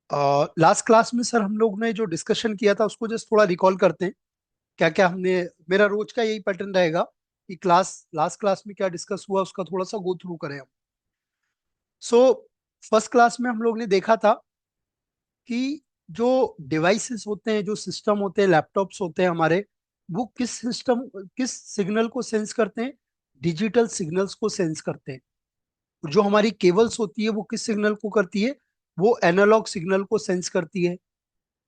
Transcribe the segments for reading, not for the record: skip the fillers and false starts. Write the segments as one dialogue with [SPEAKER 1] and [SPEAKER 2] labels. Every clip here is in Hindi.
[SPEAKER 1] लास्ट क्लास में सर हम लोग ने जो डिस्कशन किया था उसको जस्ट थोड़ा रिकॉल करते हैं। क्या क्या हमने, मेरा रोज का यही पैटर्न रहेगा कि लास्ट क्लास में क्या डिस्कस हुआ उसका थोड़ा सा गो थ्रू करें हम। सो फर्स्ट क्लास में हम लोग ने देखा था कि जो डिवाइसेस होते हैं, जो सिस्टम होते हैं, लैपटॉप्स होते हैं हमारे, वो किस सिग्नल को सेंस करते हैं? डिजिटल सिग्नल्स को सेंस करते हैं। जो हमारी केबल्स होती है वो किस सिग्नल को करती है? वो एनालॉग सिग्नल को सेंस करती है।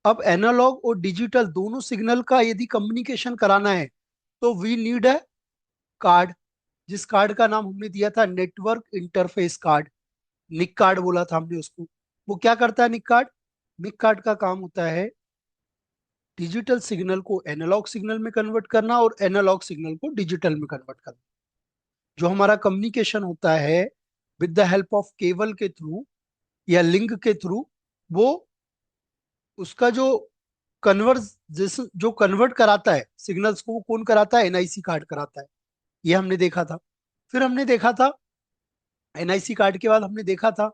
[SPEAKER 1] अब एनालॉग और डिजिटल दोनों सिग्नल का यदि कम्युनिकेशन कराना है तो वी नीड है कार्ड, जिस कार्ड का नाम हमने दिया था नेटवर्क इंटरफेस कार्ड। निक कार्ड बोला था हमने उसको। वो क्या करता है निक कार्ड? निक कार्ड का काम होता है डिजिटल सिग्नल को एनालॉग सिग्नल में कन्वर्ट करना और एनालॉग सिग्नल को डिजिटल में कन्वर्ट करना। जो हमारा कम्युनिकेशन होता है with the help of cable के थ्रू या लिंक के थ्रू, वो उसका जो जो कन्वर्ट कराता है सिग्नल्स को, वो कौन कराता है? एनआईसी कार्ड कराता है। ये हमने देखा था। फिर हमने देखा था एनआईसी कार्ड के बाद हमने देखा था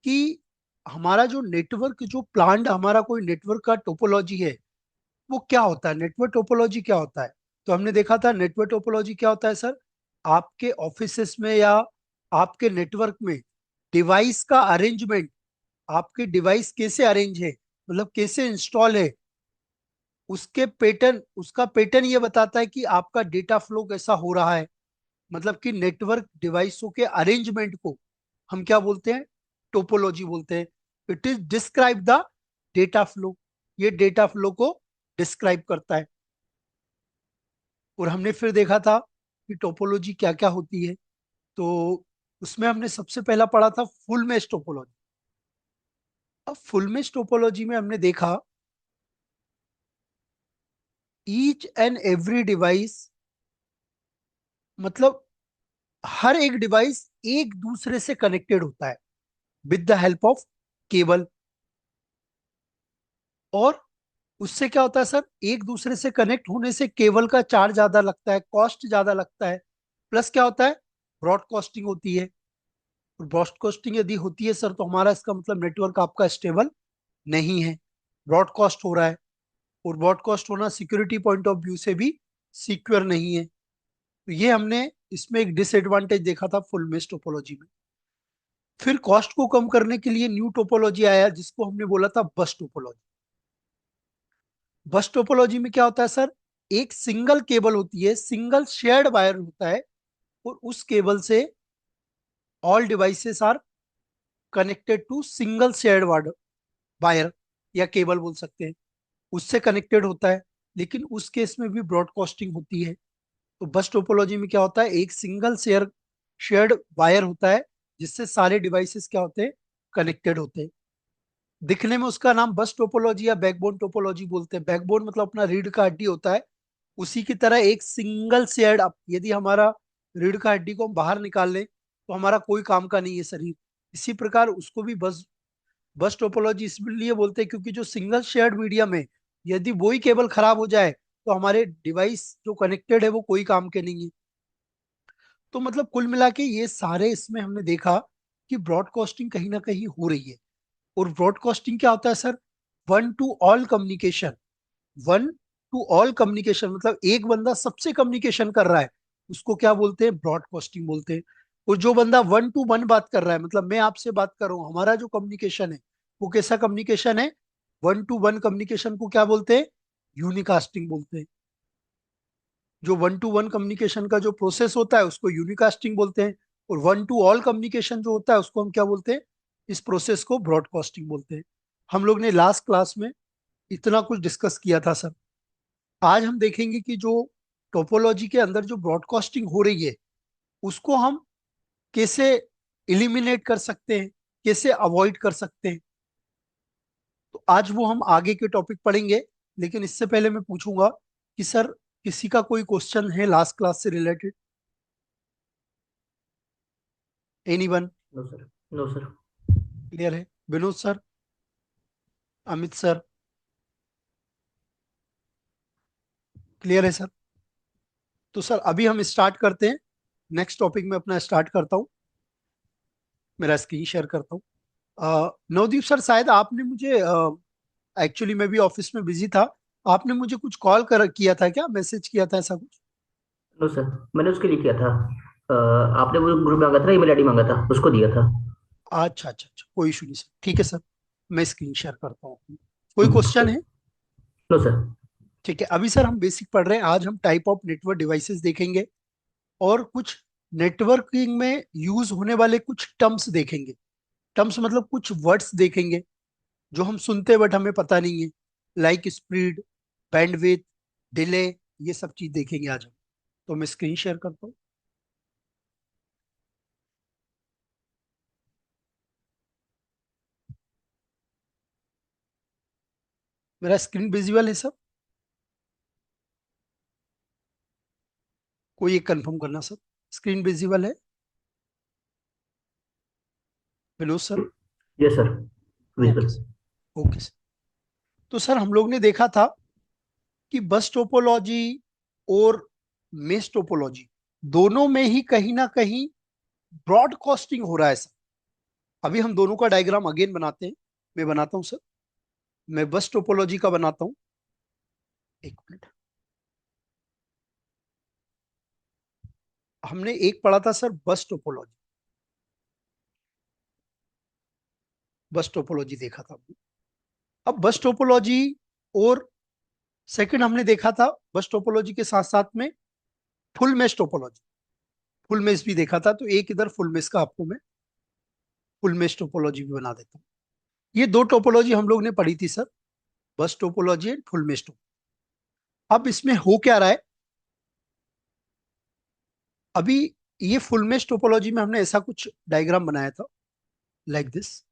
[SPEAKER 1] कि हमारा जो नेटवर्क, जो प्लान्ड हमारा कोई नेटवर्क का टोपोलॉजी है, वो क्या होता है? नेटवर्क टोपोलॉजी क्या होता है? तो हमने देखा था नेटवर्क टोपोलॉजी क्या होता है सर। आपके ऑफिसेस में या आपके नेटवर्क में डिवाइस का अरेंजमेंट, आपके डिवाइस कैसे अरेंज है, मतलब कैसे इंस्टॉल है, उसका पैटर्न ये बताता है कि आपका डेटा फ्लो कैसा हो रहा है। मतलब कि नेटवर्क डिवाइसों के अरेंजमेंट को हम क्या बोलते हैं? टोपोलॉजी बोलते हैं। It is describe the data flow. ये डेटा फ्लो को डिस्क्राइब करता है। और हमने फिर देखा था कि टोपोलॉजी क्या क्या होती है। तो उसमें हमने सबसे पहला पढ़ा था फुल मेश टोपोलॉजी। अब फुल मेश टोपोलॉजी में हमने देखा ईच एंड एवरी डिवाइस, मतलब हर एक डिवाइस एक दूसरे से कनेक्टेड होता है with the help of cable. और उससे क्या होता है सर, एक दूसरे से कनेक्ट होने से केबल का चार्ज ज्यादा लगता है, कॉस्ट ज्यादा लगता है। प्लस क्या होता है? ब्रॉडकास्टिंग होती है। और ब्रॉडकास्टिंग यदि होती है सर तो हमारा इसका मतलब नेटवर्क आपका स्टेबल नहीं है, ब्रॉडकास्ट हो रहा है। और ब्रॉडकास्ट होना सिक्योरिटी पॉइंट ऑफ व्यू से भी सिक्योर नहीं है। तो ये हमने इसमें एक डिसएडवांटेज देखा था फुल मेश टोपोलॉजी में। फिर कॉस्ट को कम करने के लिए न्यू टोपोलॉजी आया जिसको हमने बोला था बस टोपोलॉजी। बस टोपोलॉजी में क्या होता है सर, एक सिंगल केबल होती है, सिंगल शेयर्ड वायर होता है, और उस केबल से all devices are connected to single shared wire या केबल बोल सकते हैं, उससे कनेक्टेड होता है। लेकिन उस केस में भी ब्रॉडकास्टिंग होती है। तो बस टोपोलॉजी में क्या होता है, एक सिंगल शेयर्ड वायर होता है जिससे सारे डिवाइसेस क्या होते हैं? कनेक्टेड होते हैं। दिखने में उसका नाम बस टोपोलॉजी या बैकबोन टोपोलॉजी बोलते हैं। बैकबोन मतलब अपना रीढ़ का हड्डी होता है। उसी की तरह एक सिंगल शेयर्ड, यदि हमारा रीढ़ का हड्डी को हम बाहर निकाल लें तो हमारा कोई काम का नहीं है शरीर। इसी प्रकार उसको भी बस बस टोपोलॉजी इसलिए बोलते हैं क्योंकि जो सिंगल शेयर्ड मीडियम है, यदि वही केबल खराब हो जाए तो हमारे डिवाइस जो कनेक्टेड है वो कोई काम के नहीं है। तो मतलब कुल मिला के ये सारे इसमें हमने देखा कि ब्रॉडकास्टिंग कहीं ना कहीं हो रही है। और ब्रॉडकास्टिंग क्या होता है sir? One two all communication. One two all communication मतलब एक बंदा सबसे कम्युनिकेशन कर रहा है, उसको क्या बोलते हैं? ब्रॉडकास्टिंग बोलते हैं। और जो बंदा वन टू वन बात कर रहा है, मतलब मैं आपसे बात कर रहा हूं, हमारा जो कम्युनिकेशन है वो कैसा कम्युनिकेशन है? वन टू वन कम्युनिकेशन को क्या बोलते हैं? यूनिकास्टिंग बोलते हैं। जो वन टू वन कम्युनिकेशन का जो प्रोसेस होता है उसको यूनिकास्टिंग बोलते हैं। और वन टू ऑल कम्युनिकेशन जो होता है उसको हम क्या बोलते हैं? इस प्रोसेस को ब्रॉडकास्टिंग बोलते हैं। हम लोग ने लास्ट क्लास में इतना कुछ डिस्कस किया था सर। आज हम देखेंगे कि जो टोपोलॉजी के अंदर जो ब्रॉडकास्टिंग हो रही है उसको हम कैसे इलिमिनेट कर सकते हैं, कैसे अवॉइड कर सकते हैं। तो आज वो हम आगे के टॉपिक पढ़ेंगे। लेकिन इससे पहले मैं पूछूंगा कि सर किसी का कोई क्वेश्चन है लास्ट क्लास से related? Anyone?
[SPEAKER 2] No sir. No sir.
[SPEAKER 1] Clear है? Vinod sir, Amit sir, clear है सर? तो सर अभी हम स्टार्ट करते हैं। नेक्स्ट टॉपिक में अपना स्टार्ट करता हूँ। मेरा स्क्रीन शेयर करता हूँ। नवदीप सर, शायद आपने मुझे, एक्चुअली मैं भी ऑफिस में बिजी था, आपने मुझे कुछ कॉल कर किया था क्या, मैसेज किया था ऐसा कुछ?
[SPEAKER 2] नो सर, मैंने उसके लिए किया था। आपने वो ग्रुप मांगा था, ईमेल आईडी मांगा था, उसको दिया था।
[SPEAKER 1] अच्छा अच्छा अच्छा, कोई इशू नहीं सर, ठीक है सर। मैं स्क्रीन शेयर करता हूँ। कोई क्वेश्चन है?
[SPEAKER 2] No sir.
[SPEAKER 1] ठीक है, अभी सर हम बेसिक पढ़ रहे हैं। आज हम टाइप ऑफ नेटवर्क डिवाइसेस देखेंगे और कुछ नेटवर्किंग में यूज होने वाले कुछ टर्म्स देखेंगे। टर्म्स मतलब कुछ वर्ड्स देखेंगे जो हम सुनते हैं बट हमें पता नहीं है, लाइक स्पीड, बैंडविड्थ, डिले, ये सब चीज देखेंगे आज हम। तो मैं स्क्रीन शेयर करता हूँ। मेरा स्क्रीन विजिबल है सर? कोई एक कंफर्म करना सर, स्क्रीन विजिबल है? Hello sir.
[SPEAKER 2] Yes sir,
[SPEAKER 1] okay
[SPEAKER 2] visible.
[SPEAKER 1] Sir, okay sir. तो सर हम लोग ने देखा था कि बस टोपोलॉजी और मेश टोपोलॉजी दोनों में ही कहीं ना कहीं ब्रॉडकास्टिंग हो रहा है सर। अभी हम दोनों का डायग्राम अगेन बनाते हैं। मैं बनाता हूँ सर, मैं बस टोपोलॉजी का बनाता हूँ। एक मिनट। हमने एक पढ़ा था सर बस टोपोलॉजी, बस टोपोलॉजी देखा था हमने। अब बस टोपोलॉजी और सेकंड हमने देखा था बस टोपोलॉजी के साथ साथ में full mesh topology, full mesh भी देखा था। तो एक इधर फुल मेश का आपको मैं फुल मेश टोपोलॉजी भी बना देता हूँ। ये दो टोपोलॉजी हम लोग ने पढ़ी थी सर, बस topology and full mesh topology. अब इसमें हो क्या रहा है, अभी ये फुल मेश टोपोलॉजी में हमने ऐसा कुछ डायग्राम बनाया था, लाइक दिस।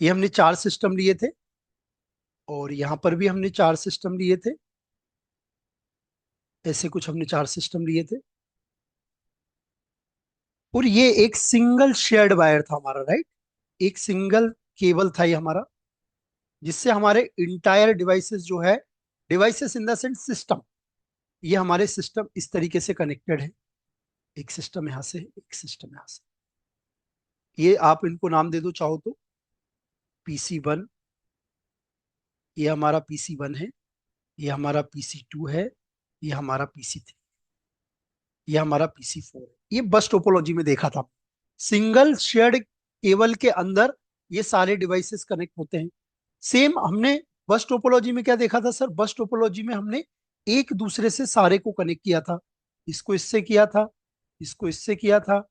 [SPEAKER 1] ये हमने चार सिस्टम लिए थे और यहां पर भी हमने चार सिस्टम लिए थे। ऐसे कुछ हमने चार सिस्टम लिए थे और ये एक सिंगल शेयर्ड वायर था हमारा, राइट? एक सिंगल केबल था ये हमारा, जिससे हमारे इंटायर डिवाइसेस जो है, devices in the sense system, ये हमारे सिस्टम इस तरीके से कनेक्टेड है। एक सिस्टम यहां से, एक सिस्टम यहां से। ये आप इनको नाम दे दो चाहो तो, PC1, ये हमारा PC1 है, ये हमारा PC2 है, ये हमारा PC3, ये हमारा PC4 है। ये बस टोपोलॉजी में देखा था, सिंगल शेयर्ड केबल के अंदर ये सारे डिवाइसेस कनेक्ट होते हैं। सेम हमने बस टोपोलॉजी में क्या देखा था सर, बस टोपोलॉजी में हमने एक दूसरे से सारे को कनेक्ट किया था। इसको इससे किया था, इसको इससे किया था,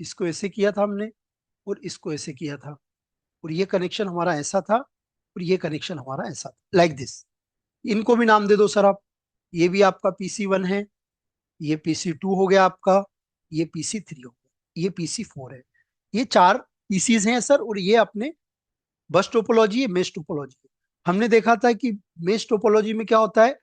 [SPEAKER 1] इसको ऐसे किया था हमने, और इसको ऐसे किया था। और ये कनेक्शन हमारा ऐसा था और ये कनेक्शन हमारा ऐसा था, लाइक दिस। इनको भी नाम दे दो सर आप। ये भी आपका PC1 है, ये PC2 हो गया आपका, ये PC3 हो गया, ये PC4 है। ये चार पीसीज हैं सर, और ये अपने बस टोपोलॉजी है, मेश टोपोलॉजी है। हमने देखा था कि मेश टोपोलॉजी में क्या होता है,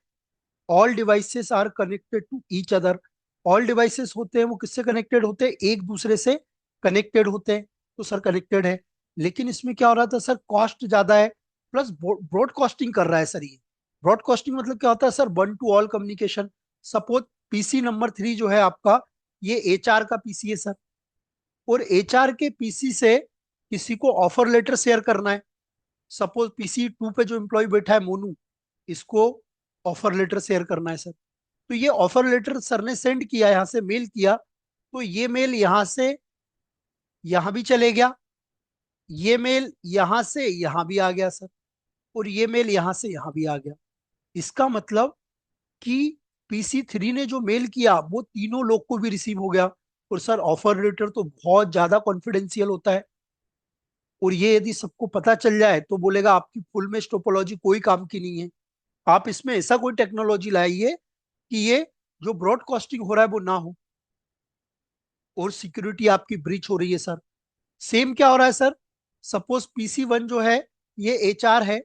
[SPEAKER 1] all devices are connected to each other. All devices होते हैं वो किससे कनेक्टेड होते हैं, एक दूसरे से कनेक्टेड होते हैं। तो सर कनेक्टेड है, लेकिन इसमें क्या हो रहा था सर, कॉस्ट ज्यादा है, प्लस ब्रॉडकास्टिंग कर रहा है सर ये। ब्रॉडकास्टिंग मतलब क्या होता है sir, one two all communication. Suppose PC number 3 जो है आपका, ये HR का PC है सर, और HR के PC से किसी को ऑफर लेटर शेयर करना है। सपोज PC2 पे जो एम्प्लॉय बैठा है मोनू, इसको ऑफर लेटर शेयर करना है सर। तो ये ऑफर लेटर सर ने सेंड किया, यहाँ से मेल किया, तो ये मेल यहाँ से यहाँ भी चले गया, ये मेल यहाँ से यहाँ भी आ गया सर, और ये मेल यहाँ से यहाँ भी आ गया। इसका मतलब कि PC3 ने जो मेल किया वो तीनों लोग को भी रिसीव हो गया। और सर ऑफर लेटर तो बहुत ज्यादा कॉन्फिडेंशियल होता है, और ये यदि सबको पता चल जाए तो बोलेगा आपकी फुल मेश टोपोलॉजी कोई काम की नहीं है। आप इसमें ऐसा कोई टेक्नोलॉजी लाइए कि ये जो ब्रॉडकास्टिंग हो रहा है वो ना हो, और सिक्योरिटी आपकी ब्रीच हो रही है सर। सेम क्या हो रहा है सर, सपोज PC1 जो है ये HR है,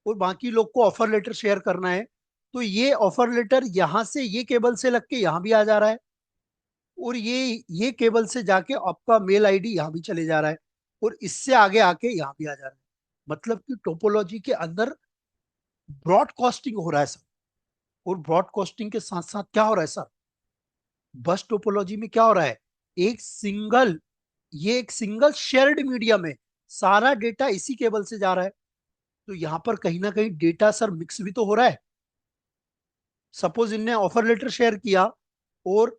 [SPEAKER 1] और बाकी लोग को ऑफर लेटर शेयर करना है, तो ये ऑफर लेटर यहां से ये केबल से लग के यहां भी आ जा रहा है, और ये केबल से जाके आपका मेल आईडी यहां भी चले जा रहा है, और इससे आगे आके यहां भी आ जा रहा है। मतलब कि टोपोलॉजी के अंदर ब्रॉडकास्टिंग हो रहा है सर। और ब्रॉडकास्टिंग के साथ साथ क्या हो रहा है सर, बस टोपोलॉजी में क्या हो रहा है, एक सिंगल ये एक सिंगल शेयर्ड मीडियम है, सारा डेटा इसी केबल से जा रहा है। तो यहां पर कहीं ना कहीं डेटा सर मिक्स भी तो हो रहा है। सपोज इनने ऑफर लेटर शेयर किया, और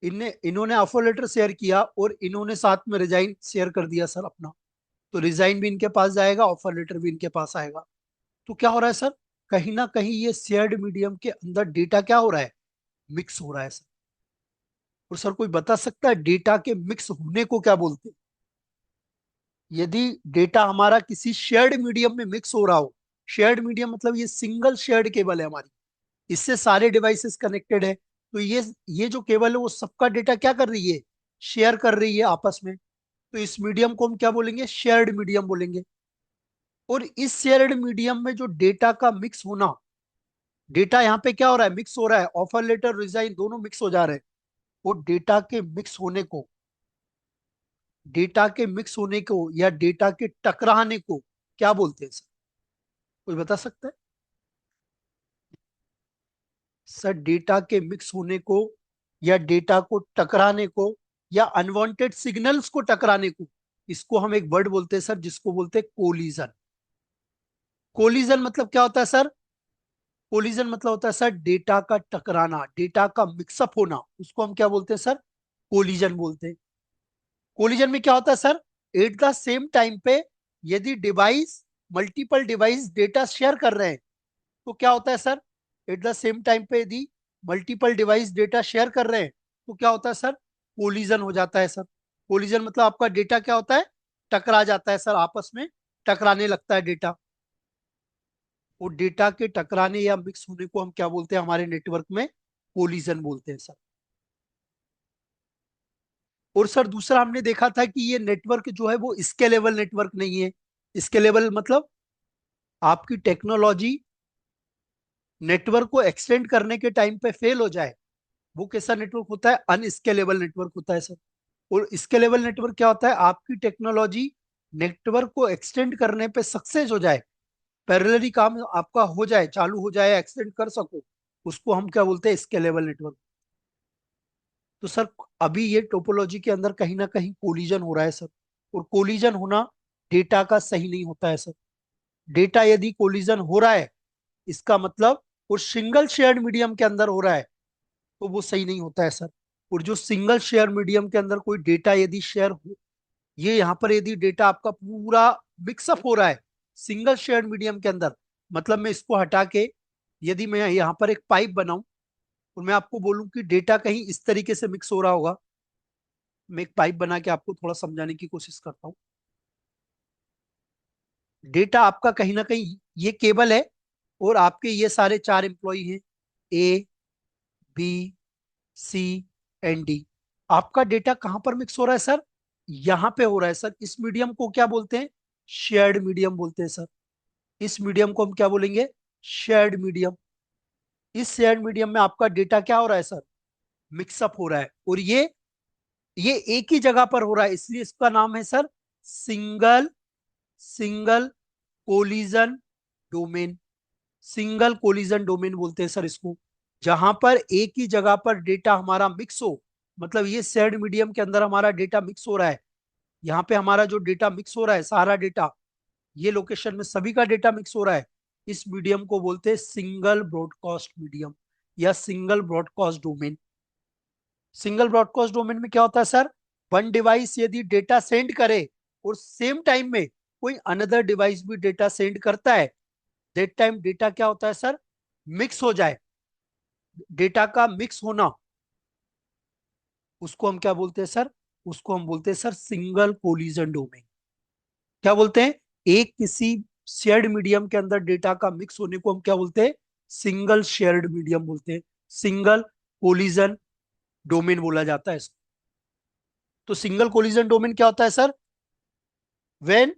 [SPEAKER 1] इन्होंने ऑफर लेटर शेयर किया और इन्होंने साथ में रिजाइन शेयर कर दिया सर अपना। तो रिजाइन भी इनके पास जाएगा, ऑफर लेटर भी इनके पास आएगा। तो क्या हो रहा है सर, कहीं ना कहीं ये शेयर्ड मीडियम के अंदर डेटा क्या हो रहा है, मिक्स हो रहा है सर। और सर कोई बता सकता है डेटा के मिक्स होने को क्या बोलते हैं? यदि डेटा हमारा किसी शेयर्ड मीडियम में मिक्स हो रहा हो, शेयर्ड मीडियम मतलब ये सिंगल शेयर्ड केबल है हमारी, इससे सारे डिवाइसेस कनेक्टेड है। तो ये जो केबल है वो सबका डेटा क्या कर रही है, शेयर कर रही है आपस में। तो इस मीडियम को हम क्या बोलेंगे, शेयर्ड मीडियम बोलेंगे। और इस शेयर्ड मीडियम में जो डेटा का मिक्स होना, डेटा यहाँ पे क्या हो रहा है, मिक्स हो रहा है, ऑफर लेटर रिजाइन दोनों मिक्स हो जा रहे हैं। वो डेटा के मिक्स होने को, डेटा के मिक्स होने को या डेटा के टकराने को क्या बोलते हैं सर? कोई बता सकता है? सर डेटा के मिक्स होने को या डेटा को टकराने को या अनवांटेड सिग्नल्स को टकराने को, इसको हम एक वर्ड बोलते हैं सर, जिसको बोलते हैं कोलिजन। कोलिजन मतलब क्या होता है सर? कोलिजन मतलब होता है सर डेटा का टकराना, डेटा का मिक्सअप होना, उसको हम क्या बोलते हैं सर, कोलिजन बोलते हैं। कोलिजन में क्या होता है sir, at the same time पे यदि device, multiple device data share कर रहे हैं, तो क्या होता है sir, at the same time पे यदि मल्टीपल डिवाइस डेटा शेयर कर रहे हैं, तो क्या होता है सर, कोलिजन हो जाता है सर। कोलिजन मतलब आपका डेटा क्या होता है, टकरा जाता है सर, आपस में टकराने लगता है डेटा। और डेटा के टकराने या मिक्स होने को हम क्या बोलते हैं हमारे नेटवर्क में, कोलिजन बोलते हैं सर। और सर दूसरा हमने देखा था कि ये नेटवर्क जो है वो स्केलेबल नेटवर्क नहीं है। स्केलेबल मतलब आपकी टेक्नोलॉजी नेटवर्क को एक्सटेंड करने के टाइम पे फेल हो जाए, वो कैसा नेटवर्क होता है, अनस्केलेबल नेटवर्क होता है सर। और स्केलेबल नेटवर्क क्या होता है, आपकी टेक्नोलॉजी नेटवर्क को एक्सटेंड करने पे सक्सेस हो जाए, पैरेलली काम आपका हो जाए, चालू हो जाए, एक्सटेंड कर सको, उसको हम क्या बोलते हैं, स्केलेबल नेटवर्क। तो सर अभी ये टोपोलॉजी के अंदर कहीं ना कहीं कोलिजन हो रहा है सर। और कोलिजन होना डेटा का सही नहीं होता है सर। डेटा यदि कोलिजन हो रहा है, इसका मतलब वो सिंगल शेयर्ड मीडियम के अंदर हो रहा है, तो वो सही नहीं होता है सर। और जो सिंगल शेयर मीडियम के अंदर कोई डेटा यदि शेयर हो, ये यहाँ पर यदि डेटा आपका पूरा मिक्सअप हो रहा है सिंगल शेयर मीडियम के अंदर, मतलब मैं इसको हटा के यदि मैं यहाँ पर एक पाइप बनाऊं और मैं आपको बोलूं कि डेटा कहीं इस तरीके से मिक्स हो रहा होगा, मैं एक पाइप बना के आपको थोड़ा समझाने की कोशिश करता हूँ। डेटा आपका कहीं ना कहीं ये केबल है, और आपके ये सारे चार एम्प्लॉय हैं, ए, बी, सी एंड डी। आपका डेटा कहां पर मिक्स हो रहा है सर, यहां पे हो रहा है सर। इस मीडियम को क्या बोलते हैं, शेयर्ड मीडियम बोलते हैं सर। इस मीडियम को हम क्या बोलेंगे, शेयर्ड मीडियम। इस शेयर्ड मीडियम में आपका डेटा क्या हो रहा है सर, मिक्सअप हो रहा है। और ये एक ही जगह पर हो रहा है, इसलिए इसका नाम है sir single single collision domain. Single collision domain बोलते हैं सर इसको, जहां पर एक ही जगह पर डेटा हमारा मिक्स हो। मतलब ये शेयर्ड मीडियम के अंदर हमारा डेटा मिक्स हो रहा है, यहाँ पे हमारा जो डेटा मिक्स हो रहा है सारा डेटा, ये लोकेशन में सभी का डेटा मिक्स हो रहा है। इस मीडियम को बोलते हैं सिंगल ब्रॉडकास्ट मीडियम या single broadcast domain. Single broadcast domain में क्या होता है सर, वन डिवाइस यदि डेटा सेंड करे और सेम टाइम में कोई अनदर डिवाइस भी डेटा सेंड करता है, दैट टाइम डेटा क्या होता है सर, मिक्स हो जाए। डेटा का मिक्स होना, उसको हम क्या बोलते हैं सर, उसको हम बोलते हैं सर सिंगल कोलिजन डोमेन। क्या बोलते हैं, एक किसी शेयर्ड मीडियम के अंदर डेटा का मिक्स होने को हम क्या बोलते हैं, सिंगल शेयर्ड मीडियम बोलते हैं, सिंगल कोलिजन डोमेन बोला जाता है इसको। तो सिंगल कोलिजन डोमेन क्या होता है sir, when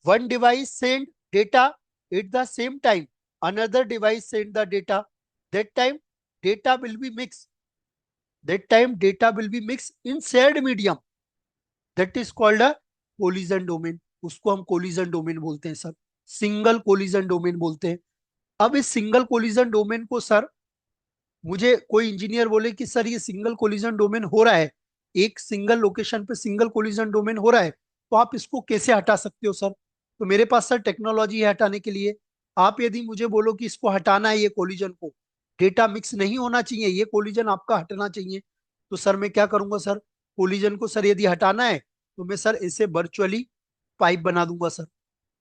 [SPEAKER 1] one device send data at the same time, another device send the data, that time data will be mixed, that time data will be mixed in shared medium, that is called a collision domain। उसको हम collision domain बोलते हैं सर, सिंगल collision domain बोलते हैं। अब इस सिंगल collision domain को सर, मुझे कोई इंजीनियर बोले कि सर ये सिंगल collision domain हो रहा है, एक सिंगल लोकेशन पे सिंगल कोलिजन डोमेन हो रहा है, तो आप इसको कैसे हटा सकते हो सर? तो मेरे पास सर टेक्नोलॉजी है हटाने के लिए। आप यदि मुझे बोलो कि इसको हटाना है, ये कोलिजन को, डेटा मिक्स नहीं होना चाहिए, ये कोलिजन आपका हटना चाहिए, तो सर मैं क्या करूंगा सर? कोलिजन को सर यदि हटाना है तो मैं सर इसे वर्चुअली पाइप बना दूंगा सर,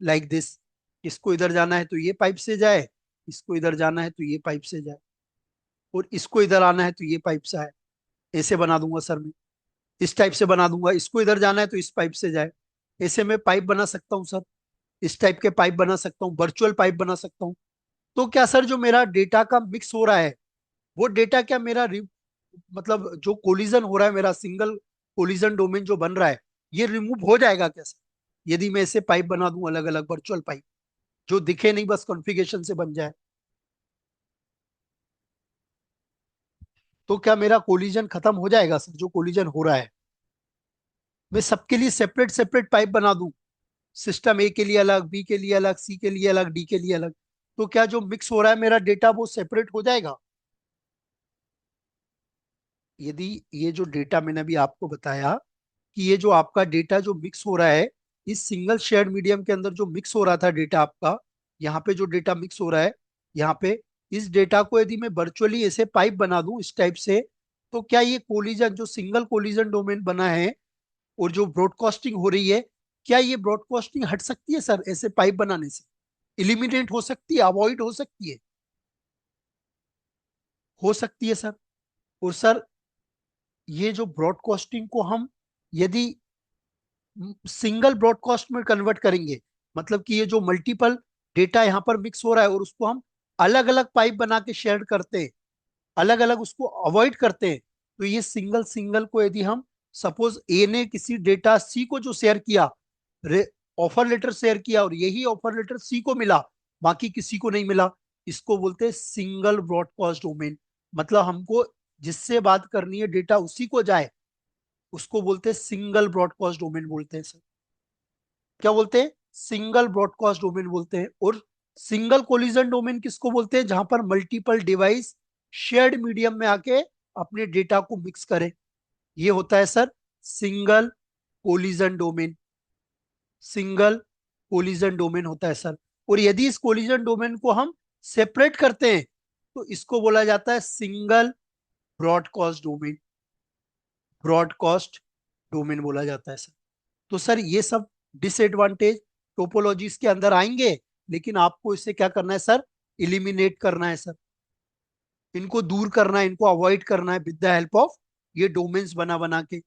[SPEAKER 1] लाइक दिस। इसको इधर जाना है तो ये पाइप से जाए, इसको इधर जाना है तो ये पाइप से जाए, और इसको इधर आना है तो ये पाइप से आए। ऐसे बना दूंगा सर मैं, इस टाइप से बना दूंगा। इसको इधर जाना है तो इस पाइप से जाए। ऐसे मैं पाइप बना सकता हूँ सर, इस टाइप के पाइप बना सकता हूँ, वर्चुअल पाइप बना सकता हूँ। तो क्या सर जो मेरा डेटा का मिक्स हो रहा है, वो डेटा क्या मेरा मतलब जो कोलिजन हो रहा है, मेरा सिंगल कोलिजन डोमेन जो बन रहा है, ये रिमूव हो जाएगा कैसे यदि मैं ऐसे पाइप बना दूं, अलग अलग वर्चुअल पाइप, जो दिखे नहीं, बस कॉन्फ़िगरेशन से बन जाए? तो क्या मेरा कोलिजन खत्म हो जाएगा सर, जो कोलिजन हो रहा है? मैं सबके लिए सेपरेट सेपरेट पाइप बना दूं, सिस्टम ए के लिए अलग, बी के लिए अलग, सी के लिए अलग, डी के लिए अलग, तो क्या जो मिक्स हो रहा है मेरा डेटा वो सेपरेट हो जाएगा? यदि ये जो डेटा मैंने अभी आपको बताया कि ये जो आपका डेटा जो मिक्स हो रहा है, इस सिंगल शेयर्ड मीडियम के अंदर जो मिक्स हो रहा था डेटा आपका, यहाँ पे जो डेटा मिक्स हो रहा है, यहाँ पे इस डेटा को यदि मैं वर्चुअली ऐसे पाइप बना दूं इस टाइप से, तो क्या ये कोलिजन जो सिंगल कोलिजन डोमेन बना है और जो ब्रॉडकास्टिंग हो रही है, क्या ये ब्रॉडकास्टिंग हट सकती है सर ऐसे पाइप बनाने से? इलिमिनेट हो सकती है, अवॉइड हो सकती है? हो सकती है सर। और सर ये जो ब्रॉडकास्टिंग को हम यदि सिंगल ब्रॉडकास्ट में कन्वर्ट करेंगे, मतलब कि ये जो मल्टीपल डेटा यहाँ पर मिक्स हो रहा है और उसको हम अलग अलग पाइप बना के शेयर करते हैं, अलग अलग उसको अवॉइड करते हैं, तो ये सिंगल सिंगल को यदि हम, सपोज ए ने किसी डेटा सी को जो शेयर किया, ऑफर लेटर शेयर किया, और यही ऑफर लेटर सी को मिला, बाकी किसी को नहीं मिला, इसको बोलते हैं सिंगल ब्रॉडकास्ट डोमेन। मतलब हमको जिससे बात करनी है डेटा उसी को जाए, उसको बोलते हैं सिंगल ब्रॉडकास्ट डोमेन बोलते हैं सर। क्या बोलते हैं? सिंगल ब्रॉडकास्ट डोमेन बोलते हैं। और सिंगल कोलिजन डोमेन किसको बोलते हैं? जहां पर मल्टीपल डिवाइस शेयर्ड मीडियम में आके अपने डेटा को मिक्स करें, ये होता है sir single collision domain. Single collision domain होता है सर। और यदि इस कोलिजन डोमेन को हम सेपरेट करते हैं, तो इसको बोला जाता है single broadcast domain. Broadcast domain बोला जाता है सर। तो सर ये सब डिसएडवांटेज टोपोलॉजीज के अंदर आएंगे, लेकिन आपको इससे क्या करना है सर? इलिमिनेट करना है सर, इनको दूर करना है, इनको अवॉइड करना है विद द हेल्प ऑफ ये डोमेन्स बना बना के।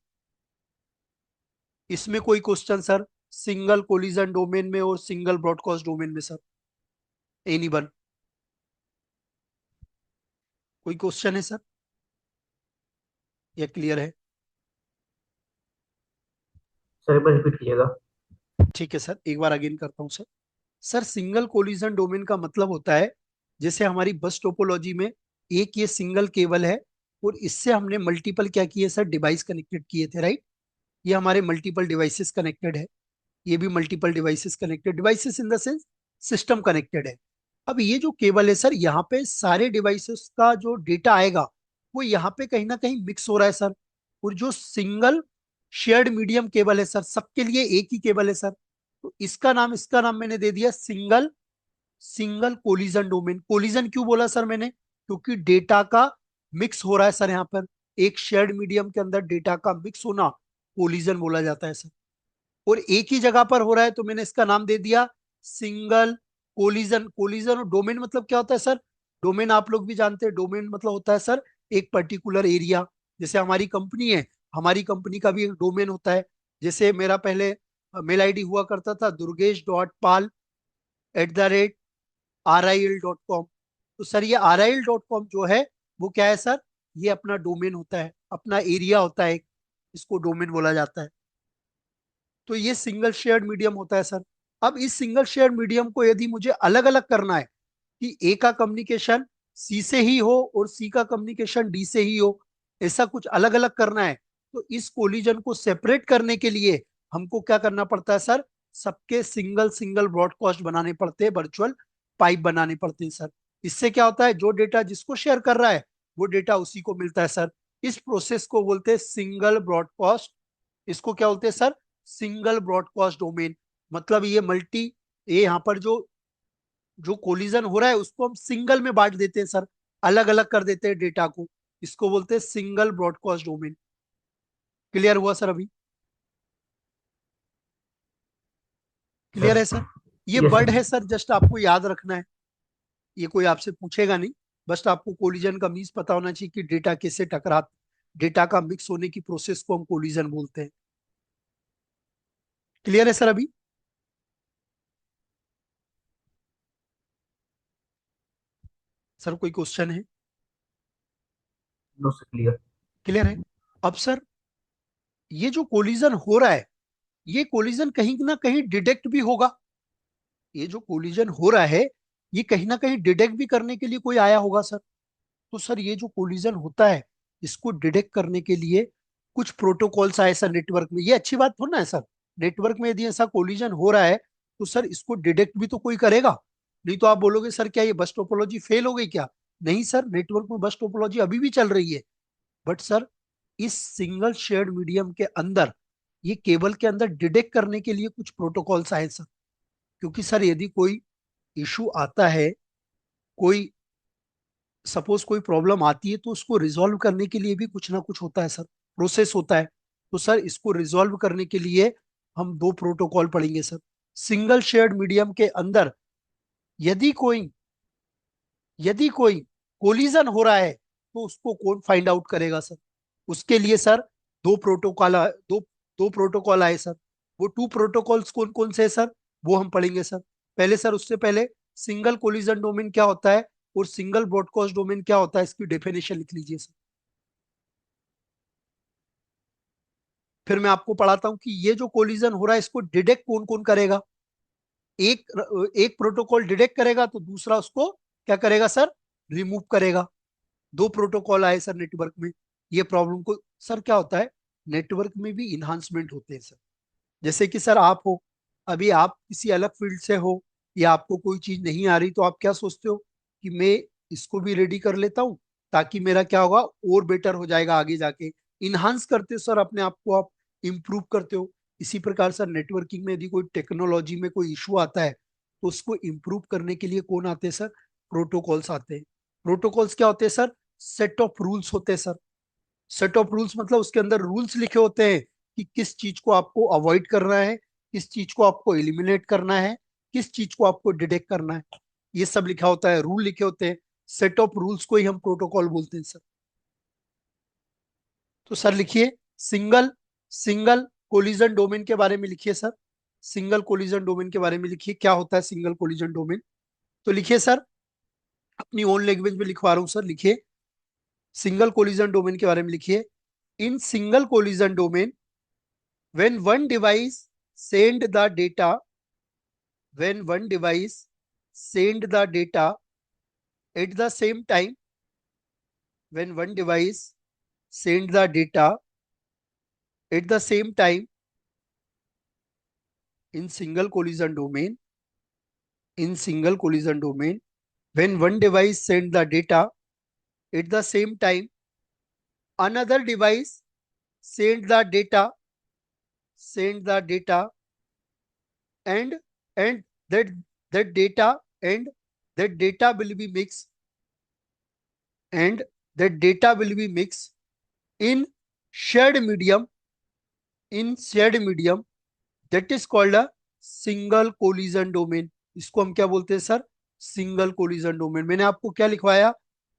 [SPEAKER 1] इसमें कोई question sir, single collision domain में और सिंगल ब्रॉडकास्ट डोमेन में सर? Any one? कोई क्वेश्चन है सर, ये क्लियर है?
[SPEAKER 2] सर एक बार रिपीट कीजिएगा।
[SPEAKER 1] ठीक है सर, एक बार अगेन करता हूँ sir. Sir single collision domain का मतलब होता है, जैसे हमारी बस टोपोलॉजी में एक ये सिंगल केबल है, और इससे हमने मल्टीपल क्या किए सर? डिवाइस कनेक्टेड किए थे, राइट? ये हमारे मल्टीपल डिवाइसेस कनेक्टेड है, ये भी multiple devices connected, devices in the sense system connected है। अब ये जो केबल है सर, यहाँ पे सारे डिवाइसेस का जो डेटा आएगा वो यहाँ पे कहीं ना कहीं मिक्स हो रहा है सर। और जो सिंगल शेयर्ड मीडियम केबल है सर, सबके लिए एक ही केबल है सर, तो इसका नाम मैंने दे दिया single single collision domain. Collision क्यों बोला सर मैंने? क्योंकि डेटा का मिक्स हो रहा है सर यहाँ पर, एक शेयर्ड मीडियम के अंदर डेटा का मिक्स होना कोलिजन बोला जाता है सर। और एक ही जगह पर हो रहा है, तो मैंने इसका नाम दे दिया सिंगल कोलिजन। कोलिजन और डोमेन मतलब क्या होता है सर? डोमेन आप लोग भी जानते हैं, डोमेन मतलब होता है सर एक पर्टिकुलर एरिया। जैसे हमारी कंपनी है, हमारी कंपनी का भी एक डोमेन होता है। जैसे मेरा पहले मेल आईडी हुआ करता था durgesh.pal@ril.com। तो सर ये ril.com जो है, वो क्या है सर? ये अपना डोमेन होता है, अपना एरिया होता है, इसको डोमेन बोला जाता है। तो ये सिंगल शेयर्ड मीडियम होता है सर। अब इस सिंगल शेयर्ड मीडियम को यदि मुझे अलग अलग करना है कि ए का कम्युनिकेशन सी से ही हो और सी का कम्युनिकेशन डी से ही हो, ऐसा कुछ अलग अलग करना है, तो इस कोलिजन को सेपरेट करने के लिए हमको क्या करना पड़ता है सर? सबके सिंगल सिंगल ब्रॉडकास्ट बनाने पड़ते हैं, वर्चुअल पाइप बनाने पड़ते हैं सर। इससे क्या होता है, जो डेटा जिसको शेयर कर रहा है वो डेटा उसी को मिलता है सर। इस प्रोसेस को बोलते हैं सिंगल ब्रॉडकास्ट। इसको क्या बोलते हैं सर? Single broadcast domain. मतलब ये मल्टी, ये यहाँ पर जो जो कोलिजन हो रहा है उसको हम सिंगल में बांट देते हैं सर, अलग अलग कर देते हैं डेटा को। इसको बोलते हैं सिंगल ब्रॉडकास्ट डोमेन। क्लियर हुआ सर अभी? Clear
[SPEAKER 2] yes.
[SPEAKER 1] है सर? ये
[SPEAKER 2] यस
[SPEAKER 1] वर्ड
[SPEAKER 2] सर।
[SPEAKER 1] है सर, जस्ट आपको याद रखना है। ये कोई आपसे पूछेगा नहीं। बस आपको कोलिजन का मीन्स पता होना चाहिए कि डेटा कैसे टकरा, डेटा का मिक्स होने की प्रोसेस को हम कोलिजन बोलते हैं। क्लियर है सर अभी? सर कोई क्वेश्चन है?
[SPEAKER 2] No sir, clear.
[SPEAKER 1] क्लियर है? अब सर, ये जो कोलिजन हो रहा है, ये कोलिजन कहीं ना कहीं डिटेक्ट भी होगा। ये जो कोलिजन हो रहा है, ये कहीं ना कहीं डिटेक्ट भी करने के लिए कोई आया होगा सर। तो सर ये जो कोलिजन होता है, इसको डिटेक्ट करने के लिए कुछ प्रोटोकॉल्स आए सर नेटवर्क में। ये अच्छी बात थोड़ा ना है सर। नेटवर्क में यदि ऐसा कोलिजन हो रहा है तो सर इसको डिटेक्ट भी तो कोई करेगा। नहीं तो आप बोलोगे सर क्या ये बस टोपोलॉजी फेल हो गई क्या? नहीं सर, नेटवर्क में बस टोपोलॉजी अभी भी चल रही है। बट सर, इस सिंगल शेयर्ड मीडियम के अंदर, ये केबल के अंदर डिटेक्ट करने के लिए कुछ प्रोटोकॉल्स आए सर। क्योंकि सर यदि कोई इशू आता है, कोई सपोज कोई प्रॉब्लम आती है, तो उसको रिजॉल्व करने के लिए भी कुछ ना कुछ होता है सर, प्रोसेस होता है। तो सर इसको रिजॉल्व करने के लिए हम दो प्रोटोकॉल पढ़ेंगे सर। सिंगल शेयर्ड मीडियम के अंदर यदि कोई यदि कोई कोलिजन हो रहा है तो उसको कौन फाइंड आउट करेगा सर? उसके लिए सर दो दो प्रोटोकॉल आए सर। वो टू प्रोटोकॉल्स कौन कौन से हैं सर? वो हम पढ़ेंगे सर। पहले सर, उससे पहले सिंगल कोलिजन डोमेन क्या होता है और सिंगल ब्रॉडकास्ट डोमेन क्या होता है, इसकी डेफिनेशन लिख लीजिए सर। फिर मैं आपको पढ़ाता हूं कि ये जो कोलिजन हो रहा है इसको डिटेक्ट कौन कौन करेगा। एक एक प्रोटोकॉल डिटेक्ट करेगा तो दूसरा उसको क्या करेगा सर? रिमूव करेगा। दो प्रोटोकॉल आए सर नेटवर्क में। ये प्रॉब्लम को सर क्या होता है, नेटवर्क में भी इन्हांसमेंट होते हैं सर। जैसे कि सर आप हो, अभी आप किसी अलग फील्ड से हो, या आपको कोई चीज नहीं आ रही, तो आप क्या सोचते हो कि मैं इसको भी रेडी कर लेता हूँ, ताकि मेरा क्या होगा, और बेटर हो जाएगा आगे जाके। इन्हांस करते हो सर अपने आप को, आप इम्प्रूव करते हो। इसी प्रकार सर नेटवर्किंग में यदि कोई टेक्नोलॉजी में कोई इशू आता है, तो उसको इम्प्रूव करने के लिए कौन आते हैं सर? प्रोटोकॉल्स आते हैं। प्रोटोकॉल्स क्या होते हैं सर? सेट ऑफ रूल्स होते हैं सर। सेट ऑफ रूल्स मतलब उसके अंदर रूल्स लिखे होते हैं कि किस चीज को आपको अवॉइड करना है, किस चीज को आपको एलिमिनेट करना है, किस चीज को आपको डिटेक्ट करना है। ये सब लिखा होता है, रूल लिखे होते हैं। सेट ऑफ रूल्स को ही हम प्रोटोकॉल बोलते हैं सर। तो सर लिखिए, सिंगल सिंगल कोलिजन डोमेन के बारे में लिखिए सर। सिंगल कोलिजन डोमेन के बारे में लिखिए, क्या होता है सिंगल कोलिजन डोमेन। तो लिखिए सर, अपनी ओन लैंग्वेज में लिखवा रहा हूं सर, लिखिए। सिंगल कोलिजन डोमेन के बारे में लिखिए। In single collision domain, when one device send the data when one device send the data at the same time when one device send the data at the same time in single collision domain in single collision domain when one device send the data at the same time another device send the data send the data and and that that data and that data will be mixed and that data will be mixed in shared medium in shared medium that is called a single collision domain। इसको हम क्या बोलते हैं सर? Single collision domain. मैंने आपको क्या लिखवाया,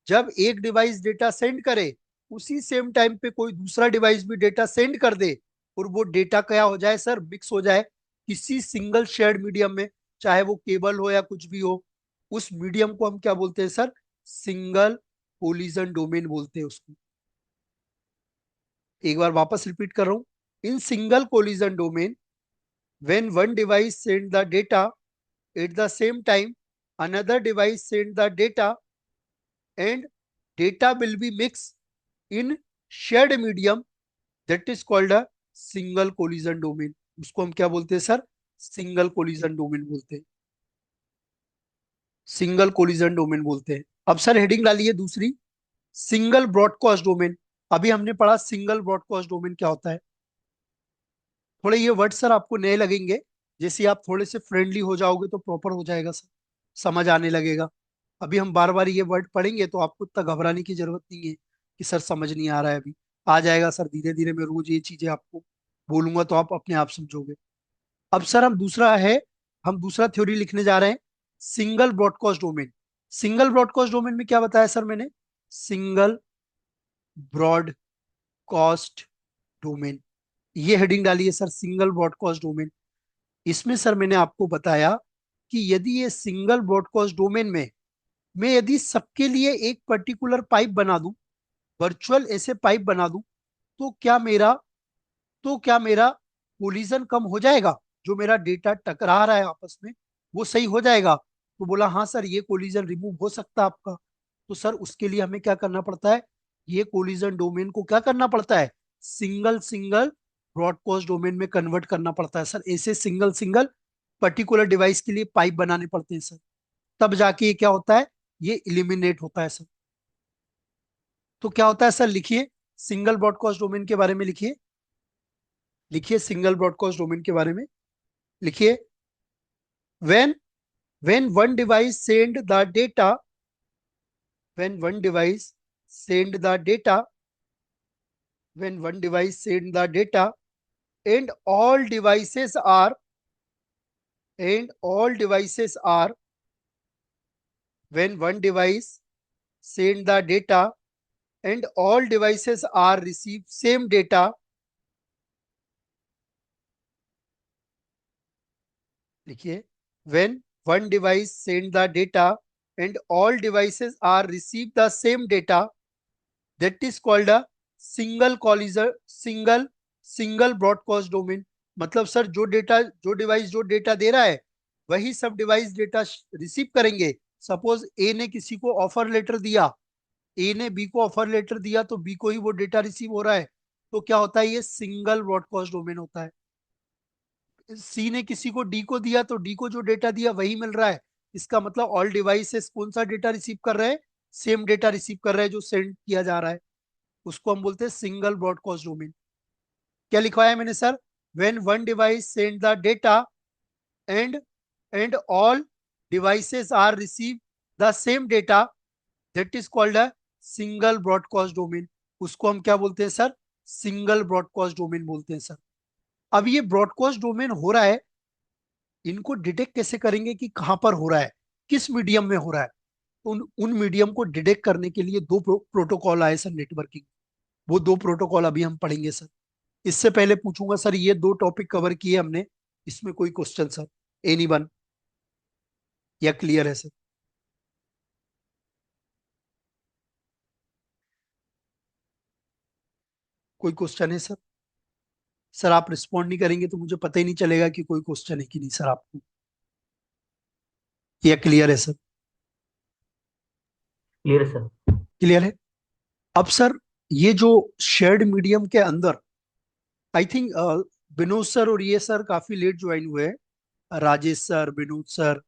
[SPEAKER 1] जब एक डिवाइस डेटा सेंड करे, उसी सेम टाइम पे कोई दूसरा डिवाइस भी डेटा सेंड कर दे, और वो डेटा क्या हो जाए सर? मिक्स हो जाए किसी सिंगल शेयर्ड मीडियम में, चाहे वो केबल हो या कुछ भी हो। उस मीडियम को हम क्या बोलते हैं सर? सिंगल कोलिजन डोमेन बोलते हैं उसको। एक बार वापस रिपीट कर रहा हूं। In single collision domain, when one device send the data at the same time another device send the data and data will be mixed in shared medium that is called a single collision domain। उसको हम क्या बोलते हैं सर? सिंगल कोलिजन डोमेन बोलते हैं। सिंगल कोलिजन डोमेन बोलते हैं। अब सर हेडिंग डालिए दूसरी, सिंगल ब्रॉडकास्ट डोमेन। अभी हमने पढ़ा सिंगल ब्रॉडकास्ट डोमेन क्या होता है। थोड़े ये वर्ड सर आपको नए लगेंगे, जैसे आप थोड़े से फ्रेंडली हो जाओगे तो प्रॉपर हो जाएगा सर, समझ आने लगेगा। अभी हम बार बार ये वर्ड पढ़ेंगे तो आपको इतना घबराने की जरूरत नहीं है कि सर समझ नहीं आ रहा है। अभी आ जाएगा सर, धीरे धीरे मैं रोज ये चीजें आपको बोलूंगा तो आप अपने आप समझोगे। अब सर हम दूसरा थ्योरी लिखने जा रहे हैं, single broadcast domain. Single broadcast domain में क्या बताया सर मैंने? सिंगल ब्रॉडकास्ट डोमेन, ये हेडिंग डाली है सर, सिंगल ब्रॉडकास्ट डोमेन। इसमें सर मैंने आपको बताया कि यदि ये सिंगल ब्रॉडकास्ट डोमेन में मैं यदि सबके लिए एक पर्टिकुलर पाइप बना दूं, वर्चुअल ऐसे पाइप बना दूं, तो क्या मेरा कोलिजन कम हो जाएगा? जो मेरा डेटा टकरा रहा है आपस में, वो सही हो जाएगा? तो बोला हाँ सर, ये कोलिजन रिमूव हो सकता है आपका। तो सर उसके लिए हमें क्या करना पड़ता है? ये कोलिजन डोमेन को क्या करना पड़ता है? सिंगल सिंगल ब्रॉडकास्ट डोमेन में कन्वर्ट करना पड़ता है सर। ऐसे सिंगल सिंगल पर्टिकुलर डिवाइस के लिए पाइप बनाने पड़ते हैं सर, तब जाके ये क्या होता है, ये इलिमिनेट होता है सर। तो क्या होता है सर, लिखिए सिंगल ब्रॉडकास्ट डोमेन के बारे में लिखिए। लिखिए सिंगल ब्रॉडकास्ट डोमेन के बारे में लिखिए। when when one device send the data when one device send the data when one device send the data, and all devices are and all devices are when one device send the data and all devices are receive same data, लिखिए, when one device send the data and all devices are receive the same data, that is called a single collision single broadcast domain. मतलब सर जो डिवाइस जो डेटा दे रहा है, वही सब डिवाइस डेटा रिसीव करेंगे। सपोज ए ने किसी को ऑफर लेटर दिया, ए ने बी को ऑफर लेटर दिया, तो बी को ही वो डेटा रिसीव हो रहा है। तो क्या होता है, ये सिंगल ब्रॉडकास्ट डोमेन होता है। सी ने किसी को डी को दिया, तो डी को जो डेटा दिया वही मिल रहा है। इसका मतलब ऑल डिवाइसेस कौन सा डेटा रिसीव कर रहे हैं? सेम डेटा रिसीव कर रहे हैं जो सेंड किया जा रहा है। उसको हम बोलते हैं सिंगल ब्रॉडकास्ट डोमेन। क्या लिखवाया मैंने sir? When one device send the data and all devices are receive the same data, that is called a single broadcast domain. उसको हम क्या बोलते हैं सर? सिंगल ब्रॉडकास्ट डोमेन बोलते हैं सर। अब ये ब्रॉडकास्ट डोमेन हो रहा है, इनको डिटेक्ट कैसे करेंगे कि कहां पर हो रहा है, किस मीडियम में हो रहा है? उन मीडियम को डिटेक्ट करने के लिए दो प्रोटोकॉल आए सर, नेटवर्किंग। वो दो प्रोटोकॉल अभी हम पढ़ेंगे सर। इससे पहले पूछूंगा सर, ये दो टॉपिक कवर किए हमने, इसमें कोई क्वेश्चन सर? एनी वन, या क्लियर है सर? कोई क्वेश्चन है सर? सर आप रिस्पॉन्ड नहीं करेंगे तो मुझे पता ही नहीं चलेगा कि कोई क्वेश्चन है कि नहीं सर आपको। या क्लियर है सर?
[SPEAKER 2] क्लियर है सर।
[SPEAKER 1] क्लियर है। अब सर, ये जो शेयर्ड मीडियम के अंदर, आई थिंक विनोद सर और ये सर काफी लेट ज्वाइन हुए हैं, Rajesh sir, Vinod sir,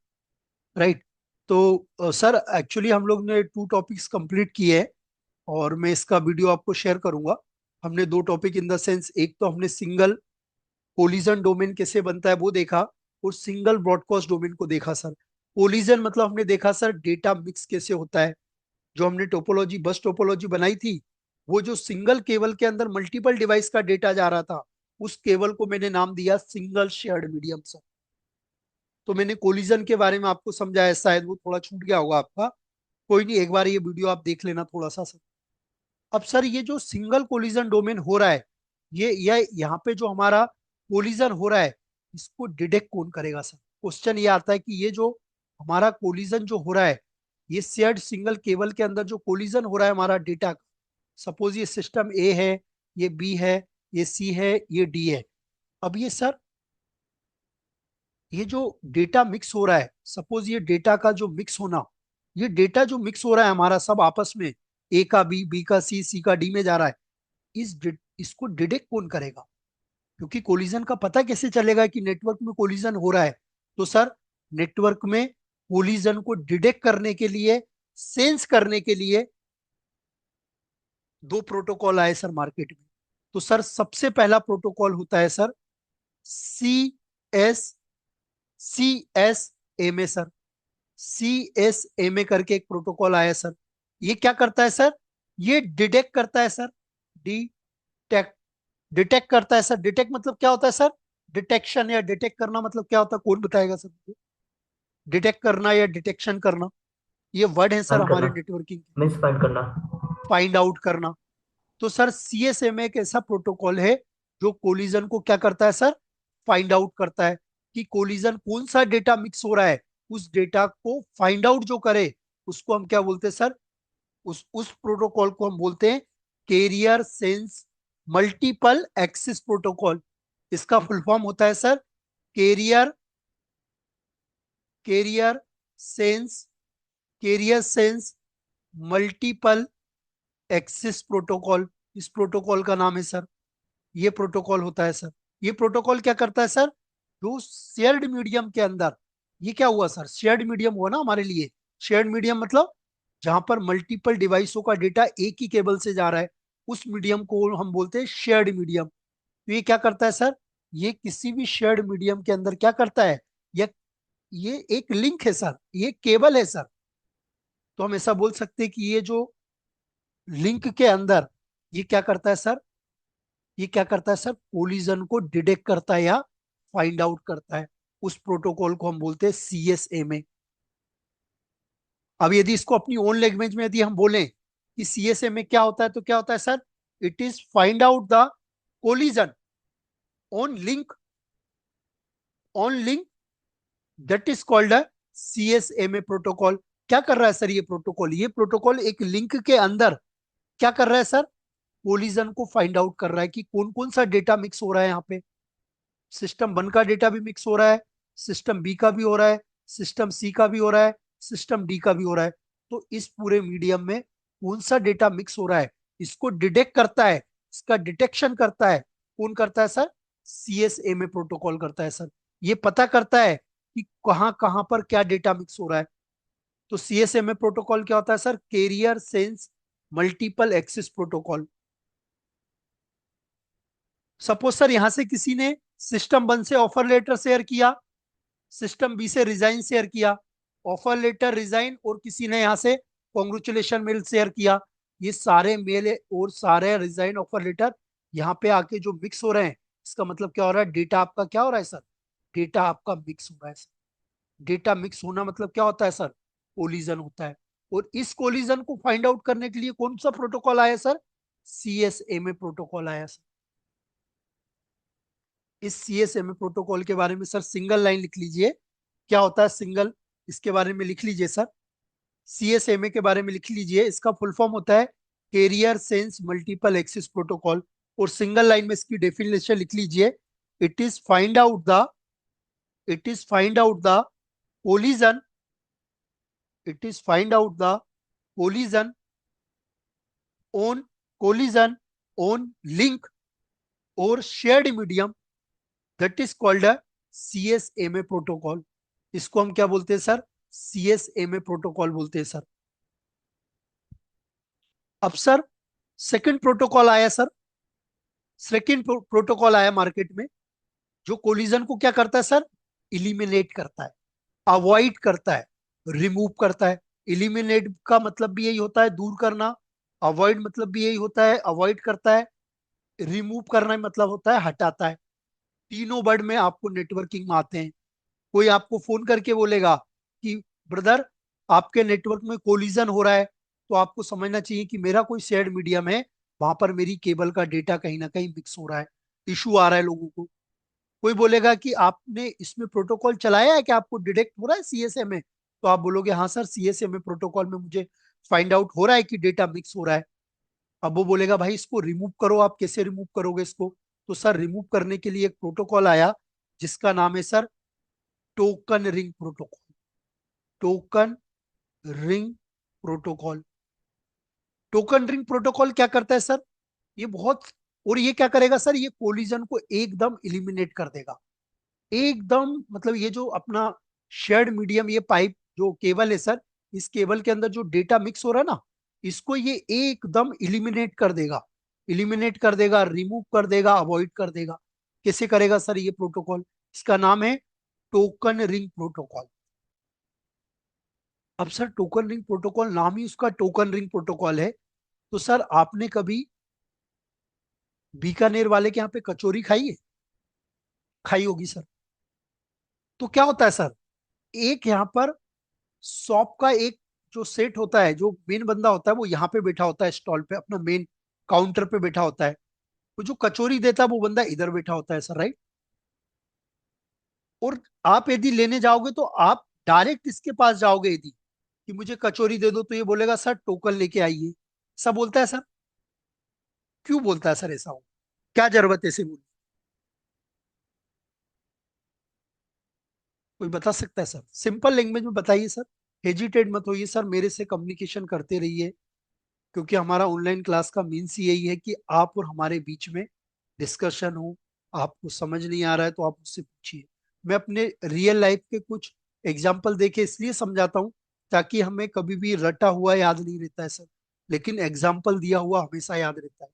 [SPEAKER 1] right? तो सर एक्चुअली हम लोग ने 2 टॉपिक्स कंप्लीट किए हैं, और मैं इसका वीडियो आपको शेयर करूंगा। हमने 2 टॉपिक इन द सेंस, एक तो हमने सिंगल कोलिजन डोमेन कैसे बनता है वो देखा, और सिंगल ब्रॉडकास्ट डोमेन को देखा सर। कोलिजन मतलब हमने देखा सर डेटा मिक्स कैसे होता है। जो हमने टोपोलॉजी, बस टोपोलॉजी बनाई थी, वो जो सिंगल केबल के अंदर मल्टीपल डिवाइस का डेटा जा रहा था, उस केबल को मैंने नाम दिया सिंगल शेयर्ड मीडियम सर। तो मैंने कोलिजन के बारे में आपको समझाया, शायद वो थोड़ा छूट गया होगा आपका। कोई नहीं, एक बार ये वीडियो आप देख लेना थोड़ा सा सर। अब सर, ये जो सिंगल कोलिजन डोमेन हो रहा है, ये यहाँ पे जो हमारा कोलिजन हो रहा है, इसको डिटेक्ट कौन करेगा सर? क्वेश्चन ये आता है कि ये जो हमारा कोलिजन जो हो रहा है, ये शेयर्ड सिंगल केबल के अंदर जो कोलिजन हो रहा है हमारा डेटा का, सपोज ये सिस्टम ए है, ये बी है, ये सी है, ये डी है। अब ये सर, ये जो डेटा मिक्स हो रहा है, सपोज ये डेटा का जो मिक्स होना, ये डेटा जो मिक्स हो रहा है हमारा सब आपस में, ए का बी, बी का सी, सी का डी में जा रहा है, इसको डिटेक्ट कौन करेगा? क्योंकि कोलिजन का पता कैसे चलेगा कि नेटवर्क में कोलिजन हो रहा है? तो सर, नेटवर्क में कोलिजन को डिटेक्ट करने के लिए, सेंस करने के लिए, दो प्रोटोकॉल आए सर मार्केट में। तो सर सबसे पहला प्रोटोकॉल होता है sir S CSMA sir. CSMA करके एक प्रोटोकॉल आया सर। ये क्या करता है सर? ये डिटेक्ट करता है सर। डिटेक्ट डिटेक्ट करता है सर। डिटेक्ट मतलब क्या होता है सर? डिटेक्शन या डिटेक्ट करना मतलब क्या होता है, कौन बताएगा सर मुझे? डिटेक्ट करना या डिटेक्शन करना, ये वर्ड है सर
[SPEAKER 2] फाइंड
[SPEAKER 1] हमारे
[SPEAKER 2] करना,
[SPEAKER 1] नेटवर्किंग।
[SPEAKER 2] मीन्स फाइंड करना।
[SPEAKER 1] फाइंड आउट करना। तो सर CSMA एक ऐसा प्रोटोकॉल है जो कोलिजन को क्या करता है सर? फाइंड आउट करता है कि कोलिजन कौन सा डेटा मिक्स हो रहा है। उस डेटा को फाइंड आउट जो करे उसको हम क्या बोलते हैं सर? उस प्रोटोकॉल को हम बोलते हैं carrier sense multiple access protocol. इसका फुल फॉर्म होता है sir carrier carrier sense carrier sense multiple access protocol. इस प्रोटोकॉल का नाम है सर, ये प्रोटोकॉल होता है सर। ये प्रोटोकॉल क्या करता है सर? जो शेयर्ड मीडियम के अंदर, ये क्या हुआ सर? शेयर्ड मीडियम हुआ ना हमारे लिए। शेयर्ड मीडियम मतलब जहां पर मल्टीपल डिवाइसों का डेटा एक ही केबल से जा रहा है, उस मीडियम को हम बोलते हैं शेयर्ड मीडियम। तो ये क्या करता है सर? ये किसी भी शेयर्ड मीडियम के अंदर क्या करता है? ये एक लिंक है सर, ये केबल है सर। तो हम ऐसा बोल सकते हैं कि ये जो लिंक के अंदर, ये क्या करता है सर? ये क्या करता है सर? कोलिजन को डिटेक्ट करता है या फाइंड आउट करता है। उस प्रोटोकॉल को हम बोलते हैं CSMA। अब यदि इसको अपनी ओन लैंग्वेज में यदि हम बोलें कि CSMA क्या होता है, तो क्या होता है sir? It is find out the collision on link on link that is called a CSMA protocol. क्या कर रहा है सर ये प्रोटोकॉल? ये प्रोटोकॉल एक लिंक के अंदर क्या कर रहा है सर? कोलिजन को फाइंड आउट कर रहा है कि कौन कौन सा डेटा मिक्स हो रहा है यहाँ पे। सिस्टम 1 का डेटा भी मिक्स हो रहा है, सिस्टम बी का भी हो रहा है, सिस्टम सी का भी हो रहा है, सिस्टम डी का भी हो रहा है। तो इस पूरे मीडियम में कौन सा डेटा मिक्स हो रहा है, इसको डिटेक्ट करता है, इसका डिटेक्शन करता है। कौन करता है सर? CSMA प्रोटोकॉल करता है सर। ये पता करता है कि कहाँ कहाँ पर क्या डेटा मिक्स हो रहा है। तो CSMA प्रोटोकॉल क्या होता है sir? Carrier sense multiple access protocol. Suppose sir यहां से किसी ने सिस्टम 1 से ऑफर लेटर शेयर किया, सिस्टम बी से रिजाइन शेयर किया, ऑफर लेटर रिजाइन और किसी ने यहाँ से कॉन्ग्रेचुलेशन मेल शेयर किया। ये सारे मेल और सारे रिजाइन ऑफर लेटर यहाँ पे आके जो मिक्स हो रहे हैं, इसका मतलब क्या हो रहा है? डेटा आपका क्या हो रहा है सर? डेटा आपका मिक्स हो रहा है सर। डेटा मिक्स होना मतलब क्या होता है सर? कोलिजन होता है। और इस कोलिजन को फाइंड आउट करने के लिए कौन सा प्रोटोकॉल आया सर? CSMA प्रोटोकॉल आया सर। इस CSMA प्रोटोकॉल के बारे में सर सिंगल लाइन लिख लीजिए। क्या होता है सिंगल? इसके बारे में लिख लीजिए सर। CSMA के बारे में लिख लीजिए, इसका फुल फॉर्म होता है carrier sense multiple access protocol. और सिंगल लाइन में इसकी डेफिनेशन लिख लीजिए। It is find out the it is find out the collision it is find out the collision on collision on link और shared medium that is called a CSMA protocol. इसको हम क्या बोलते हैं सर? CSMA प्रोटोकॉल बोलते हैं सर। अब सर सेकंड प्रोटोकॉल आया सर। सेकंड प्रोटोकॉल आया मार्केट में, जो कोलिजन को क्या करता है सर? इलिमिनेट करता है, अवॉइड करता है, रिमूव करता है। इलिमिनेट का मतलब भी यही होता है दूर करना, अवॉइड मतलब भी यही होता है अवॉइड करता है, रिमूव करना मतलब होता है हटाता है। तीनों वर्ड में आपको नेटवर्किंग में आते हैं। कोई आपको फोन करके बोलेगा कि ब्रदर आपके नेटवर्क में कोलिजन हो रहा है, तो आपको समझना चाहिए कि मेरा कोई शेयर्ड मीडियम है, वहां पर मेरी केबल का डेटा कहीं ना कहीं मिक्स हो रहा है, इशू आ रहा है लोगों को। कोई बोलेगा कि आपने इसमें प्रोटोकॉल चलाया है कि आपको डिटेक्ट हो रहा है CSMA, तो आप बोलोगे हाँ सर CSMA प्रोटोकॉल में मुझे फाइंड आउट हो रहा है कि डेटा मिक्स हो रहा है। अब वो बोलेगा भाई इसको रिमूव करो, आप कैसे रिमूव करोगे इसको? तो सर रिमूव करने के लिए एक प्रोटोकॉल आया जिसका नाम है sir token ring protocol. Token ring protocol. Token ring protocol क्या करता है सर? ये बहुत, और ये क्या करेगा सर? ये कोलिजन को एकदम इलिमिनेट कर देगा। एकदम मतलब ये जो अपना शेयर्ड मीडियम, ये पाइप जो केबल है सर, इस केबल के अंदर जो डेटा मिक्स हो रहा है ना, इसको ये एकदम इलिमिनेट कर देगा, इलिमिनेट कर देगा, रिमूव कर देगा, अवॉइड कर देगा। कैसे करेगा सर ये प्रोटोकॉल? इसका नाम है टोकन रिंग प्रोटोकॉल। अब सर टोकन रिंग प्रोटोकॉल, नाम ही उसका टोकन रिंग प्रोटोकॉल है। तो सर आपने कभी बीकानेर वाले के यहाँ पे कचौरी खाई है? खाई होगी सर। तो क्या होता है सर, एक यहाँ पर शॉप का एक जो सेट होता है, जो मेन बंदा होता है वो यहाँ पे बैठा होता है स्टॉल पे, अपना मेन काउंटर पे बैठा होता है। वो जो कचौरी देता है वो बंदा इधर बैठा होता है सर, राइट। और आप यदि लेने जाओगे तो आप डायरेक्ट इसके पास जाओगे यदि कि मुझे कचौरी दे दो, तो ये बोलेगा सर टोकन लेके आइए। ऐसा बोलता है सर? क्यों बोलता है सर ऐसा? हो क्या जरूरत है इसे बोलने? कोई बता सकता है सर? सिंपल लैंग्वेज में बताइए सर। हेजिटेट मत होइए सर, मेरे से कम्युनिकेशन करते रहिए, क्योंकि हमारा ऑनलाइन क्लास का मीन्स यही है कि आप और हमारे बीच में डिस्कशन हो। आपको समझ नहीं आ रहा है तो आप मुझसे पूछिए। मैं अपने रियल लाइफ के कुछ एग्जाम्पल देके इसलिए समझाता हूँ ताकि हमें कभी भी रटा हुआ याद नहीं रहता है सर, लेकिन एग्जाम्पल दिया हुआ हमेशा याद रहता है।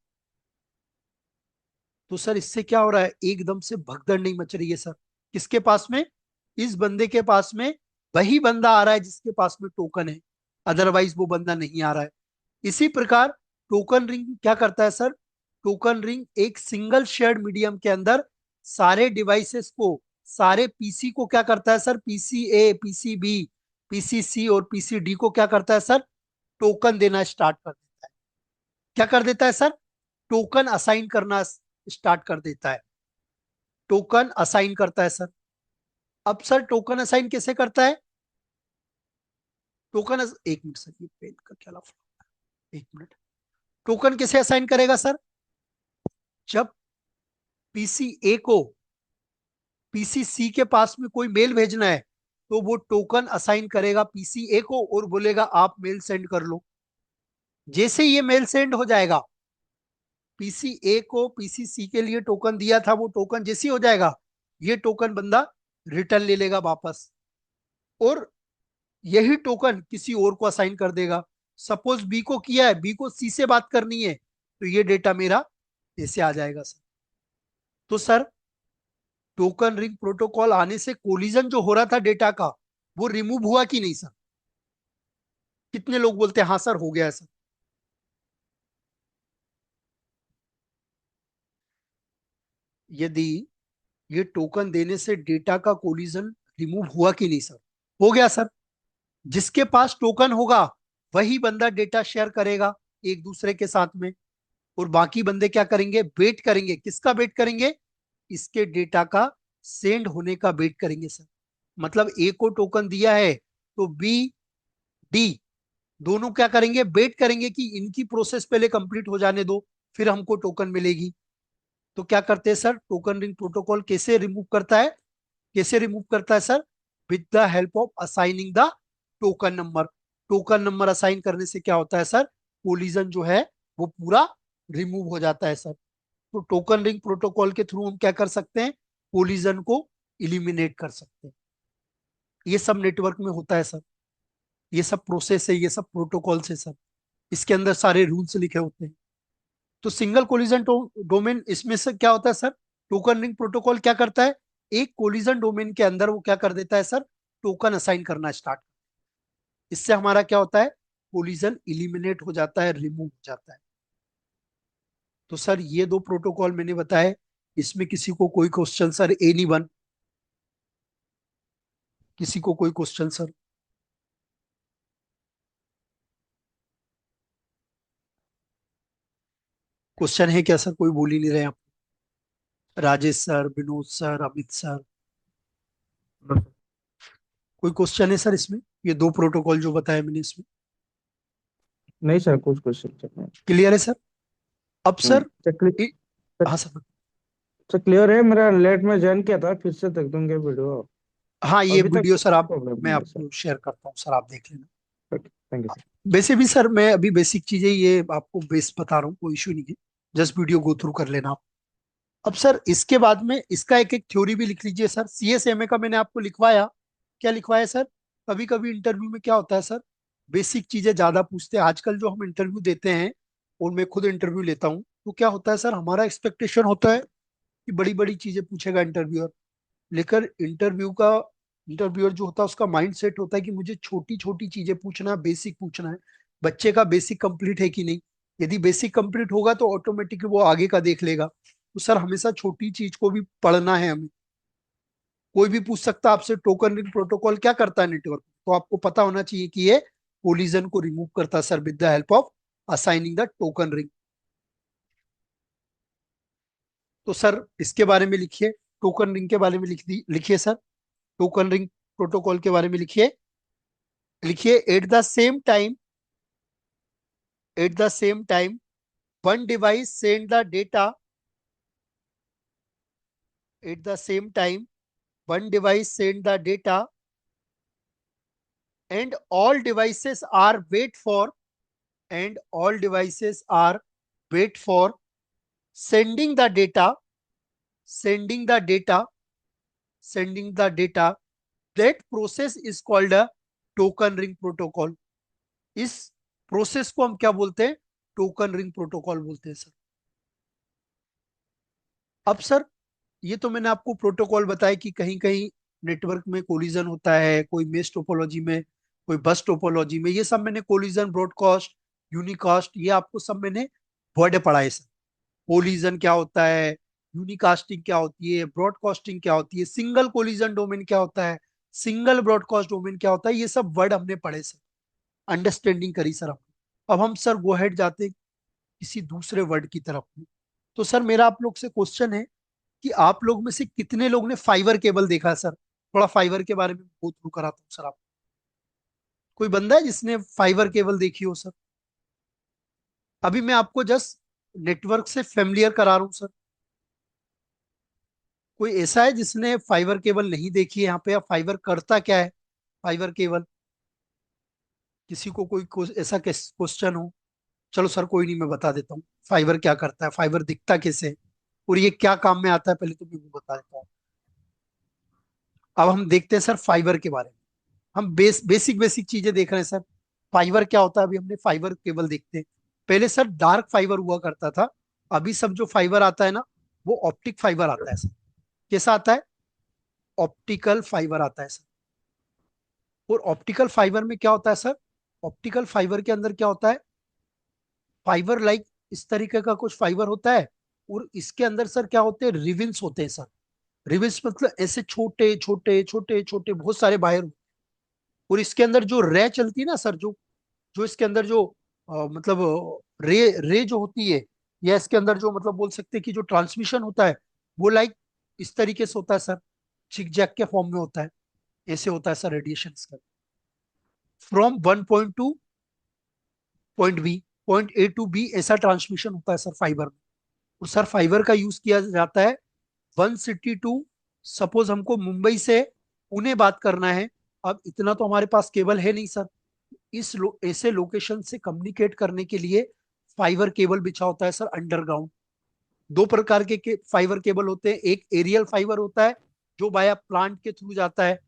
[SPEAKER 1] तो सर इससे क्या हो रहा है, एकदम से भगदड़ नहीं मच रही है सर। किसके पास में? इस बंदे के पास में वही बंदा आ रहा है जिसके पास में टोकन है, अदरवाइज वो बंदा नहीं आ रहा है। इसी प्रकार टोकन रिंग क्या करता है सर? टोकन रिंग एक सिंगल शेयर्ड मीडियम के अंदर सारे डिवाइसेस को, सारे पीसी को क्या करता है सर? पीसी ए, पीसी बी, पीसी सी और पीसी डी को क्या करता है सर? टोकन देना स्टार्ट कर देता है। क्या कर देता है सर? टोकन असाइन करना स्टार्ट कर देता है। टोकन असाइन करता है सर। अब सर टोकन असाइन कैसे करता है? एक मिनट सर, ये पेन का क्या लफड़ा, एक मिनट। टोकन कैसे असाइन करेगा सर? जब पीसी ए को पीसी सी के पास में कोई मेल भेजना है, तो वो टोकन असाइन करेगा पीसी ए को और बोलेगा आप मेल सेंड कर लो। जैसे ये मेल सेंड हो जाएगा, पीसी ए को पीसी सी के लिए टोकन दिया था, वो टोकन जैसे ही हो जाएगा, ये टोकन बंदा रिटर्न ले लेगा वापस, और यही टोकन किसी और को असाइन कर देगा। सपोज बी को किया है, बी को सी से बात करनी है, तो ये डेटा मेरा ऐसे आ जाएगा सर। तो सर टोकन रिंग प्रोटोकॉल आने से कोलिजन जो हो रहा था डेटा का, वो रिमूव हुआ कि नहीं सर? कितने लोग बोलते हैं हाँ सर हो गया है सर? यदि ये टोकन देने से डेटा का कोलिजन रिमूव हुआ कि नहीं सर? हो गया सर। जिसके पास टोकन होगा वही बंदा डेटा शेयर करेगा एक दूसरे के साथ में, और बाकी बंदे क्या करेंगे? वेट करेंगे। किसका वेट करेंगे? इसके डेटा का सेंड होने का वेट करेंगे सर। मतलब ए को टोकन दिया है तो बी, डी दोनों क्या करेंगे? वेट करेंगे कि इनकी प्रोसेस पहले कंप्लीट हो जाने दो, फिर हमको टोकन मिलेगी। तो क्या करते हैं सर, टोकन रिंग प्रोटोकॉल कैसे रिमूव करता है? कैसे रिमूव करता है sir? With the help of assigning the token number. Token number assign करने से क्या होता है सर? कोलिजन जो है वो पूरा रिमूव हो जाता है सर। तो टोकन रिंग प्रोटोकॉल के थ्रू हम क्या कर सकते हैं? कोलिजन को इलिमिनेट कर सकते हैं। ये सब नेटवर्क में होता है सर, ये सब प्रोसेस है, ये सब प्रोटोकॉल है सर। इसके अंदर सारे रूल्स लिखे होते हैं। तो सिंगल कोलिजन डोमेन, इसमें से क्या होता है सर? टोकन रिंग प्रोटोकॉल क्या करता है? एक कोलिजन डोमेन के अंदर वो क्या कर देता है सर? टोकन असाइन करना स्टार्ट। इससे हमारा क्या होता है? कोलिजन इलिमिनेट हो जाता है, रिमूव हो जाता है। तो सर ये दो प्रोटोकॉल मैंने बताए, इसमें किसी को कोई क्वेश्चन सर? एनी वन, किसी को कोई क्वेश्चन सर? क्वेश्चन है क्या सर? कोई बोल ही नहीं रहे आप। Rajesh sir, Vinod sir, Amit sir, कोई क्वेश्चन है सर इसमें? ये दो प्रोटोकॉल जो बताया मैंने इसमें
[SPEAKER 3] नहीं सर, कुछ क्वेश्चन नहीं।
[SPEAKER 1] क्लियर है सर? अब सर
[SPEAKER 3] सर
[SPEAKER 1] इ- हाँ सर।
[SPEAKER 3] क्लियर है। मेरा लेट में ज्वाइन किया था, फिर से देख दूंगे वीडियो।
[SPEAKER 1] हाँ ये
[SPEAKER 3] अभी तक
[SPEAKER 1] वीडियो सर आप,
[SPEAKER 3] प्रॉब्लम
[SPEAKER 1] मैं
[SPEAKER 3] नहीं है सर।
[SPEAKER 1] आपको शेयर करता हूँ सर, आप देख लेना।
[SPEAKER 3] Thank you sir.
[SPEAKER 1] वैसे भी सर मैं अभी बेसिक चीजें ये आपको बेस बता रहा हूँ, कोई इशू नहीं है। जस्ट वीडियो गो थ्रू कर लेना आप। अब सर इसके बाद में इसका एक एक थ्योरी भी लिख लीजिए सर। सीएसएमए का मैंने आपको लिखवाया। क्या लिखवाया सर? कभी कभी इंटरव्यू में क्या होता है सर, बेसिक चीजें ज्यादा पूछते हैं। आजकल जो हम इंटरव्यू देते हैं, और मैं खुद इंटरव्यू लेता हूँ, तो क्या होता है सर, हमारा एक्सपेक्टेशन होता है कि बड़ी बड़ी चीजें पूछेगा इंटरव्यूअर। लेकिन इंटरव्यूअर जो होता है उसका माइंड सेट होता है कि मुझे छोटी छोटी चीजें पूछना है, बेसिक पूछना है। बच्चे का बेसिक कंप्लीट है कि नहीं। यदि बेसिक कंप्लीट होगा तो ऑटोमेटिकली वो आगे का देख लेगा। तो सर हमेशा छोटी चीज को भी पढ़ना है हमें। कोई भी पूछ सकता है आपसे, टोकन रिंग प्रोटोकॉल क्या करता है नेटवर्क, तो आपको पता होना चाहिए कि ये कोलिजन को रिमूव करता है sir, with the help of assigning the token ring. तो सर इसके बारे में लिखिए, टोकन रिंग के बारे में लिखिए सर। टोकन रिंग प्रोटोकॉल के बारे में लिखिए। लिखिए, at the same time one device send the data at the same time one device send the data, and all devices are wait for sending the data sending the data sending the data. That process is called a token ring protocol. इस प्रोसेस को हम क्या बोलते हैं? टोकन रिंग प्रोटोकॉल बोलते हैं सर। अब सर, ये तो मैंने आपको प्रोटोकॉल बताया कि कहीं कहीं नेटवर्क में कोलिजन होता है, कोई मेश टोपोलॉजी में, कोई बस टोपोलॉजी में। ये सब मैंने कोलिजन, ब्रॉडकास्ट, यूनिकास्ट, ये आपको सब मैंने वर्ड पढ़ाए सर। कोलिजन क्या होता है, यूनिकास्टिंग क्या होती है, ब्रॉडकास्टिंग क्या होती है, सिंगल कोलिजन डोमेन क्या होता है, सिंगल ब्रॉडकास्ट डोमेन क्या होता है, ये सब वर्ड हमने पढ़े सर, अंडरस्टैंडिंग करी सर हमने। अब हम सर गो हेड जाते हैं किसी दूसरे वर्ड की तरफ में। तो सर मेरा आप लोग से क्वेश्चन है कि आप लोग में से कितने लोग ने फाइबर केबल देखा है सर? थोड़ा फाइबर के बारे में गो थ्रू कराता हूँ सर आप। कोई बंदा है जिसने फाइबर केबल देखी हो सर? अभी मैं आपको जस्ट नेटवर्क से फेमिलियर करा रहा हूँ सर। कोई ऐसा है जिसने फाइबर केबल नहीं देखी है यहाँ पे, या फाइबर करता क्या है फाइबर केबल? किसी को कोई ऐसा क्वेश्चन हो? चलो सर कोई नहीं, मैं बता देता हूँ फाइबर क्या करता है, फाइबर दिखता कैसे है, और ये क्या काम में आता है, पहले तो मैं वो बता देता हूँ। अब हम देखते हैं सर फाइबर के बारे में। हम बेसिक बेसिक चीजें देख रहे हैं सर। फाइबर क्या होता है, अभी हमने फाइबर केबल देखते हैं। पहले सर डार्क फाइबर हुआ करता था। अभी सब जो फाइबर आता है ना, वो ऑप्टिक फाइबर आता है सर। कैसा आता है? ऑप्टिकल फाइबर आता है सर। और ऑप्टिकल फाइबर में क्या होता है सर? ऑप्टिकल फाइबर के अंदर क्या होता है? फाइबर लाइक इस तरीके का कुछ फाइबर होता है, और इसके अंदर सर क्या होते हैं? रिविन्स होते हैं सर। रिविन्स मतलब ऐसे छोटे छोटे छोटे छोटे बहुत सारे वायर। और इसके अंदर जो रे चलती है ना सर, जो जो इसके अंदर जो मतलब रे रे जो होती है, या इसके अंदर जो मतलब बोल सकते हैं कि जो ट्रांसमिशन होता है, वो लाइक इस तरीके से होता है सर, छिक जैक के फॉर्म में होता है। ऐसे होता है सर रेडिएशन का। From one point to point B, point A to B, ऐसा ट्रांसमिशन होता है सर फाइबर में। और सर फाइबर का यूज किया जाता है वन सिटी टू, सपोज हमको मुंबई से पुणे बात करना है। अब इतना तो हमारे पास केबल है नहीं सर। ऐसे लोकेशन से कम्युनिकेट करने के लिए फाइबर केबल बिछा होता है सर अंडरग्राउंड। दो प्रकार के फाइबर केबल होते हैं। एक एरियल फाइबर होता है, जो बाया प्लांट के थ्रू जाता है,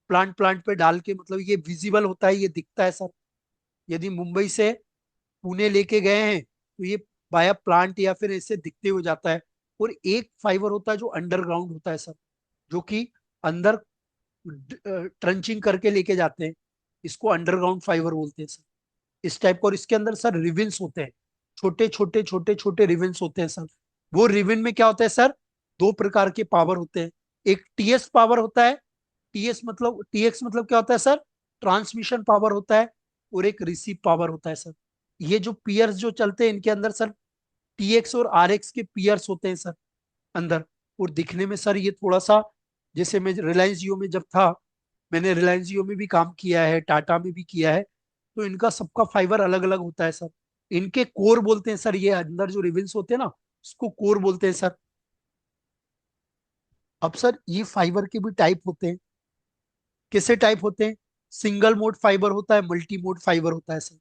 [SPEAKER 1] प्लांट प्लांट पे डाल के, मतलब ये विजिबल होता है, ये दिखता है सर। यदि मुंबई से पुणे लेके गए हैं तो ये बाया प्लांट या फिर ऐसे दिखते हुए जाता है। और एक फाइबर होता है जो अंडरग्राउंड होता है सर, जो कि अंदर ट्रंचिंग करके लेके जाते हैं। इसको अंडरग्राउंड फाइबर बोलते हैं सर, इस टाइप का। और इसके अंदर सर रिविन्स होते हैं, छोटे छोटे छोटे छोटे रिविन्स होते हैं सर। वो रिविन में क्या होता है सर? दो प्रकार के पावर होते हैं। एक टीएस पावर होता है। टीएक्स मतलब क्या होता है सर? ट्रांसमिशन पावर होता है। और एक रिसीव पावर होता है सर। ये जो पियर्स जो चलते हैं, इनके अंदर सर टीएक्स और आरएक्स के पियर्स होते हैं सर अंदर। और दिखने में सर ये थोड़ा सा, जैसे मैं रिलायंस जियो में जब था, मैंने रिलायंस जियो में भी काम किया है, टाटा में भी किया है, तो इनका सबका फाइबर अलग अलग होता है सर। इनके कोर बोलते हैं सर, ये अंदर जो रिविन्स होते हैं ना, उसको कोर बोलते हैं सर। अब सर ये फाइबर के भी टाइप होते हैं। कैसे टाइप होते हैं? सिंगल मोड फाइबर होता है, मल्टी मोड फाइबर होता है सर।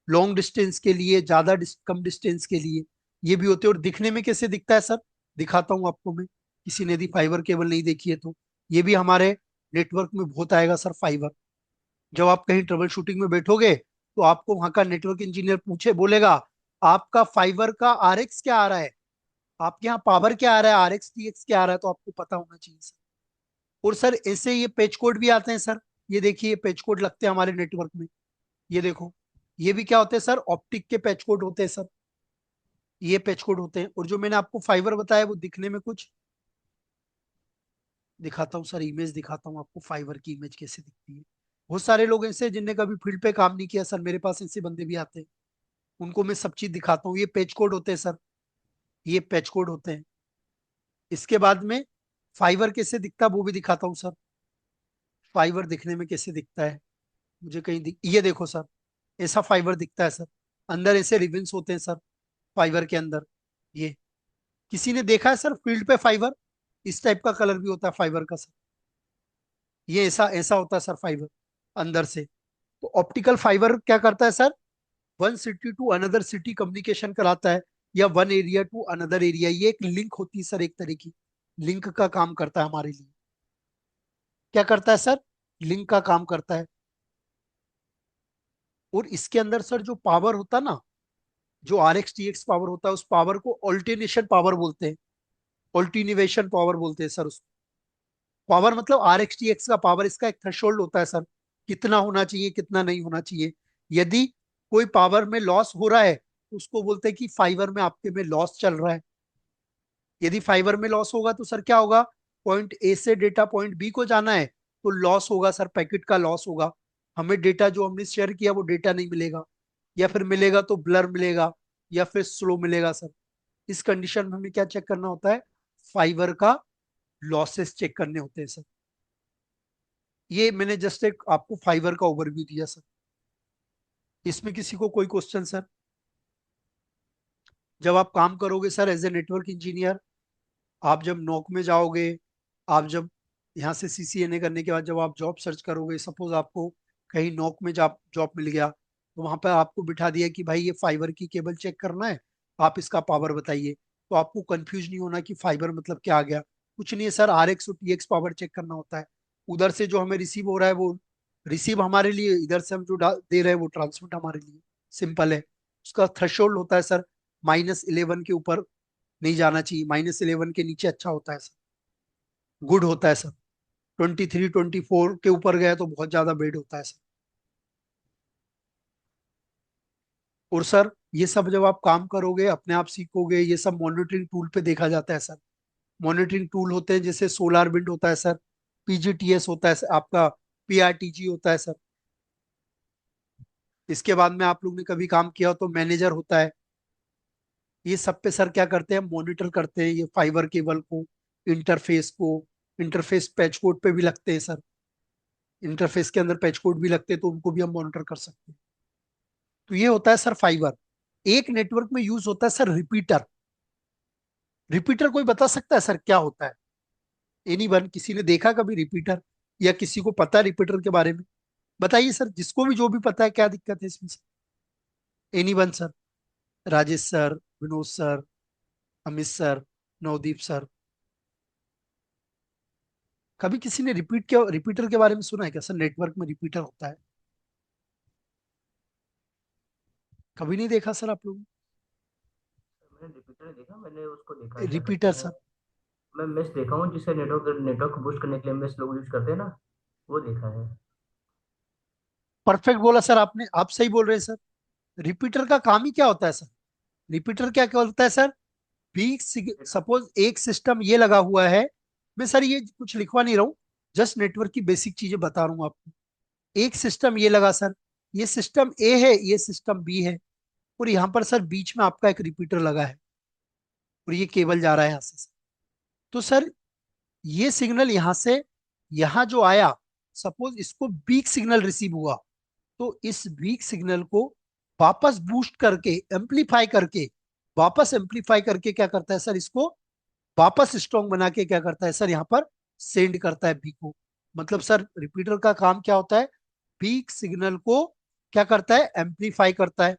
[SPEAKER 1] लॉन्ग डिस्टेंस के लिए, कम डिस्टेंस के लिए ये भी होते हैं। और दिखने में कैसे दिखता है सर? दिखाता हूं आपको मैं, किसी ने यदि फाइबर केबल नहीं देखी है तो। ये भी हमारे नेटवर्क में बहुत आएगा सर फाइबर। जब आप कहीं ट्रबल शूटिंग में बैठोगे तो आपको वहां का नेटवर्क इंजीनियर पूछे बोलेगा आपका फाइबर का आरएक्स क्या आ रहा है, आपके यहाँ पावर क्या आ रहा है, आरएक्स टीएक्स क्या आ रहा है, तो आपको पता होना चाहिए सर। और सर ऐसे ये पेज कोड भी आते हैं सर। ये देखिए ये पेज कोड लगते हैं हमारे नेटवर्क में। ये देखो, ये भी क्या होते हैं सर, ऑप्टिक के पेज कोड होते हैं सर। ये पेज कोड होते हैं। और जो मैंने आपको फाइबर बताया वो दिखने में कुछ दिखाता हूँ सर, इमेज दिखाता हूँ आपको फाइबर की इमेज कैसे दिखती है। बहुत सारे लोग ऐसे हैं जिनने कभी फील्ड पे काम नहीं किया सर, मेरे पास ऐसे बंदे भी आते हैं, उनको मैं सब चीज दिखाता हूँ। ये पेज कोड होते हैं सर, ये पेज कोड होते हैं। इसके बाद में फाइबर कैसे दिखता है वो भी दिखाता हूँ सर। फाइबर दिखने में कैसे दिखता है, मुझे कहीं ये देखो सर, ऐसा फाइबर दिखता है सर। अंदर ऐसे रिबन्स होते हैं सर फाइबर के अंदर। ये किसी ने देखा है सर फील्ड पे फाइबर, इस टाइप का कलर भी होता है फाइबर का सर। ये ऐसा ऐसा होता है सर फाइबर अंदर से। तो ऑप्टिकल फाइबर क्या करता है sir, one city to another city communication कराता है, या one area to another area. ये एक लिंक होती है सर, एक तरह की लिंक का काम करता है हमारे लिए। क्या करता है सर, लिंक का काम करता है। और इसके अंदर सर जो पावर होता है ना, जो R X T X power होता है, उस पावर को ऑल्टरनेशन पावर बोलते हैं। ऑल्टरनेशन पावर बोलते हैं सर उसको। पावर मतलब आर एक्स टी एक्स का पावर, इसका एक थ्रेशोल्ड होता है सर, कितना होना चाहिए कितना नहीं होना चाहिए। यदि कोई पावर में लॉस हो रहा है तो उसको बोलते हैं कि फाइबर में आपके में लॉस चल रहा है। यदि फाइबर में लॉस होगा तो सर क्या होगा, पॉइंट ए से डेटा पॉइंट बी को जाना है तो लॉस होगा सर, पैकेट का लॉस होगा। हमें डेटा जो हमने शेयर किया वो डेटा नहीं मिलेगा, या फिर मिलेगा तो ब्लर मिलेगा, या फिर स्लो मिलेगा सर। इस कंडीशन में हमें क्या चेक करना होता है, फाइबर का लॉसेस चेक करने होते हैं सर। ये मैंने जस्ट एक आपको फाइबर का ओवरव्यू दिया सर। इसमें किसी को कोई क्वेश्चन सर? जब आप काम करोगे sir as a network engineer, आप जब नौक में जाओगे, आप जब यहाँ से सीसीएनए करने के बाद जब आप जॉब सर्च करोगे, सपोज आपको कहीं नौक में जॉब जॉब मिल गया, तो वहां पर आपको बिठा दिया कि भाई ये फाइबर की केबल चेक करना है, आप इसका पावर बताइए। तो आपको कंफ्यूज नहीं होना कि फाइबर मतलब क्या आ गया। कुछ नहीं है सर, आर एक्स और टी एक्स पावर चेक करना होता है। उधर से जो हमें रिसीव हो रहा है वो रिसीव हमारे लिए, इधर से हम जो दे रहे हैं वो ट्रांसमिट हमारे लिए। सिंपल है। उसका थ्रेशोल्ड होता है सर, -11 के ऊपर नहीं जाना चाहिए, -11 के नीचे अच्छा होता है सर, गुड होता है सर। 23 24 के ऊपर गया तो बहुत ज्यादा बेड होता है सर। और सर ये सब जब आप काम करोगे अपने आप सीखोगे, ये सब मॉनिटरिंग टूल पे देखा जाता है सर। मॉनिटरिंग टूल होते हैं जैसे सोलार विंड होता है सर, पीजीटीएस होता है सर, आपका पीआरटीजी होता है सर। इसके बाद में आप लोग ने कभी काम किया हो तो मैनेजर होता है। ये सब पे सर क्या करते हैं, मॉनिटर करते हैं ये फाइबर केबल को, इंटरफेस को। इंटरफेस पैच कोड पे भी लगते हैं सर, इंटरफेस के अंदर पैच कोड भी लगते हैं तो उनको भी हम मॉनिटर कर सकते हैं। तो ये होता है सर फाइबर। एक नेटवर्क में यूज होता है सर रिपीटर। रिपीटर कोई बता सकता है सर क्या होता है? एनीवन, किसी ने देखा कभी रिपीटर, या किसी को पता है रिपीटर के बारे में? बताइए सर, जिसको भी जो भी पता है, क्या दिक्कत है इसमें sir? Anyone sir, Rajesh sir, Vinod sir, Amit sir, Navdeep sir, कभी किसी ने रिपीटर के बारे में सुना है क्या सर? नेटवर्क में रिपीटर होता है, कभी नहीं देखा सर आप लोग?
[SPEAKER 2] मैंने रिपीटर नहीं देखा, मैंने उसको देखा है, क्या कहते
[SPEAKER 1] रिपीटर
[SPEAKER 2] हैं,
[SPEAKER 1] सर,
[SPEAKER 2] मैं मेश देखा हूँ जिसे नेटवर्क नेटवर्क को बूस्ट करने के लिए मेश लोग यूज करते हैं ना, वो देखा है।
[SPEAKER 1] परफेक्ट बोला सर आपने, आप सही बोल रहे हैं सर। रिपीटर का काम ही क्या होता है सर? रिपीटर क्या क्या होता है सर, भी सपोज एक सिस्टम ये लगा हुआ है। मैं सर ये कुछ लिखवा नहीं रहा हूँ, जस्ट नेटवर्क की बेसिक चीजें बता रहा हूँ आपको। एक सिस्टम ये लगा सर, ये सिस्टम ए है, ये सिस्टम बी है, और यहाँ पर सर बीच में आपका एक रिपीटर लगा है, और ये केबल जा रहा है यहाँ से। तो सर ये सिग्नल यहाँ से यहाँ जो आया, सपोज इसको वीक सिग्नल रिसीव हुआ, तो इस वीक सिग्नल को वापस बूस्ट करके एम्पलीफाई करके, वापस एम्पलीफाई करके क्या करता है सर, इसको वापस स्ट्रॉन्ग बना के क्या करता है सर, यहाँ पर सेंड करता है बी को। मतलब सर रिपीटर का काम क्या होता है, वीक सिग्नल को क्या करता है, एम्पलीफाई करता है,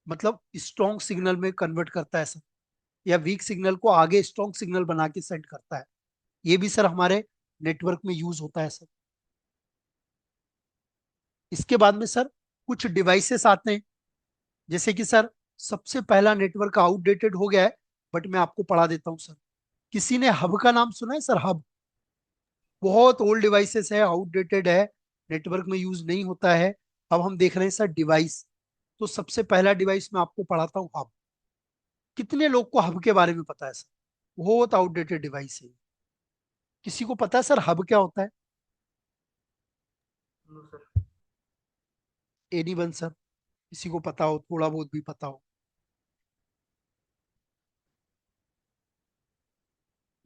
[SPEAKER 1] मतलब स्ट्रॉन्ग सिग्नल में कन्वर्ट करता है सर, या वीक सिग्नल को आगे स्ट्रॉन्ग सिग्नल बना के सेंड करता है। ये भी सर हमारे नेटवर्क में यूज होता है सर। इसके बाद में सर कुछ डिवाइसेस आते हैं, जैसे कि सर सबसे पहला नेटवर्क आउटडेटेड हो गया है, बट मैं आपको पढ़ा देता हूँ सर। किसी ने हब का नाम सुना है सर? हब बहुत ओल्ड डिवाइसेस है, आउटडेटेड है, नेटवर्क में यूज नहीं होता है। अब हम देख रहे हैं सर डिवाइस। तो सबसे पहला डिवाइस मैं आपको पढ़ाता हूँ, हब। कितने लोग को हब के बारे में पता है सर? बहुत आउटडेटेड डिवाइस है। किसी को पता है सर हब क्या होता है?
[SPEAKER 2] No sir.
[SPEAKER 1] Any one sir, किसी को पता हो, थोड़ा बहुत भी पता हो?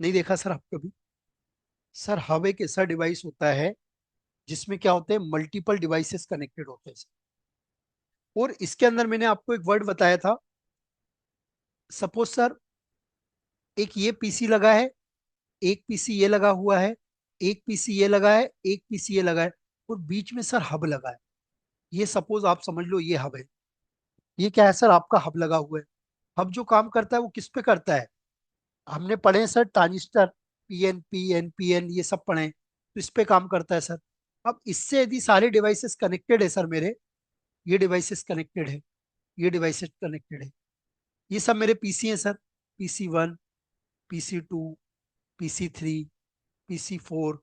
[SPEAKER 1] नहीं देखा सर हब कभी? सर हब एक ऐसा डिवाइस होता है जिसमें क्या होते हैं, मल्टीपल डिवाइसेस कनेक्टेड होते हैं sir। और इसके अंदर मैंने आपको एक वर्ड बताया था। सपोज सर एक ये पीसी लगा है, एक पीसी ये लगा हुआ है, एक पीसी ये लगा है, एक पीसी ये लगा है, और बीच में सर हब लगा है। ये सपोज आप समझ लो ये हब है। ये क्या है सर? आपका हब लगा हुआ है। हब जो काम करता है वो किस पे करता है? हमने पढ़े हैं सर ट्रांजिस्टर, पीएनपी, एनपीएन, ये सब पढ़े हैं, तो इस पे काम करता है सर। अब इससे यदि सारे डिवाइसेस कनेक्टेड है सर मेरे, ये डिवाइसेस कनेक्टेड है, ये डिवाइसेस कनेक्टेड है, ये सब मेरे पीसी हैं sir. PC 1, PC 2, PC 3, PC 4,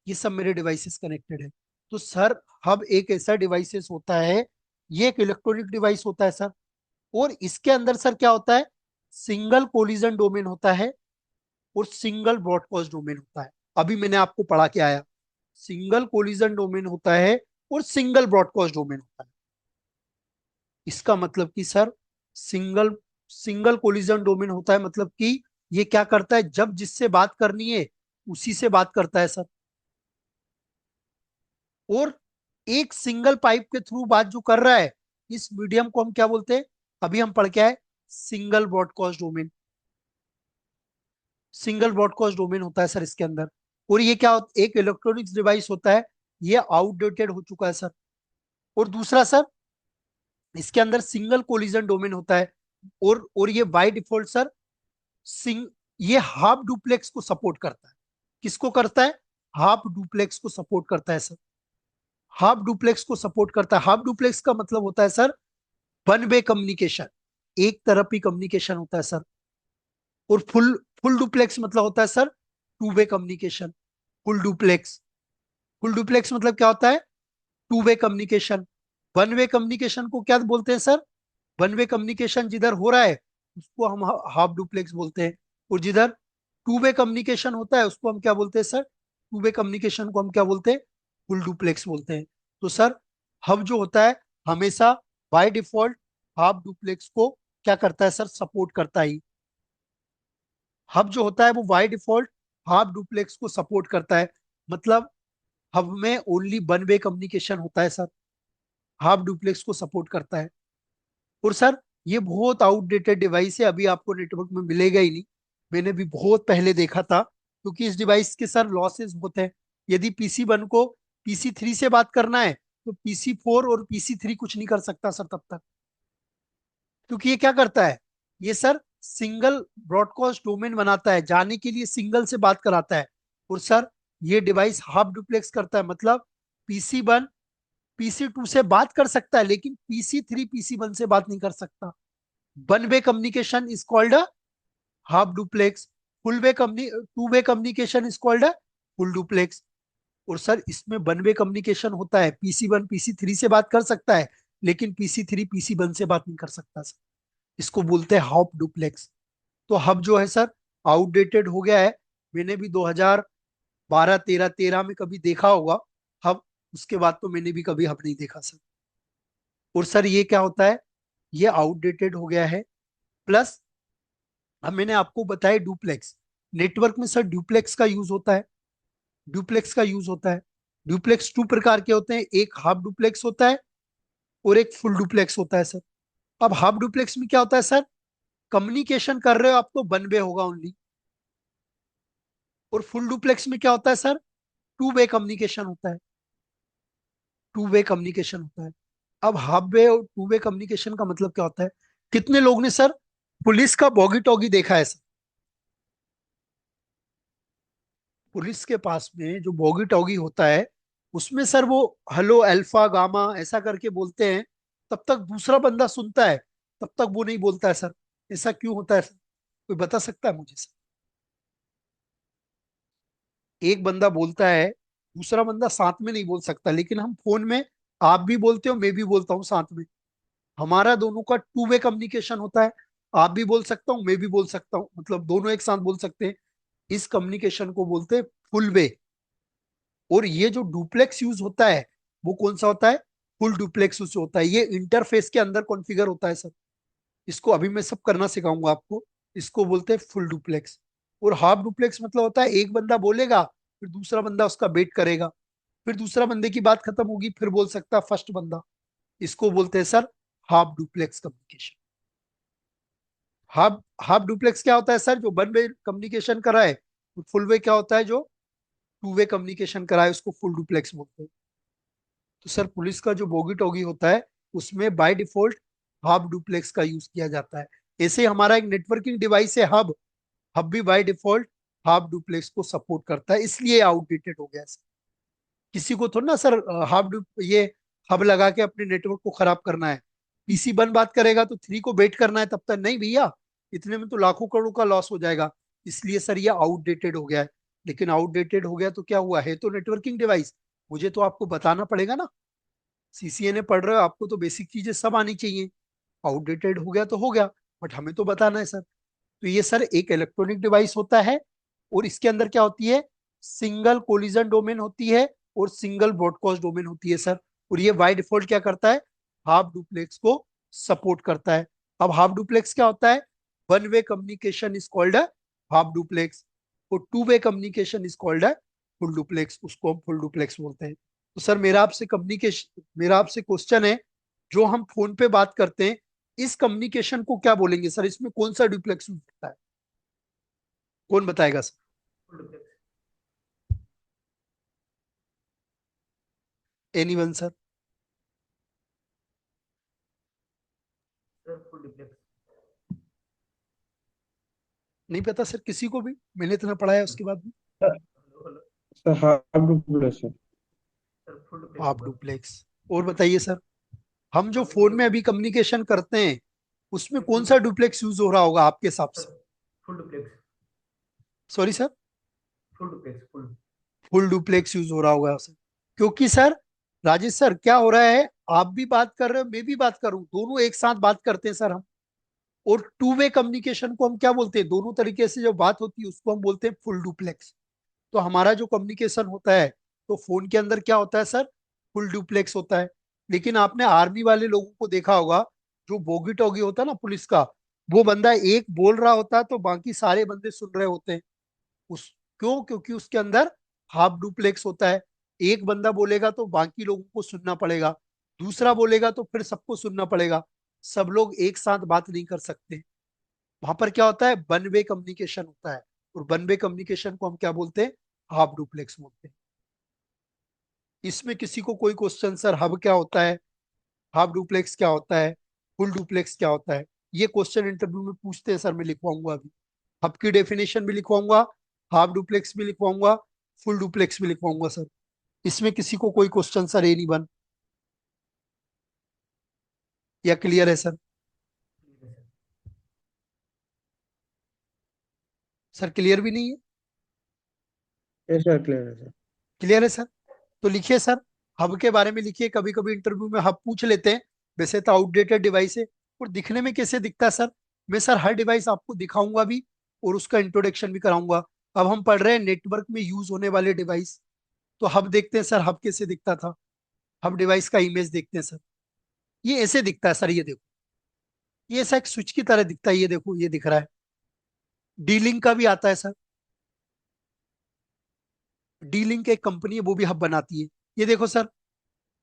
[SPEAKER 1] ये सब मेरे डिवाइसेस कनेक्टेड है। तो सर हब एक ऐसा डिवाइसेस होता है, ये एक इलेक्ट्रॉनिक डिवाइस होता है सर। और इसके अंदर सर क्या होता है, सिंगल कोलिजन डोमेन होता है और सिंगल ब्रॉडकास्ट डोमेन होता है। अभी मैंने आपको पढ़ा के आया, सिंगल कोलिजन डोमेन होता है और सिंगल ब्रॉडकास्ट डोमेन होता है। इसका मतलब कि sir single single collision domain होता है, मतलब कि ये क्या करता है, जब जिससे बात करनी है उसी से बात करता है सर। और एक सिंगल पाइप के थ्रू बात जो कर रहा है, इस मीडियम को हम क्या बोलते हैं? अभी हम पढ़ के आए, single broadcast domain. Single broadcast domain होता है सर इसके अंदर। और ये क्या एक इलेक्ट्रॉनिक्स डिवाइस होता है, ये आउटडेटेड हो चुका है सर। और दूसरा सर, इसके अंदर सिंगल कोलिजन डोमेन होता है। और ये बाय डिफॉल्ट सर सिंग ये हाफ डुप्लेक्स को सपोर्ट करता है। किसको करता है? हाफ डुप्लेक्स को सपोर्ट करता है सर। हाफ डुप्लेक्स को सपोर्ट करता है। हाफ डुप्लेक्स का मतलब होता है सर वन वे कम्युनिकेशन, एक तरफ ही कम्युनिकेशन होता है सर। और फुल फुल डुप्लेक्स मतलब होता है sir to way communication. Full duplex, full duplex मतलब क्या होता है? To way communication. One way communication को क्या बोलते हैं सर? वन वे कम्युनिकेशन जिधर हो रहा है उसको हम हाफ डुप्लेक्स बोलते हैं। और जिधर टू वे कम्युनिकेशन होता है उसको हम क्या बोलते हैं सर? टू वे कम्युनिकेशन को हम क्या बोलते हैं? फुल डुप्लेक्स बोलते हैं। तो सर हब जो होता है हमेशा बाय डिफॉल्ट हाफ डुप्लेक्स को क्या करता है सर? सपोर्ट करता ही। हब जो होता है वो बाय डिफॉल्ट हाफ डुप्लेक्स को सपोर्ट करता है। मतलब हब में ओनली वन वे कम्युनिकेशन होता है सर, हाफ डुप्लेक्स को सपोर्ट करता है। और सर ये बहुत आउटडेटेड डिवाइस है, अभी आपको नेटवर्क में मिलेगा ही नहीं। मैंने भी बहुत पहले देखा था, क्योंकि इस डिवाइस के सर लॉसेस होते हैं। यदि पीसी 1 को पीसी 3 से बात करना है तो पीसी 4 और पीसी 3 कुछ नहीं कर सकता सर तब तक। क्योंकि ये क्या करता है, ये सर सिंगल ब्रॉडकास्ट डोमेन बनाता है, जाने के लिए सिंगल से बात कराता है। और सर ये डिवाइस हाफ डुप्लेक्स करता है, मतलब पीसी 1 पीसी 2 से बात कर सकता है, लेकिन पीसी 3 पीसी 1 से बात नहीं कर सकता। One way communication is called a half duplex. Full way communi two way communication is called a full duplex. और सर इसमें वन वे कम्युनिकेशन होता है, पीसी 1 पीसी 3 से बात कर सकता है, लेकिन पीसी 3 पीसी 1 से बात नहीं कर सकता सर। इसको बोलते हैं हाफ डुप्लेक्स। तो हब जो है सर आउटडेटेड हो गया है। मैंने भी 2012 13 में कभी देखा होगा हब, उसके बाद तो मैंने भी कभी हब नहीं देखा सर। और सर ये क्या होता है, ये आउटडेटेड हो गया है। प्लस अब मैंने आपको बताया डुप्लेक्स। नेटवर्क में सर डुप्लेक्स का यूज होता है, डुप्लेक्स का यूज होता है। डुप्लेक्स 2 प्रकार के होते हैं, एक हाफ डुप्लेक्स होता है और एक फुल डुप्लेक्स होता है सर। अब हाफ डुप्लेक्स में क्या होता है सर, कम्युनिकेशन कर रहे हो आप तो वन वे होगा ओनली। और फुल डुप्लेक्स में क्या होता है सर, टू वे कम्युनिकेशन होता है, टू वे कम्युनिकेशन होता है। अब हाफ वे और टू वे कम्युनिकेशन का मतलब क्या होता है? कितने लोग ने सर पुलिस का बॉगी टॉगी देखा है सर? पुलिस के पास में जो बॉगी टॉगी होता है, उसमें सर वो हेलो अल्फा गामा ऐसा करके बोलते हैं, तब तक दूसरा बंदा सुनता है, तब तक वो नहीं बोलता है सर। ऐसा क्यों होता है सर? कोई बता सकता है मुझे सर? एक बंदा बोलता है, दूसरा बंदा साथ में नहीं बोल सकता, लेकिन हम फोन में आप भी बोलते हो, मैं भी बोलता हूँ साथ में, हमारा दोनों का टू वे कम्युनिकेशन होता है। आप भी बोल सकता हूँ, मैं भी बोल सकता हूँ, मतलब दोनों एक साथ बोल सकते हैं। इस कम्युनिकेशन को बोलते हैं फुल वे। और ये जो डुप्लेक्स यूज होता है, वो कौन सा होता है? फुल डुप्लेक्स यूज होता है। ये इंटरफेस के अंदर कॉन्फ़िगर होता है सर। इसको अभी मैं सब करना सिखाऊंगा आपको। इसको बोलते हैं फुल डुप्लेक्स। और हाफ डुप्लेक्स मतलब होता है एक बंदा बोलेगा, फिर दूसरा बंदा उसका वेट करेगा, फिर दूसरा बंदे की बात खत्म होगी, फिर बोल सकता है फर्स्ट बंदा। इसको बोलते हैं sir half duplex communication. Half half duplex क्या होता है सर? जो वन वे कम्युनिकेशन करा है। फुल वे क्या होता है? जो टू वे कम्युनिकेशन करा है, उसको फुल डुप्लेक्स बोलते हैं। तो सर पुलिस का जो बोगी टोगी होता है, उसमें बाय डिफॉल्ट हब डुप्लेक्स का यूज किया जाता है। ऐसे ही हमारा एक नेटवर्किंग डिवाइस है हब, हब भी बाय डिफॉल्ट हब डुप्लेक्स को सपोर्ट करता है, इसलिए आउटडेटेड हो गया है सर। किसी को थोड़ा ना सर ये हब लगा के अपने नेटवर्क को खराब करना है। पीसी बंद बात करेगा तो थ्री को वेट करना है तब तक, नहीं भैया, इतने में तो लाखों करोड़ों का लॉस हो जाएगा। इसलिए सर ये आउटडेटेड हो गया है। लेकिन आउटडेटेड हो गया तो क्या हुआ? है तो नेटवर्किंग डिवाइस, मुझे तो आपको बताना पड़ेगा ना। सीसीएनए पढ़ रहे हो, आपको तो बेसिक चीजें सब आनी चाहिए। आउटडेटेड हो गया तो हो गया, बट हमें तो बताना है सर। तो ये सर एक इलेक्ट्रॉनिक डिवाइस होता है, और इसके अंदर क्या होती है? सिंगल कोलिजन डोमेन होती है और सिंगल ब्रॉडकास्ट डोमेन होती है सर। और ये बाय डिफॉल्ट क्या करता है? हाफ डुप्लेक्स को सपोर्ट करता है। अब हाफ डुप्लेक्स क्या होता है? One way communication is called half duplex, और two way communication is called full duplex, उसको हम फुल डुप्लेक्स बोलते हैं। तो सर मेरा आपसे क्वेश्चन है, जो हम फोन पे बात करते हैं, इस कम्युनिकेशन को क्या बोलेंगे सर? इसमें कौन सा डुप्लेक्स यूज होता है? कौन बताएगा sir?
[SPEAKER 2] Full duplex.
[SPEAKER 1] Anyone sir?
[SPEAKER 2] Sir full duplex.
[SPEAKER 1] नहीं पता सर किसी को भी? मैंने इतना पढ़ा है उसके बाद भी।
[SPEAKER 2] Hello hello.
[SPEAKER 3] Sir half duplex है।
[SPEAKER 2] सर फुल डुप्लेक्स
[SPEAKER 1] आप
[SPEAKER 2] होगा।
[SPEAKER 1] डुप्लेक्स। और बताइए सर, हम जो
[SPEAKER 2] हम
[SPEAKER 1] फोन
[SPEAKER 2] जो
[SPEAKER 1] में अभी कम्युनिकेशन करते हैं, उसमें
[SPEAKER 2] ये
[SPEAKER 1] कौन
[SPEAKER 2] फुल
[SPEAKER 1] सा डुप्लेक्स यूज हो रहा होगा आपके हिसाब
[SPEAKER 2] सर
[SPEAKER 1] से?
[SPEAKER 2] Full duplex.
[SPEAKER 1] Sorry sir?
[SPEAKER 2] Full duplex full.
[SPEAKER 1] Full duplex use हो रहा होगा सर। क्योंकि सर, राजेश सर क्या हो रहा है, आप भी बात कर रहे हो, मैं भी बात करूं, दोनों एक साथ बात करते हैं सर हम। और टू वे कम्युनिकेशन को हम क्या बोलते हैं? दोनों तरीके से जो बात होती है उसको हम बोलते हैं फुल डुप्लेक्स। तो हमारा जो कम्युनिकेशन होता है, तो फोन के अंदर क्या होता है सर? फुल डुप्लेक्स होता है। लेकिन आपने आर्मी वाले लोगों को देखा होगा, जो बोगी टोगी होता है ना पुलिस का, वो बंदा एक बोल रहा होता है तो बाकी सारे बंदे सुन रहे होते हैं। उस क्यों? क्योंकि उसके अंदर हाफ डुप्लेक्स होता है। एक बंदा बोलेगा तो बाकी लोगों को सुनना पड़ेगा, दूसरा बोलेगा तो फिर सबको सुनना पड़ेगा। सब लोग एक साथ बात नहीं कर सकते। वहां पर क्या होता है? वन वे कम्युनिकेशन होता है। और वन वे कम्युनिकेशन को हम क्या बोलते हैं? हाफ डुप्लेक्स बोलते हैं। इसमें किसी को कोई क्वेश्चन सर, हब क्या होता है, हाफ डुप्लेक्स क्या होता है, फुल डुप्लेक्स क्या होता है? ये क्वेश्चन इंटरव्यू में पूछते हैं सर, मैं लिखवाऊंगा अभी। हब की डेफिनेशन भी लिखवाऊंगा, हाफ डुप्लेक्स भी लिखवाऊंगा, फुल डुप्लेक्स भी लिखवाऊंगा सर। इसमें किसी को कोई क्वेश्चन सर ए नहीं बन, या क्लियर है सर? सर क्लियर भी नहीं है?
[SPEAKER 3] ये सर क्लियर है सर।
[SPEAKER 1] क्लियर है सर? तो लिखिए सर, हब के बारे में लिखिए। कभी कभी इंटरव्यू में हब पूछ लेते हैं। वैसे तो आउटडेटेड डिवाइस है, और दिखने में कैसे दिखता है सर? मैं सर हर डिवाइस आपको दिखाऊंगा भी, और उसका इंट्रोडक्शन भी कराऊंगा। अब हम पढ़ रहे हैं नेटवर्क में यूज होने वाले डिवाइस। तो हब देखते हैं सर, हब कैसे दिखता था। हब डिवाइस का इमेज देखते हैं सर। ये ऐसे दिखता है सर, ये देखो, ये ऐसा एक स्विच की तरह दिखता है। ये देखो, ये दिख रहा है। डी लिंक का भी आता है सर। डी लिंक एक कंपनी है, वो भी हब बनाती है। ये देखो सर,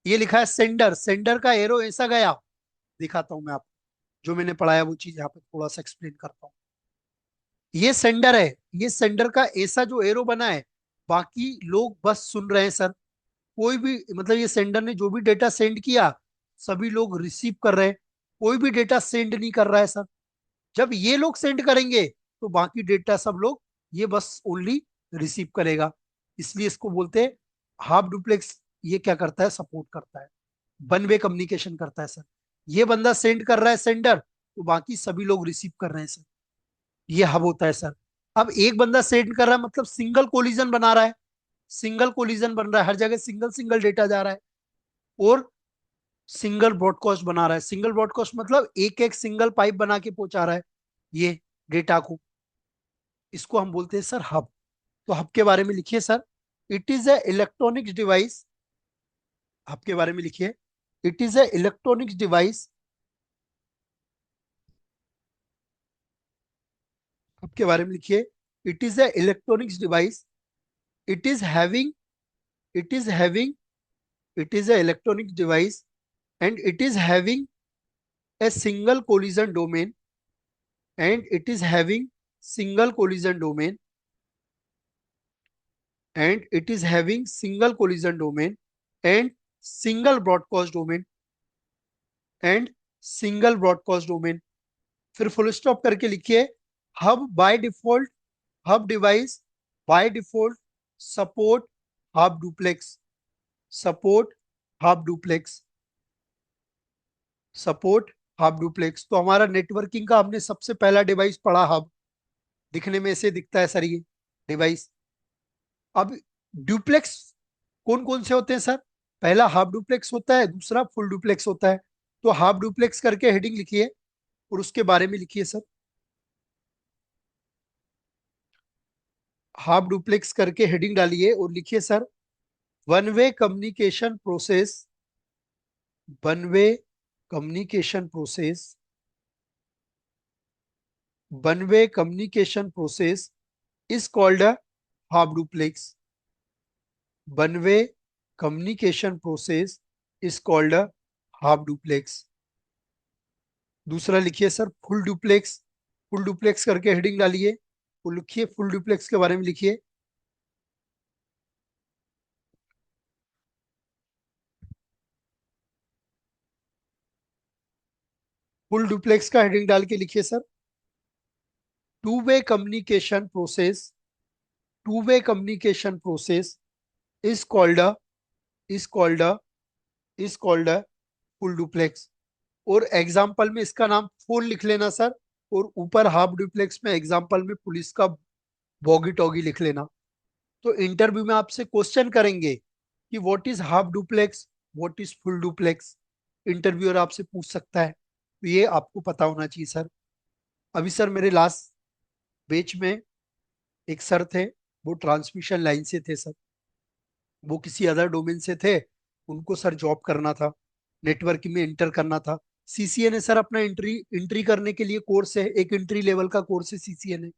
[SPEAKER 1] ये लिखा है सेंडर, सेंडर का एरो ऐसा गया। दिखाता हूं मैं आपको, जो मैंने पढ़ाया वो चीज यहाँ पे थोड़ा सा एक्सप्लेन करता हूँ। ये सेंडर है, ये सेंडर का ऐसा जो एरो बना है, बाकी लोग बस सुन रहे हैं सर। कोई भी, मतलब ये सेंडर ने जो भी डेटा सेंड किया, सभी लोग रिसीव कर रहे हैं। कोई भी डेटा सेंड नहीं कर रहा है सर। जब ये लोग सेंड करेंगे, तो बाकी डेटा सब लोग, ये बस ओनली रिसीव करेगा। इसलिए इसको बोलते हैं हाफ डुप्लेक्स। ये क्या करता है, सपोर्ट करता है, वन वे कम्युनिकेशन करता है सर। ये बंदा सेंड कर रहा है सेंडर, तो बाकी सभी लोग रिसीव कर रहे हैं सर, ये हब होता है सर। अब एक बंदा सेंड कर रहा है मतलब सिंगल कोलिजन बना रहा है, सिंगल कोलिजन बन रहा है, हर जगह सिंगल सिंगल डेटा जा रहा है, और सिंगल ब्रॉडकास्ट बना रहा है। सिंगल ब्रॉडकास्ट मतलब एक एक सिंगल पाइप बना के पहुंचा रहा है ये डेटा को, इसको हम बोलते हैं सर हब। तो हब के बारे में लिखिए sir, it is a electronics device. Hub के बारे में लिखिए, it is a electronics device. Hub के बारे में लिखिए, it is a electronics device, it is having, it is having, it is a electronic device and it is having a single collision domain, and it is having single collision domain, and it is having single collision domain and single broadcast domain, and single broadcast domain। फिर फुल स्टॉप करके लिखिए, hub by default, hub device by default support hub duplex, support hub duplex, support hub duplex. तो हमारा नेटवर्किंग का हमने सबसे पहला डिवाइस पढ़ा हब, दिखने में ऐसे दिखता है सर ये डिवाइस। अब डुप्लेक्स कौन कौन से होते हैं सर, पहला हाफ डुप्लेक्स होता है, दूसरा फुल डुप्लेक्स होता है। तो हाफ डुप्लेक्स करके हेडिंग लिखिए और उसके बारे में लिखिए सर, हाफ डुप्लेक्स करके हेडिंग डालिए और लिखिए sir, one way communication process, one way communication process, one way communication process is called a half duplex, one way communication process is called a half duplex. दूसरा लिखिए sir full duplex, full duplex करके हेडिंग डालिए और लिखिए, फुल डुप्लेक्स के बारे में लिखिए, फुल डुप्लेक्स का हेडिंग डाल के लिखिए sir, to way communication process, to way communication process is called a, is called a, is called a full duplex. और एग्जाम्पल में इसका नाम फोन लिख लेना सर, और ऊपर हाफ डुप्लेक्स में एग्जाम्पल में पुलिस का बॉगी टॉगी लिख लेना। तो इंटरव्यू में आपसे क्वेश्चन करेंगे कि what is half duplex, what is full duplex, interviewer आपसे पूछ सकता है, तो ये आपको पता होना चाहिए सर। अभी सर मेरे लास्ट बैच में एक सर थे, वो ट्रांसमिशन लाइन से थे सर, वो किसी अदर डोमेन से थे, उनको सर जॉब करना था, नेटवर्क में इंटर करना था। सीसीएनए सर अपना एंट्री एंट्री करने के लिए कोर्स है, एक एंट्री लेवल का कोर्स है सीसीएनए,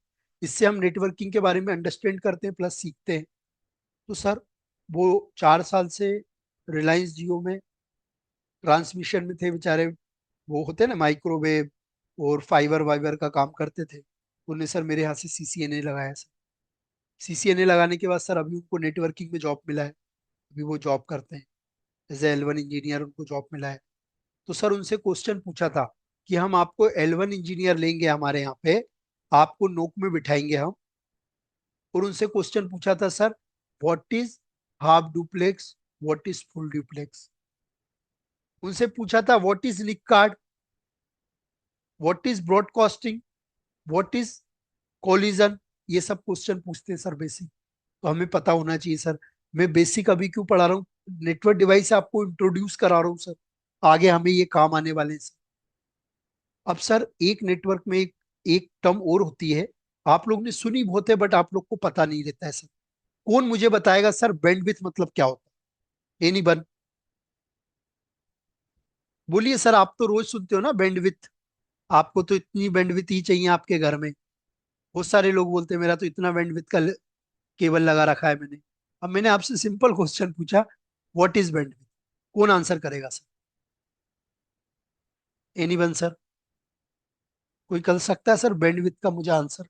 [SPEAKER 1] इससे हम नेटवर्किंग के बारे में अंडरस्टैंड करते हैं प्लस सीखते हैं। तो सर वो 4 साल से रिलायंस जियो में ट्रांसमिशन में थे बेचारे, वो होते हैं ना माइक्रोवेव और फाइबर वाइबर का काम करते थे, उन्हें सर मेरे यहाँ से सीसीएनए लगाया सर। सीसीएनए लगाने के बाद सर अभी उनको नेटवर्किंग में जॉब मिला है, अभी वो जॉब करते हैं एज ए L1 इंजीनियर, उनको जॉब मिला है। तो सर उनसे क्वेश्चन पूछा था कि हम आपको L1 इंजीनियर लेंगे हमारे यहाँ पे, आपको नोक में बिठाएंगे हम, और उनसे क्वेश्चन पूछा था sir, what is half duplex, what is full duplex. उनसे पूछा था what is NIC card, what is broadcasting, what is collision, ये सब क्वेश्चन पूछते हैं सर बेसिक, तो हमें पता होना चाहिए सर। मैं बेसिक अभी क्यों पढ़ा रहा हूँ, नेटवर्क डिवाइस आपको इंट्रोड्यूस करा रहा हूँ सर, आगे हमें ये काम आने वाले हैं सर। अब सर एक नेटवर्क में एक टर्म और होती है, आप लोग ने सुनी बहुत है बट आप लोग को पता नहीं रहता है सर। कौन मुझे बताएगा सर बैंडविड्थ मतलब क्या होता है, एनी वन, बोलिए सर, आप तो रोज सुनते हो ना बैंडविड्थ, आपको तो इतनी बैंडविड्थ ही चाहिए आपके घर में, बहुत सारे लोग बोलते हैं मेरा तो इतना बैंडविड्थ का केबल लगा रखा है मैंने। अब मैंने आपसे सिंपल क्वेश्चन पूछा, व्हाट इज बैंडविड्थ, कौन आंसर करेगा सर, एनी वन सर, कोई कर सकता है सर बैंडविड्थ का मुझे आंसर,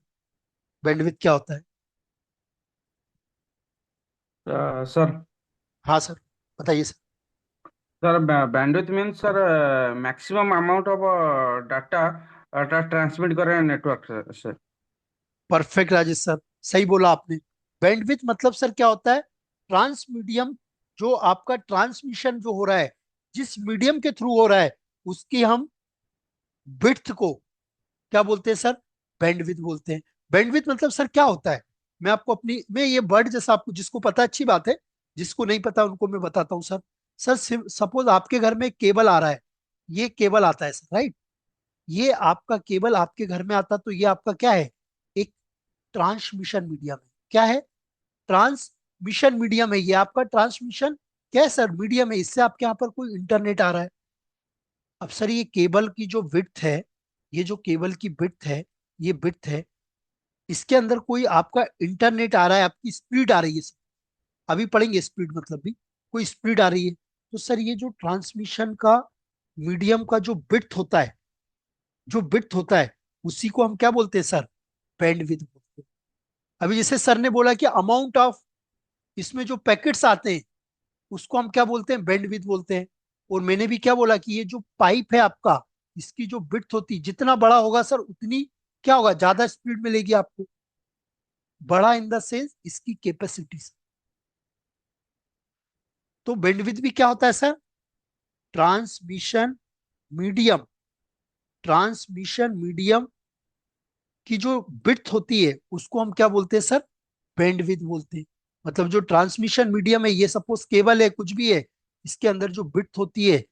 [SPEAKER 1] बैंडविड्थ क्या होता है।
[SPEAKER 3] सर,
[SPEAKER 1] हाँ सर, बताइए sir.
[SPEAKER 3] Sir bandwidth means sir maximum amount of data transmit करें नेटवर्क से।
[SPEAKER 1] परफेक्ट राजेश सर, सही बोला आपने। बैंडविड्थ मतलब सर क्या होता है, ट्रांस मीडियम जो आपका ट्रांसमिशन जो हो रहा है, जिस मीडियम के थ्रू हो रहा है, उसकी हम विड्थ को क्या बोलते हैं सर? बैंडविड्थ बोलते हैं। बैंडविड्थ मतलब सर क्या होता है? मैं ये वर्ड जैसा, आपको जिसको पता अच्छी बात है, जिसको नहीं पता उनको मैं बताता हूँ सर। सर सपोज आपके घर में केबल आ रहा है, ये केबल आता है सर, राइट? ये आपका केबल आपके घर में आता, तो ये आपका क्या है? एक ट्रांसमिशन मीडियम है। क्या है? ट्रांसमिशन मीडियम है। ये आपका ट्रांसमिशन क्या है सर? मीडियम है। इससे आपके यहाँ पर कोई इंटरनेट आ रहा है। अब सर ये केबल की जो विड्थ है, ये जो केबल की विड्थ है, ये विड्थ है, इसके अंदर कोई आपका इंटरनेट आ रहा है, आपकी स्पीड आ रही है सर। अभी पढ़ेंगे स्पीड मतलब भी, कोई स्पीड आ रही है। तो सर ये जो ट्रांसमिशन का मीडियम का जो विड्थ होता है, जो विड्थ होता है, उसी को हम क्या बोलते हैं सर? बैंडविड्थ बोलते हैं। अभी जैसे सर ने बोला कि अमाउंट ऑफ, इसमें जो पैकेट्स आते हैं, उसको हम क्या बोलते हैं? बैंडविड्थ बोलते हैं। और मैंने भी क्या बोला कि ये जो पाइप है आपका, इसकी जो विड्थ होती है, जितना बड़ा होगा सर उतनी क्या होगा? ज्यादा स्पीड मिलेगी आपको। बड़ा इन द सेंस इसकी कैपेसिटी। तो बैंडविड्थ भी क्या होता है sir? Transmission medium, transmission medium की जो विड्थ होती है, उसको हम क्या बोलते हैं सर? बैंडविड्थ बोलते हैं। मतलब जो ट्रांसमिशन मीडियम है, ये सपोज केबल है, कुछ भी है, इसके अंदर जो विड्थ होती है,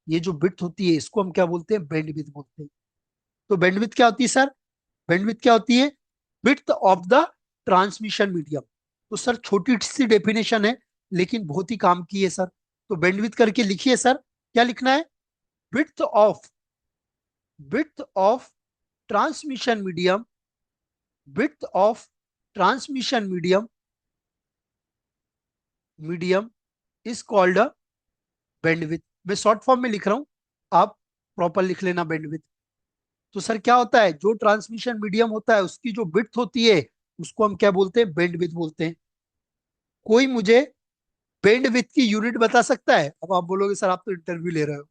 [SPEAKER 1] ये जो विड्थ होती है, इसको हम क्या बोलते हैं? बैंडविड्थ बोलते हैं। तो बैंडविड्थ क्या होती है सर? बैंडविड्थ क्या होती है? Width of the transmission medium. तो सर छोटी सी डेफिनेशन है, लेकिन बहुत ही काम की है सर। तो बैंडविड्थ करके लिखिए सर। क्या लिखना है? Width of, width of transmission medium, width of transmission medium, medium is called a bandwidth. मैं शॉर्ट फॉर्म में लिख रहा हूं, आप प्रॉपर लिख लेना बैंडविड्थ। तो सर क्या होता है? जो ट्रांसमिशन मीडियम होता है, उसकी जो विड्थ होती है, उसको हम क्या बोलते हैं? बैंडविड्थ बोलते हैं। कोई मुझे बैंडविड्थ की यूनिट बता सकता है? अब आप बोलोगे सर आप तो इंटरव्यू ले रहे हो,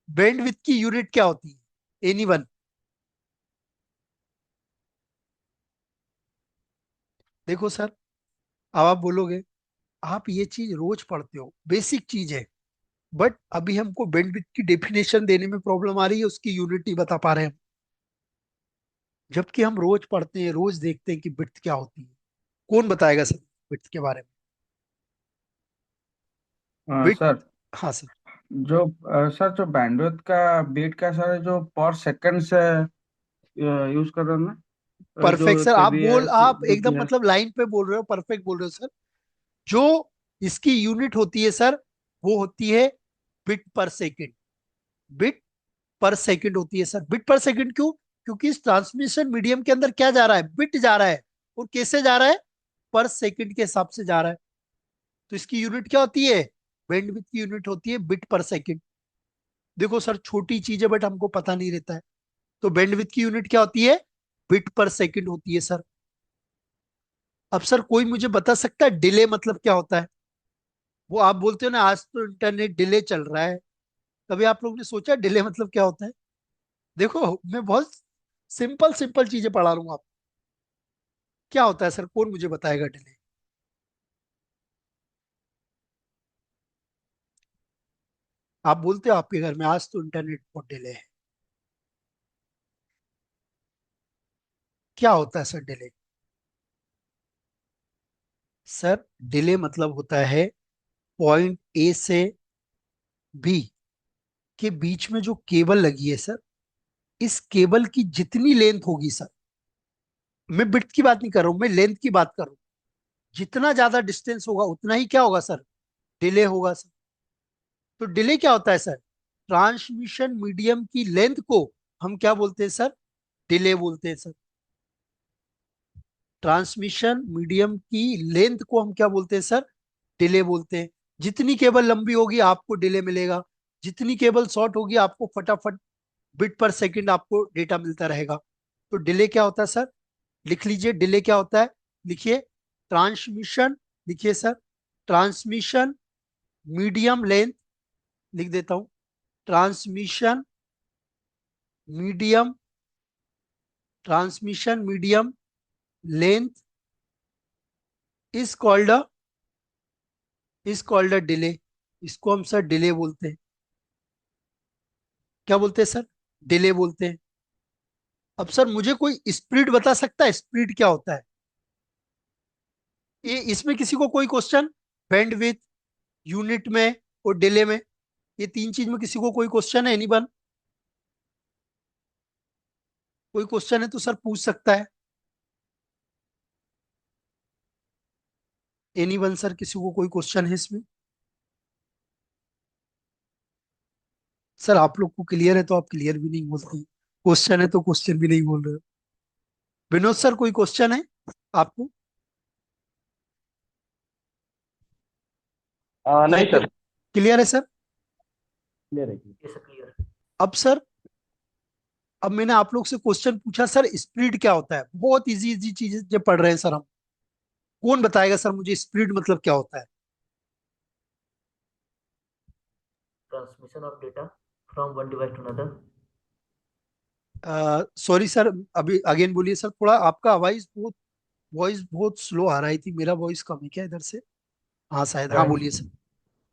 [SPEAKER 1] बैंडविड्थ की यूनिट क्या होती है? एनीवन? देखो सर, अब आप बोलोगे आप ये चीज रोज पढ़ते हो, बेसिक चीज है, बट अभी हमको बैंडविड्थ की डेफिनेशन देने में प्रॉब्लम आ रही है, उसकी यूनिट नहीं बता पा रहे हैं। जबकि हम रोज पढ़ते हैं, रोज देखते हैं कि विड्थ क्या होती है। कौन बताएगा सर विड्थ के बारे में? विड्थ,
[SPEAKER 3] सर
[SPEAKER 1] हाँ सर।
[SPEAKER 3] सर जो बैंडविड्थ का बीट का सर जो पर सेकंड से यूज कर रहे हैं ना,
[SPEAKER 1] परफेक्ट
[SPEAKER 3] जो
[SPEAKER 1] सर,
[SPEAKER 3] केबीएस
[SPEAKER 1] आप एकदम
[SPEAKER 3] बीटीएस।
[SPEAKER 1] मतलब लाइन पे बोल रहे हो, परफेक्ट बोल रहे हो सर। जो इसकी यूनिट होती है सर, वो होती है बिट पर सेकंड। बिट पर सेकंड होती है सर। बिट पर सेकंड क्यों? क्योंकि इस ट्रांसमिशन मीडियम के अंदर क्या जा रहा है? बिट जा रहा है। और कैसे जा रहा है? पर सेकंड के हिसाब से जा रहा है। तो इसकी यूनिट क्या होती है? बैंडविड्थ की यूनिट होती है बिट पर सेकंड। देखो सर छोटी चीज है, बट हमको पता नहीं रहता है। तो बैंडविड्थ की यूनिट क्या होती है? बिट पर सेकंड होती है सर। अब सर कोई मुझे बता सकता है डिले मतलब क्या होता है? वो आप बोलते हो ना आज तो इंटरनेट डिले चल रहा है, कभी आप लोगों ने सोचा डिले मतलब क्या होता है? देखो मैं बहुत सिंपल सिंपल चीजें पढ़ा रहा हूँ आप। क्या होता है सर? कौन मुझे बताएगा डिले? आप बोलते हो आपके घर में आज तो इंटरनेट बहुत डिले है, क्या होता है सर डिले? सर डिले मतलब होता है पॉइंट ए से बी के बीच में जो केबल लगी है सर, इस केबल की जितनी लेंथ होगी सर, मैं बिड्थ की बात नहीं कर रहा हूं, मैं लेंथ की बात कर रहा हूं। जितना ज्यादा डिस्टेंस होगा उतना ही क्या होगा सर? डिले होगा सर। तो डिले क्या होता है सर? ट्रांसमिशन मीडियम की लेंथ को हम क्या बोलते हैं सर? डिले बोलते हैं सर। ट्रांसमिशन मीडियम की लेंथ को हम क्या बोलते हैं सर? डिले बोलते हैं। जितनी केबल लंबी होगी आपको डिले मिलेगा, जितनी केबल शॉर्ट होगी आपको फटाफट बिट पर सेकंड आपको डेटा मिलता रहेगा। तो डिले क्या होता है सर? लिख लीजिए डिले क्या होता है। लिखिए ट्रांसमिशन, लिखिए सर ट्रांसमिशन मीडियम लेंथ, लिख देता हूं transmission medium, transmission medium length is called a is called a delay. इसको हम सर डिले बोलते हैं। क्या बोलते हैं सर? डिले बोलते हैं। अब सर मुझे कोई स्पीड बता सकता है, स्पीड क्या होता है? ये इसमें किसी को कोई क्वेश्चन? बैंडविड्थ, यूनिट में और डिले में, ये तीन चीज में किसी को कोई क्वेश्चन है? एनीवन? कोई क्वेश्चन है तो सर पूछ सकता है। एनीवन सर, किसी को कोई क्वेश्चन है इसमें? सर आप लोग को क्लियर है तो आप क्लियर भी नहीं बोलते, क्वेश्चन है तो क्वेश्चन भी नहीं बोल रहे हो। विनोद सर कोई क्वेश्चन है आपको? या
[SPEAKER 4] नहीं सर।
[SPEAKER 1] क्लियर है सर?
[SPEAKER 4] क्लियर है।
[SPEAKER 2] ये सब क्लियर।
[SPEAKER 1] अब सर, अब मैंने आप लोग से क्वेश्चन पूछा सर स्पीड क्या होता है, बहुत इजी इजी चीजें जो पढ़ रहे हैं सर हम। कौन बताएगा सर मुझे स्पीड मतलब क्या होता है?
[SPEAKER 2] Transmission of data from one device to another.
[SPEAKER 1] Sorry sir, अभी अगेन बोलिए सर, थोड़ा आपका आवाज बहुत, वॉइस बहुत स्लो आ रही थी। मेरा वॉइस कम है क्या इधर से? हाँ शायद, हाँ बोलिए सर।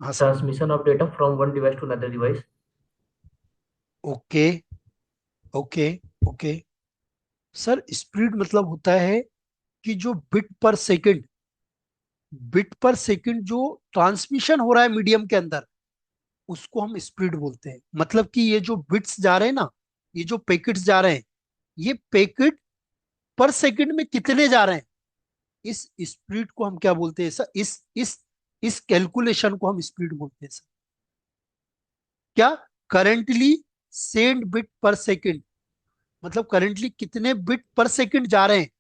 [SPEAKER 1] हाँ sir.
[SPEAKER 2] Transmission of data from one device to another device.
[SPEAKER 1] Okay, okay, okay. Sir speed मतलब होता है कि जो बिट पर सेकंड जो ट्रांसमिशन हो रहा है मीडियम के अंदर, उसको हम स्पीड बोलते हैं। मतलब कि ये जो बिट्स जा रहे हैं ना, ये जो पैकेट्स जा रहे हैं, ये पैकेट पर सेकंड में कितने जा रहे हैं, इस स्पीड को हम क्या बोलते हैं सर? इस कैलकुलेशन को हम स्पीड बोलते हैं सर। क्या? करंटली सेंड बिट पर सेकंड, मतलब करंटली कितने बिट पर सेकंड जा रहे हैं,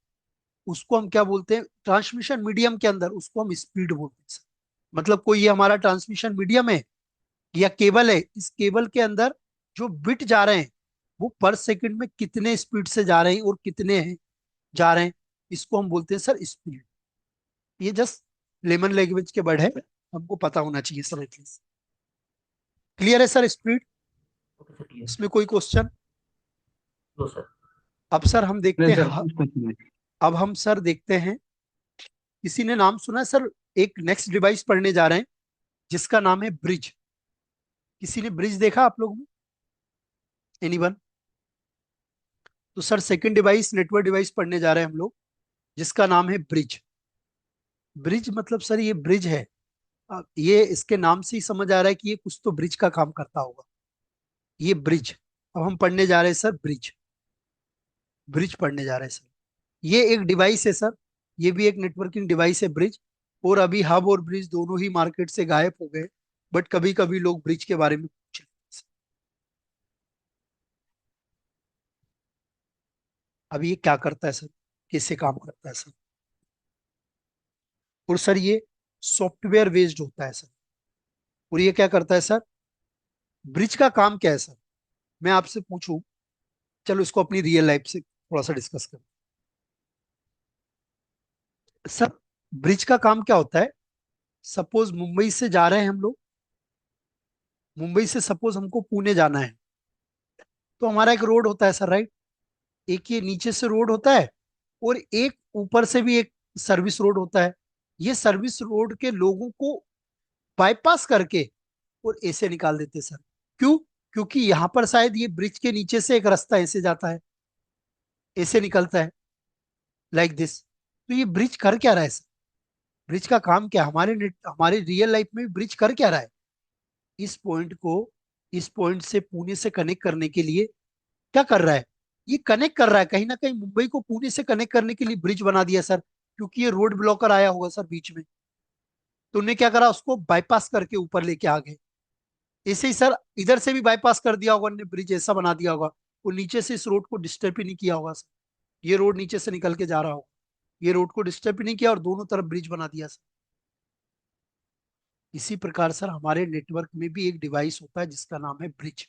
[SPEAKER 1] उसको हम क्या बोलते हैं ट्रांसमिशन मीडियम के अंदर? उसको हम स्पीड बोलते हैं सर। मतलब कोई ये हमारा ट्रांसमिशन मीडियम है या केबल है, इस केबल के अंदर जो बिट जा रहे हैं वो पर सेकंड में कितने स्पीड से जा रहे हैं और कितने हैं जा रहे हैं, इसको हम बोलते हैं सर स्पीड। ये जस्ट लेमन लैंग्वेज के वर्ड है, हमको पता होना चाहिए सर एटलीस्ट। क्लियर है sir speed?
[SPEAKER 2] Okay sir, clear.
[SPEAKER 1] इसमें कोई क्वेश्चन?
[SPEAKER 2] लो सर।
[SPEAKER 1] अब सर हम देखते
[SPEAKER 3] नहीं
[SPEAKER 1] हैं
[SPEAKER 3] सर, कुछ क्वेश्चन नहीं।
[SPEAKER 1] अब हम सर देखते हैं, किसी ने नाम सुना है सर? एक नेक्स्ट डिवाइस पढ़ने जा रहे हैं जिसका नाम है ब्रिज। किसी ने ब्रिज देखा आप लोग में? एनीवन? तो sir second device, network device पढ़ने जा रहे हैं हम लोग जिसका नाम है ब्रिज। ब्रिज मतलब सर ये ब्रिज है। अब ये इसके नाम से ही समझ आ रहा है कि ये कुछ तो ब्रिज का काम करता होगा, ये ब्रिज। अब हम पढ़ने जा रहे हैं सर ब्रिज। ब्रिज पढ़ने जा रहे हैं सर। ये एक डिवाइस है सर, ये भी एक नेटवर्किंग डिवाइस है ब्रिज। और अभी हब और ब्रिज दोनों ही मार्केट से गायब हो गए, बट कभी कभी लोग ब्रिज के बारे में पूछ लेते हैं सर। अब ये क्या करता है सर, कैसे काम करता है सर? और सर ये सॉफ्टवेयर बेस्ड होता है सर। और ये क्या करता है सर? ब्रिज का काम क्या है सर? मैं आपसे पूछूं, चलो इसको अपनी रियल लाइफ से थोड़ा सा डिस्कस करें। सर ब्रिज का काम क्या होता है? सपोज मुंबई से जा रहे हैं हम लोग, मुंबई से सपोज हमको पुणे जाना है, तो हमारा एक रोड होता है सर, राइट? एक ये नीचे से रोड होता है और एक ऊपर से भी एक सर्विस रोड होता है। ये सर्विस रोड के लोगों को बाईपास करके और ऐसे निकाल देते हैं सर। क्यों? क्योंकि यहां पर शायद ये ब्रिज के नीचे से एक रास्ता ऐसे जाता है, ऐसे निकलता है, लाइक दिस। तो ये ब्रिज कर क्या रहा है सर? ब्रिज का काम क्या है? हमारे रियल लाइफ में ब्रिज कर क्या रहा है? इस पॉइंट को इस पॉइंट से पुणे से कनेक्ट करने के लिए क्या कर रहा है? ये कनेक्ट कर रहा है, कहीं ना कहीं मुंबई को पुणे से कनेक्ट करने के लिए ब्रिज बना दिया सर, क्योंकि ये रोड ब्लॉकर आया होगा सर बीच में। तो उन्होंने क्या करा, उसको बाईपास करके ऊपर लेके आ गए। ऐसे ही सर इधर से भी बाईपास कर दिया होगा उन्होंने, ब्रिज ऐसा बना दिया होगा, वो नीचे से इस रोड को डिस्टर्ब ही नहीं किया होगा सर। ये रोड नीचे से निकल के जा रहा होगा, ये रोड को डिस्टर्ब ही नहीं किया और दोनों तरफ ब्रिज बना दिया सर। इसी प्रकार सर हमारे नेटवर्क में भी एक डिवाइस होता है जिसका नाम है ब्रिज।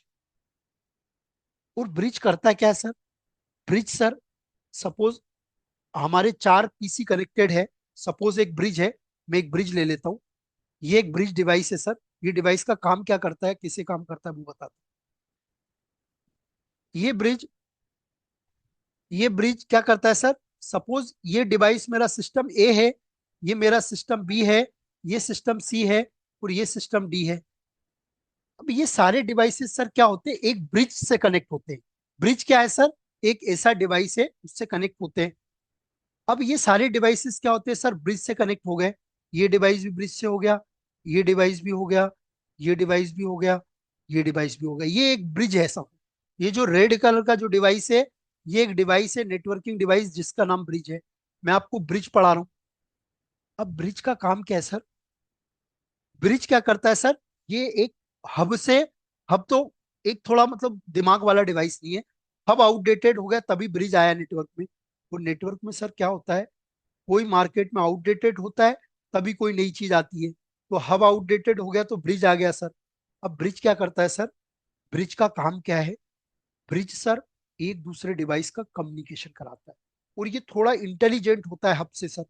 [SPEAKER 1] और ब्रिज करता क्या है सर? ब्रिज सर, सपोज हमारे चार पीसी कनेक्टेड है, सपोज एक ब्रिज है, मैं एक ब्रिज ले लेता हूँ, ये एक ब्रिज डिवाइस है सर। ये डिवाइस का काम क्या करता है, कैसे काम करता है वो बताता हूँ। ये ब्रिज क्या करता है सर? सपोज ये डिवाइस मेरा सिस्टम ए है, ये मेरा सिस्टम बी है, ये सिस्टम सी है, और ये सिस्टम डी है। अब ये सारे डिवाइसेस सर क्या होते हैं, एक ब्रिज से कनेक्ट होते हैं। ब्रिज क्या है सर, एक ऐसा डिवाइस है उससे कनेक्ट होते हैं। अब ये सारे डिवाइसेस क्या होते हैं सर, ब्रिज से कनेक्ट हो गए। ये डिवाइस भी ब्रिज से हो गया, ये डिवाइस भी हो गया, ये डिवाइस भी हो गया, ये डिवाइस भी हो गया, ये एक ब्रिज है सब। ये जो रेड कलर का जो डिवाइस है, ये एक डिवाइस है, नेटवर्किंग डिवाइस, जिसका नाम ब्रिज है। मैं आपको ब्रिज पढ़ा रहा हूँ। अब ब्रिज का काम क्या है सर, ब्रिज क्या करता है सर, ये एक हब से, हब तो एक थोड़ा मतलब दिमाग वाला डिवाइस नहीं है। हब आउटडेटेड हो गया तभी ब्रिज आया नेटवर्क में। और नेटवर्क में सर क्या होता है, कोई मार्केट में आउटडेटेड होता है तभी कोई नई चीज आती है। तो हब आउटडेटेड हो गया तो ब्रिज आ गया सर। अब ब्रिज क्या करता है सर, ब्रिज का काम क्या है, ब्रिज सर एक दूसरे डिवाइस का कम्युनिकेशन कराता है। और ये थोड़ा इंटेलिजेंट होता है हब से सर।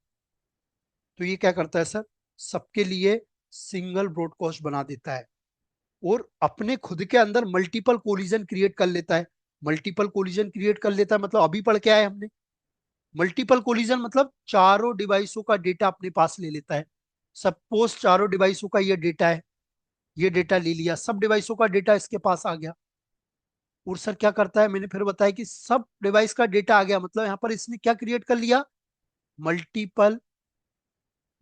[SPEAKER 1] तो ये क्या करता है सर, सबके लिए सिंगल ब्रॉडकास्ट बना देता है और अपने खुद के अंदर मल्टीपल कोलिजन क्रिएट कर लेता है। मल्टीपल कोलिजन क्रिएट कर लेता है मतलब अभी पढ़ के आए हमने। मल्टीपल कोलिजन मतलब चारों डिवाइसों का डेटा अपने पास ले लेता है। सपोज चारों डिवाइसों का ये डेटा है, ये डेटा ले लिया, सब डिवाइसों का डेटा इसके पास आ गया। और सर क्या करता है, मैंने फिर बताया कि सब डिवाइस का डेटा आ गया मतलब यहाँ पर इसने क्या क्रिएट कर लिया, मल्टीपल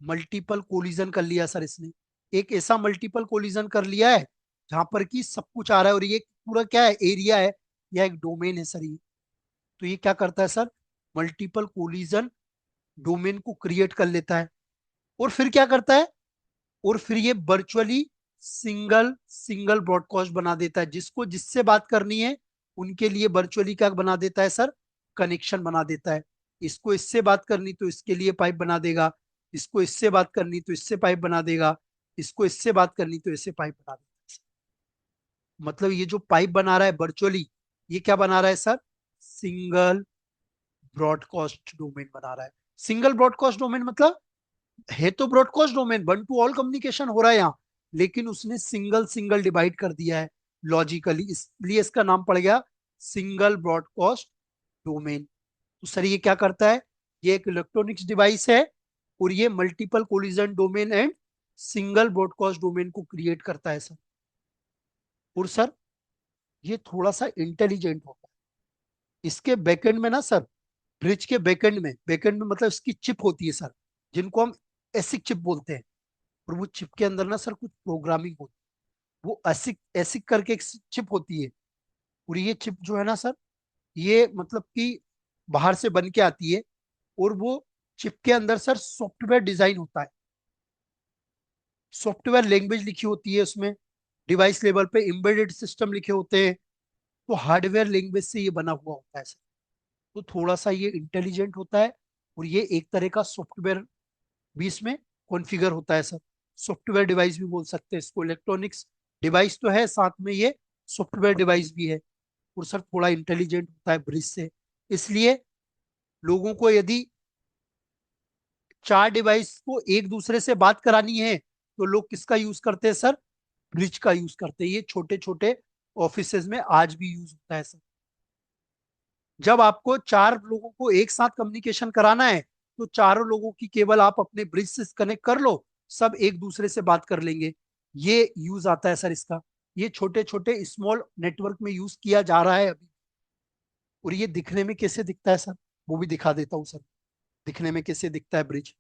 [SPEAKER 1] मल्टीपल कोलिजन कर लिया सर इसने। एक ऐसा मल्टीपल कोलिजन कर लिया है जहां पर कि सब कुछ आ रहा है। और ये पूरा क्या है, एरिया है या एक डोमेन है सर ये। तो ये क्या करता है सर, मल्टीपल कोलिजन डोमेन को क्रिएट कर लेता है। और फिर क्या करता है, और फिर ये वर्चुअली सिंगल सिंगल ब्रॉडकास्ट बना देता है। जिसको जिससे बात करनी है उनके लिए वर्चुअली क्या बना देता है सर, कनेक्शन बना देता है। इसको इससे बात करनी तो इसके लिए पाइप बना देगा, इसको इससे बात करनी तो इससे पाइप बना देगा, इसको इससे बात करनी तो इससे पाइप बना देगा। मतलब ये जो पाइप बना रहा है वर्चुअली, ये क्या बना रहा है सर, सिंगल ब्रॉडकास्ट डोमेन बना रहा है। सिंगल ब्रॉडकास्ट डोमेन मतलब है तो broadcast domain, one two all communication हो रहा है यहाँ, लेकिन उसने सिंगल सिंगल डिवाइड कर दिया है लॉजिकली, इसलिए इसका नाम पड़ गया सिंगल ब्रॉडकास्ट डोमेन। तो सर ये क्या करता है, ये एक इलेक्ट्रॉनिक्स डिवाइस है और ये multiple collision domain and single broadcast domain को क्रिएट करता है सर। और सर ये थोड़ा सा इंटेलिजेंट होता है। इसके बैकएंड में ना सर, ब्रिज के बैकएंड में मतलब इसकी चिप होती है सर, जिनको हम एसिक चिप बोलते हैं। और वो चिप के अंदर ना सर कुछ प्रोग्रामिंग होती है। वो एसिक एसिक करके एक चिप होती है। और ये चिप जो है ना सर, ये मतलब कि बाहर से बन के आती है। और वो चिप के अंदर सर सॉफ्टवेयर डिजाइन होता है, सॉफ्टवेयर लैंग्वेज लिखी होती है उसमें, डिवाइस लेवल पे एम्बेडेड सिस्टम लिखे होते हैं। तो हार्डवेयर लैंग्वेज से ये बना हुआ होता है सर। तो थोड़ा सा ये इंटेलिजेंट होता है। और ये एक तरह का सॉफ्टवेयर भी इसमें कॉन्फ़िगर होता है सर। सॉफ्टवेयर डिवाइस भी बोल सकते हैं इसको, इलेक्ट्रॉनिक्स डिवाइस तो है साथ में ये सॉफ्टवेयर डिवाइस भी है। और सर थोड़ा इंटेलिजेंट होता है ब्रिज से। इसलिए लोगों को यदि चार डिवाइस को एक दूसरे से बात करानी है तो लोग किसका यूज करते हैं सर, ब्रिज का यूज करते हैं। ये छोटे छोटे ऑफिसेज में आज भी यूज होता है सर। जब आपको चार लोगों को एक साथ कम्युनिकेशन कराना है तो चारों लोगों की केवल आप अपने ब्रिज से कनेक्ट कर लो, सब एक दूसरे से बात कर लेंगे। ये यूज आता है सर इसका। ये छोटे छोटे स्मॉल नेटवर्क में यूज किया जा रहा है अभी। और ये दिखने में कैसे दिखता है सर, वो भी दिखा देता हूँ सर। दिखने में कैसे दिखता है ब्रिज,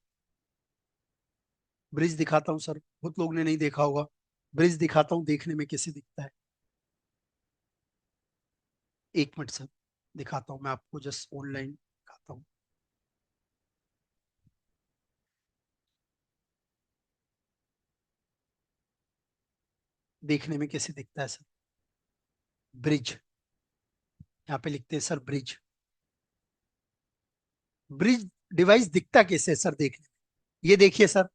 [SPEAKER 1] ब्रिज दिखाता हूँ सर, बहुत लोग ने नहीं देखा होगा। ब्रिज दिखाता हूँ देखने में कैसे दिखता है। एक मिनट सर, दिखाता हूँ मैं आपको, जस्ट ऑनलाइन दिखाता हूँ। देखने में कैसे दिखता है सर ब्रिज, यहाँ पे लिखते हैं सर ब्रिज। ब्रिज डिवाइस दिखता कैसे है सर देखने में, ये देखिए सर।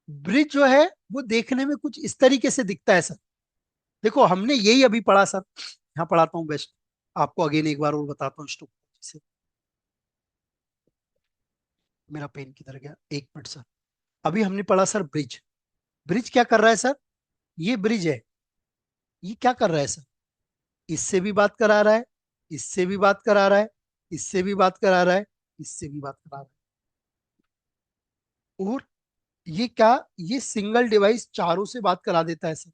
[SPEAKER 1] ब्रिज जो है वो देखने में कुछ इस तरीके से दिखता है सर। देखो हमने यही अभी पढ़ा सर, यहाँ पढ़ाता हूँ बेस्ट आपको, अगेन एक बार और बताता हूँ स्टोक से। मेरा पेन किधर गया, एक मिनट सर। अभी हमने पढ़ा सर ब्रिज। ब्रिज क्या कर रहा है सर, ये ब्रिज है, ये क्या कर रहा है सर, इससे भी बात करा रहा है, इससे भी बात करा रहा है, इससे भी बात करा रहा है, इससे भी बात करा रहा है। और ये क्या, ये सिंगल डिवाइस चारों से बात करा देता है सर,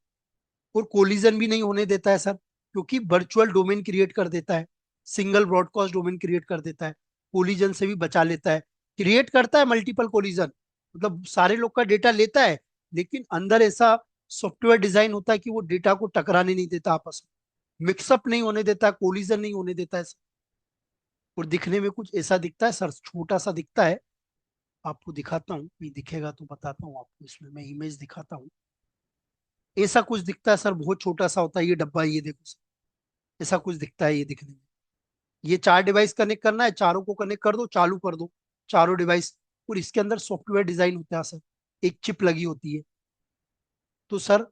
[SPEAKER 1] और कोलिजन भी नहीं होने देता है सर, क्योंकि वर्चुअल डोमेन क्रिएट कर देता है, सिंगल ब्रॉडकास्ट डोमेन क्रिएट कर देता है, कोलिजन से भी बचा लेता है। क्रिएट करता है मल्टीपल कोलिजन, मतलब सारे लोग का डेटा लेता है, लेकिन अंदर ऐसा सॉफ्टवेयर डिजाइन होता है कि वो डेटा को टकराने नहीं देता आपस में, मिक्सअप नहीं होने देता, कोलिजन नहीं होने देता है। और दिखने में कुछ ऐसा दिखता है सर, छोटा सा दिखता है। आपको दिखाता हूँ, नहीं दिखेगा तो बताता हूँ आपको, इसमें मैं इमेज दिखाता हूँ। ऐसा कुछ दिखता है सर, बहुत छोटा सा होता है ये डब्बा, ये देखो सर, ऐसा कुछ दिखता है ये दिखने में। ये चार डिवाइस कनेक्ट करना है, चारों को कनेक्ट कर दो, चालू कर दो चारों डिवाइस। और इसके अंदर सॉफ्टवेयर डिजाइन होता है सर, एक चिप लगी होती है। तो सर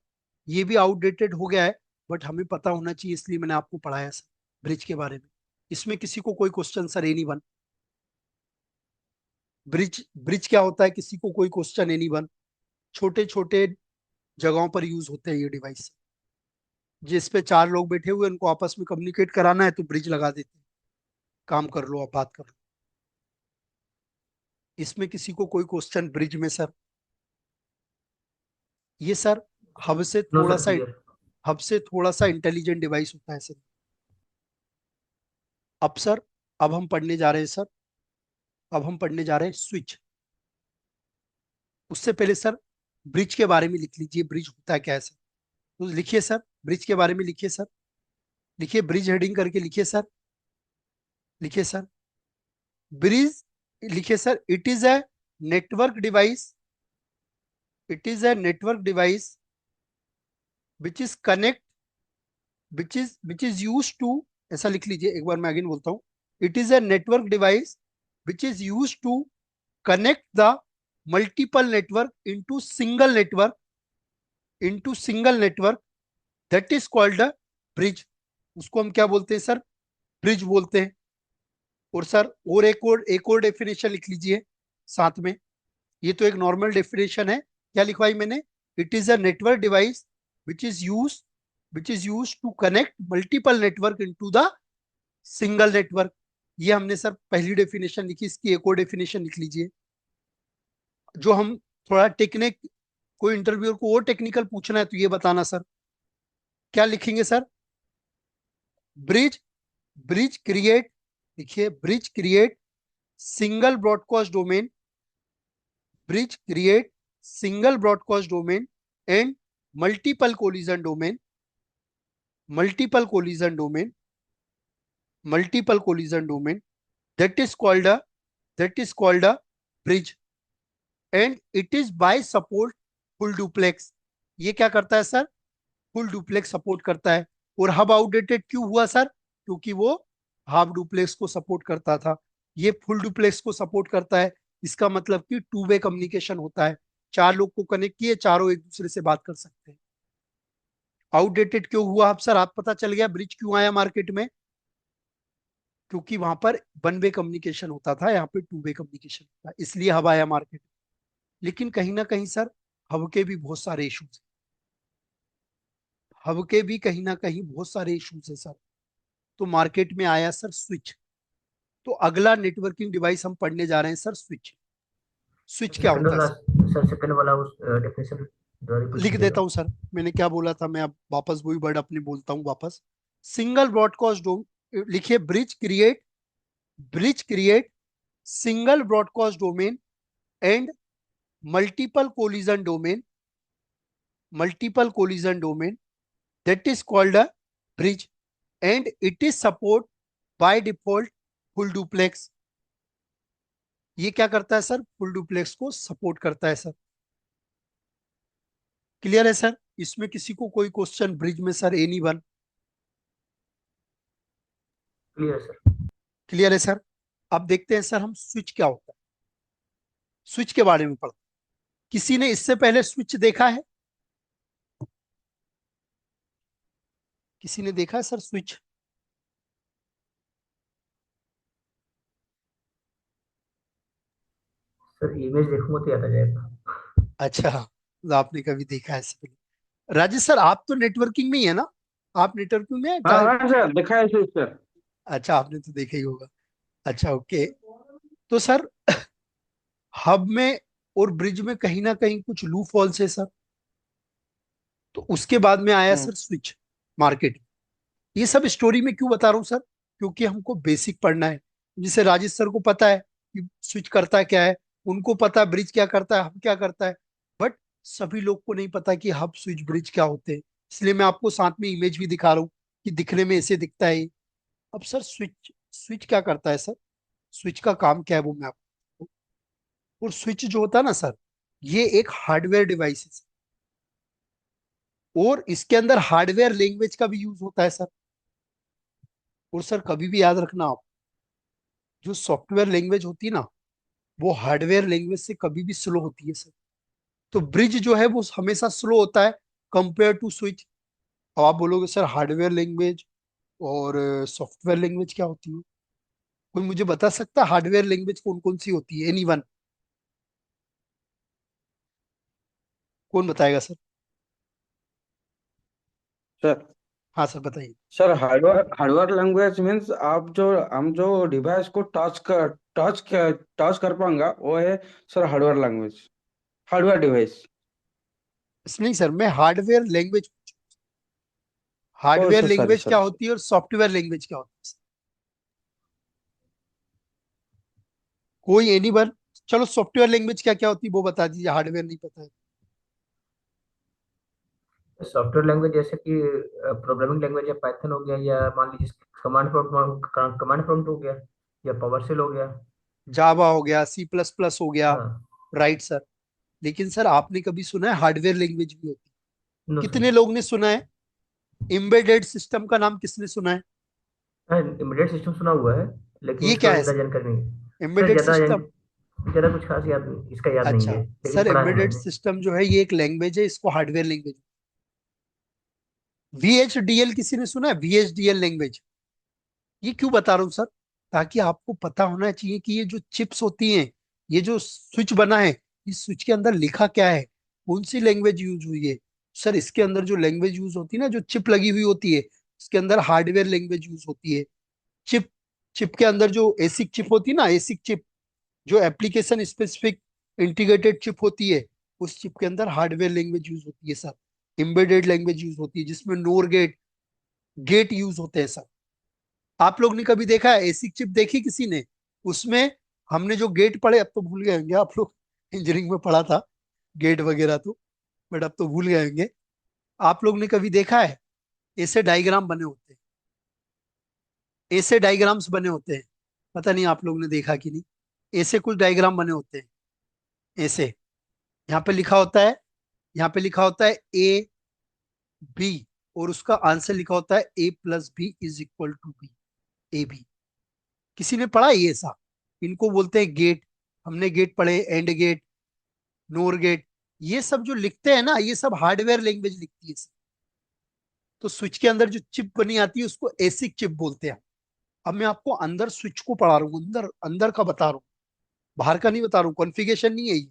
[SPEAKER 1] ये भी आउटडेटेड हो गया है, बट हमें पता होना चाहिए, इसलिए मैंने आपको पढ़ाया सर ब्रिज के बारे में। इसमें किसी को कोई question sir any one, bridge bridge क्या होता है, किसी को कोई क्वेश्चन एनी वन? छोटे छोटे जगहों पर यूज होते हैं ये डिवाइस, जिस पे चार लोग बैठे हुए उनको आपस में कम्युनिकेट कराना है तो ब्रिज लगा देते हैं, काम कर लो, आप बात कर लो। इसमें किसी को कोई क्वेश्चन ब्रिज में सर? ये सर हब से
[SPEAKER 2] नो
[SPEAKER 1] थोड़ा
[SPEAKER 2] सर,
[SPEAKER 1] सा,
[SPEAKER 2] क्लियर।
[SPEAKER 1] हब से थोड़ा सा इंटेलिजेंट डिवाइस होता है सर। अब सर, अब हम पढ़ने जा रहे हैं सर, अब हम पढ़ने जा रहे हैं स्विच। उससे पहले सर ब्रिज के बारे में लिख लीजिए, ब्रिज होता है क्या है सर। तो लिखिए सर, ब्रिज के बारे में लिखिए सर, लिखिए ब्रिज हेडिंग करके लिखिए सर, लिखिए सर ब्रिज, लिखिए sir it is a network device, it is a network device which is connect, which is use to, ऐसा लिख लीजिए, एक बार मैं अगेन बोलता हूँ। It is a network device which is use to connect the multiple network into single network, into single network, that is called a bridge. उसको हम क्या बोलते हैं सर? ब्रिज बोलते हैं। और सर और एक और डेफिनेशन लिख लीजिए साथ में। ये तो एक नॉर्मल डेफिनेशन है, क्या लिखवाई मैंने? It is a network device which is use, which is use to connect multiple network into the single network. ये हमने सर पहली डेफिनेशन लिखी, इसकी एक और डेफिनेशन लिख लीजिए। जो हम थोड़ा टेक्निक, कोई इंटरव्यूअर को और टेक्निकल पूछना है तो ये बताना सर, क्या लिखेंगे सर? ब्रिज, ब्रिज क्रिएट, देखिए bridge create single broadcast domain, bridge create single broadcast domain and multiple collision domain, multiple collision domain, multiple collision domain, that is called a, that is called a bridge and it is by support full duplex। ये क्या करता है सर? फुल डुप्लेक्स सपोर्ट करता है। और हब आउटडेटेड क्यों हुआ सर? क्योंकि वो हाफ डुप्लेक्स को सपोर्ट करता था, ये फुल डुप्लेक्स को सपोर्ट करता है। इसका मतलब कि टू वे कम्युनिकेशन होता है, चार लोग को कनेक्ट किए, चारों एक दूसरे से बात कर सकते हैं। आउटडेटेड क्यों हुआ अब सर? आप पता चल गया ब्रिज क्यों आया मार्केट में, क्योंकि वहां पर वन वे कम्युनिकेशन होता था, यहाँ पे टू वे कम्युनिकेशन होता है, इसलिए हब आया मार्केट। लेकिन कहीं ना कहीं सर हब के भी बहुत सारे इश्यूज, हब के भी कहीं ना कहीं बहुत सारे इश्यूज है सर। तो मार्केट में आया सर स्विच। तो अगला नेटवर्किंग डिवाइस हम पढ़ने जा रहे हैं सर स्विच। स्विच क्या
[SPEAKER 2] सेकंड
[SPEAKER 1] होता है
[SPEAKER 2] वाला,
[SPEAKER 1] सर?
[SPEAKER 2] सर सेकंड वाला उस डेफिनेशन दोबारा रिपीट
[SPEAKER 1] लिख
[SPEAKER 2] कीजिएगा।
[SPEAKER 1] देता हूं सर, मैंने क्या बोला था, मैं अब वापस वही वर्ड अपने बोलता हूँ वापस। सिंगल ब्रॉडकास्ट डोम, लिखिए bridge create, bridge create single broadcast domain and multiple collision domain, multiple collision domain, that is called a bridge and it is support by default full duplex। ये क्या करता है सर? फुल डुप्लेक्स को सपोर्ट करता है सर। क्लियर है सर? इसमें किसी को कोई क्वेश्चन ब्रिज में sir any one?
[SPEAKER 2] Clear sir.
[SPEAKER 1] Clear है सर? अब देखते हैं सर हम स्विच क्या होता है, स्विच के बारे में पढ़ते हैं। किसी ने इससे पहले स्विच देखा है? किसी ने देखा है सर स्विच?
[SPEAKER 2] सर इमेज देखूंगा तो याद आ जाएगा।
[SPEAKER 1] अच्छा, तो आपने कभी देखा है इससे पहले? राजेश सर आप तो नेटवर्किंग में ही है ना, आप नेटवर्किंग में है
[SPEAKER 3] हाँ हाँ सर, देखा है सर।
[SPEAKER 1] अच्छा आपने तो देखा ही होगा। अच्छा ओके। तो सर हब में और ब्रिज में कहीं ना कहीं कुछ लूप होल्स है सर। तो उसके बाद में आया
[SPEAKER 3] हम्म।
[SPEAKER 1] Sir switch market. ये सब स्टोरी में क्यों बता रहा हूँ सर, क्योंकि हमको बेसिक पढ़ना है। जिसे राजेश सर को पता है कि स्विच करता क्या है, उनको पता है ब्रिज क्या करता है, हम क्या करता है, बट सभी लोग को नहीं पता कि हब स्विच ब्रिज क्या होते हैं। इसलिए मैं आपको साथ में इमेज भी दिखा रहा हूँ कि दिखने में ऐसे दिखता है ये। अब सर स्विच स्विच क्या करता है सर, स्विच का काम क्या है वो मैं आपको, और स्विच जो होता है ना सर, ये एक हार्डवेयर डिवाइस है और इसके अंदर हार्डवेयर लैंग्वेज का भी यूज होता है सर। और सर कभी भी याद रखना आप, जो सॉफ्टवेयर लैंग्वेज होती है ना, वो हार्डवेयर लैंग्वेज से कभी भी स्लो होती है सर। तो ब्रिज जो है वो हमेशा स्लो होता है कंपेयर टू स्विच। अब आप बोलोगे सर हार्डवेयर लैंग्वेज और सॉफ्टवेयर लैंग्वेज क्या होती है, कोई मुझे बता सकता है हार्डवेयर लैंग्वेज कौन कौन सी होती है, एनीवन, कौन बताएगा सर।
[SPEAKER 3] सर
[SPEAKER 1] हाँ सर बताइए।
[SPEAKER 3] Sir hardware hardware language means आप जो हम जो डिवाइस को टच कर पाएंगा वो है sir hardware language, hardware device.
[SPEAKER 1] नहीं सर, मैं हार्डवेयर लैंग्वेज,
[SPEAKER 3] ओ
[SPEAKER 1] हार्डवेयर
[SPEAKER 3] सर सॉरी
[SPEAKER 1] लैंग्वेज क्या
[SPEAKER 3] सॉरी।
[SPEAKER 1] होती है और सॉफ्टवेयर लैंग्वेज क्या होती है, कोई एनीवन। चलो सॉफ्टवेयर लैंग्वेज क्या क्या होती है वो बता दीजिए, हार्डवेयर नहीं पता है।
[SPEAKER 2] सॉफ्टवेयर लैंग्वेज जैसे कि प्रोग्रामिंग लैंग्वेज या पाइथन हो गया, या मान लीजिए कमांड प्रॉम्प्ट हो गया, या पावर शेल हो गया।
[SPEAKER 1] जावा हो गया, सी प्लस प्लस हो गया,
[SPEAKER 2] हाँ।
[SPEAKER 1] Right sir. लेकिन सर आपने कभी सुना है हार्डवेयर लैंग्वेज भी होती
[SPEAKER 2] नो
[SPEAKER 1] है,
[SPEAKER 2] सर।
[SPEAKER 1] कितने लोग ने सुना है। एम्बेडेड सिस्टम का नाम किसने सुना है,
[SPEAKER 2] हाँ, एम्बेडेड सिस्टम सुना हुआ है, लेकिन
[SPEAKER 1] ये
[SPEAKER 2] इसके
[SPEAKER 1] क्या
[SPEAKER 2] बारे
[SPEAKER 1] है
[SPEAKER 2] में
[SPEAKER 1] सर,
[SPEAKER 2] ज्यादा जानकारी नहीं है सर।
[SPEAKER 1] Embedded system.
[SPEAKER 2] ज्यादा कुछ खास याद, इसका याद नहीं
[SPEAKER 1] अच्छा
[SPEAKER 2] है, लेकिन
[SPEAKER 1] सर,
[SPEAKER 2] पढ़ा है
[SPEAKER 1] एम्बेडेड
[SPEAKER 2] मैंने।
[SPEAKER 1] सिस्टम जो है ये एक लैंग्वेज है, इसको हार्डवेयर लैंग्वेज। VHDL किसी ने सुना है, VHDL लैंग्वेज। ये क्यों बता रहा हूँ सर, ताकि आपको पता होना चाहिए कि ये जो चिप्स होती हैं, ये जो स्विच बना है, इस स्विच के अंदर लिखा क्या है, कौन सी लैंग्वेज यूज हुई है। सर इसके अंदर जो लैंग्वेज यूज होती है ना, जो चिप लगी हुई होती है, इसके अंदर हार्डवेयर लैंग्वेज यूज होती है। चिप चिप के अंदर जो एसिक चिप होती है ना, एसिक चिप, जो एप्लीकेशन स्पेसिफिक इंटीग्रेटेड चिप होती है, उस चिप के अंदर हार्डवेयर लैंग्वेज यूज होती है सर। एम्बेडेड लैंग्वेज यूज होती है जिसमें नोर गेट गेट यूज होते हैं सर। आप लोग ने कभी देखा है एसिक चिप देखी किसी ने, उसमें हमने जो गेट पढ़े, अब तो भूल गए होंगे आप लोग, इंजीनियरिंग में पढ़ा था गेट वगैरह तो, बट अब तो भूल गए होंगे। आप लोग ने कभी देखा है ऐसे डायग्राम बने होते हैं, ऐसे डायग्राम्स बने होते हैं, पता नहीं आप लोग ने देखा कि नहीं, ऐसे कुछ डायग्राम बने होते हैं ऐसे। यहाँ पे लिखा होता है, यहाँ पे लिखा होता है A B, और उसका आंसर लिखा होता है A+B = B, AB। किसी ने पढ़ा है ये ऐसा, इनको बोलते हैं गेट। हमने गेट पढ़े, एंड गेट, नोर गेट, ये सब जो लिखते हैं ना, ये सब हार्डवेयर लैंग्वेज लिखती है। तो स्विच के अंदर जो चिप बनी आती है उसको एसिक चिप बोलते हैं। अब मैं आपको अंदर स्विच को पढ़ा रहा हूँ, अंदर अंदर का बता रहा हूँ, बाहर का नहीं बता रहा हूँ। कॉन्फ़िगरेशन नहीं है ये,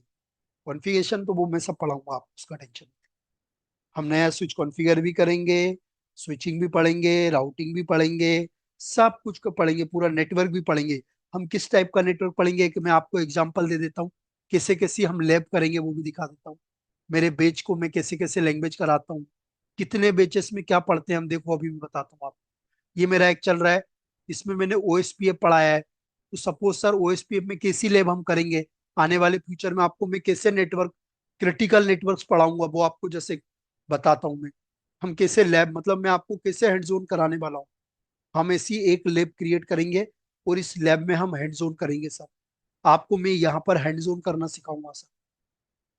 [SPEAKER 1] कॉन्फ़िगरेशन तो वो मैं सब पढ़ाऊंगा, आप उसका टेंशन। हम नया स्विच कॉन्फ़िगर भी करेंगे, स्विचिंग भी पढ़ेंगे, राउटिंग भी पढ़ेंगे, सब कुछ को पढ़ेंगे, पूरा नेटवर्क भी पढ़ेंगे। हम किस टाइप का नेटवर्क पढ़ेंगे कि मैं आपको एग्जांपल दे देता हूँ, कैसे कैसे हम लैब करेंगे वो भी दिखा देता हूँ। मेरे बेच को मैं कैसे कैसे लैंग्वेज कराता हूँ, कितने बेचेस में क्या पढ़ते हैं हम, देखो अभी भी बताता हूँ आपको। ये मेरा एक चल रहा है, इसमें मैंने OSPF पढ़ाया है। तो सपोज सर OSPF में कैसी लैब हम करेंगे, आने वाले फ्यूचर में आपको मैं कैसे नेटवर्क, क्रिटिकल नेटवर्क्स पढ़ाऊंगा, वो आपको जैसे बताता हूँ मैं। हम कैसे लैब, मतलब मैं आपको कैसे हैंड्स ऑन कराने वाला हूँ। हम ऐसी एक लैब क्रिएट करेंगे और इस लैब में हम हैंड्स ऑन करेंगे सर। आपको मैं यहाँ पर हैंड्स ऑन करना सिखाऊंगा सर।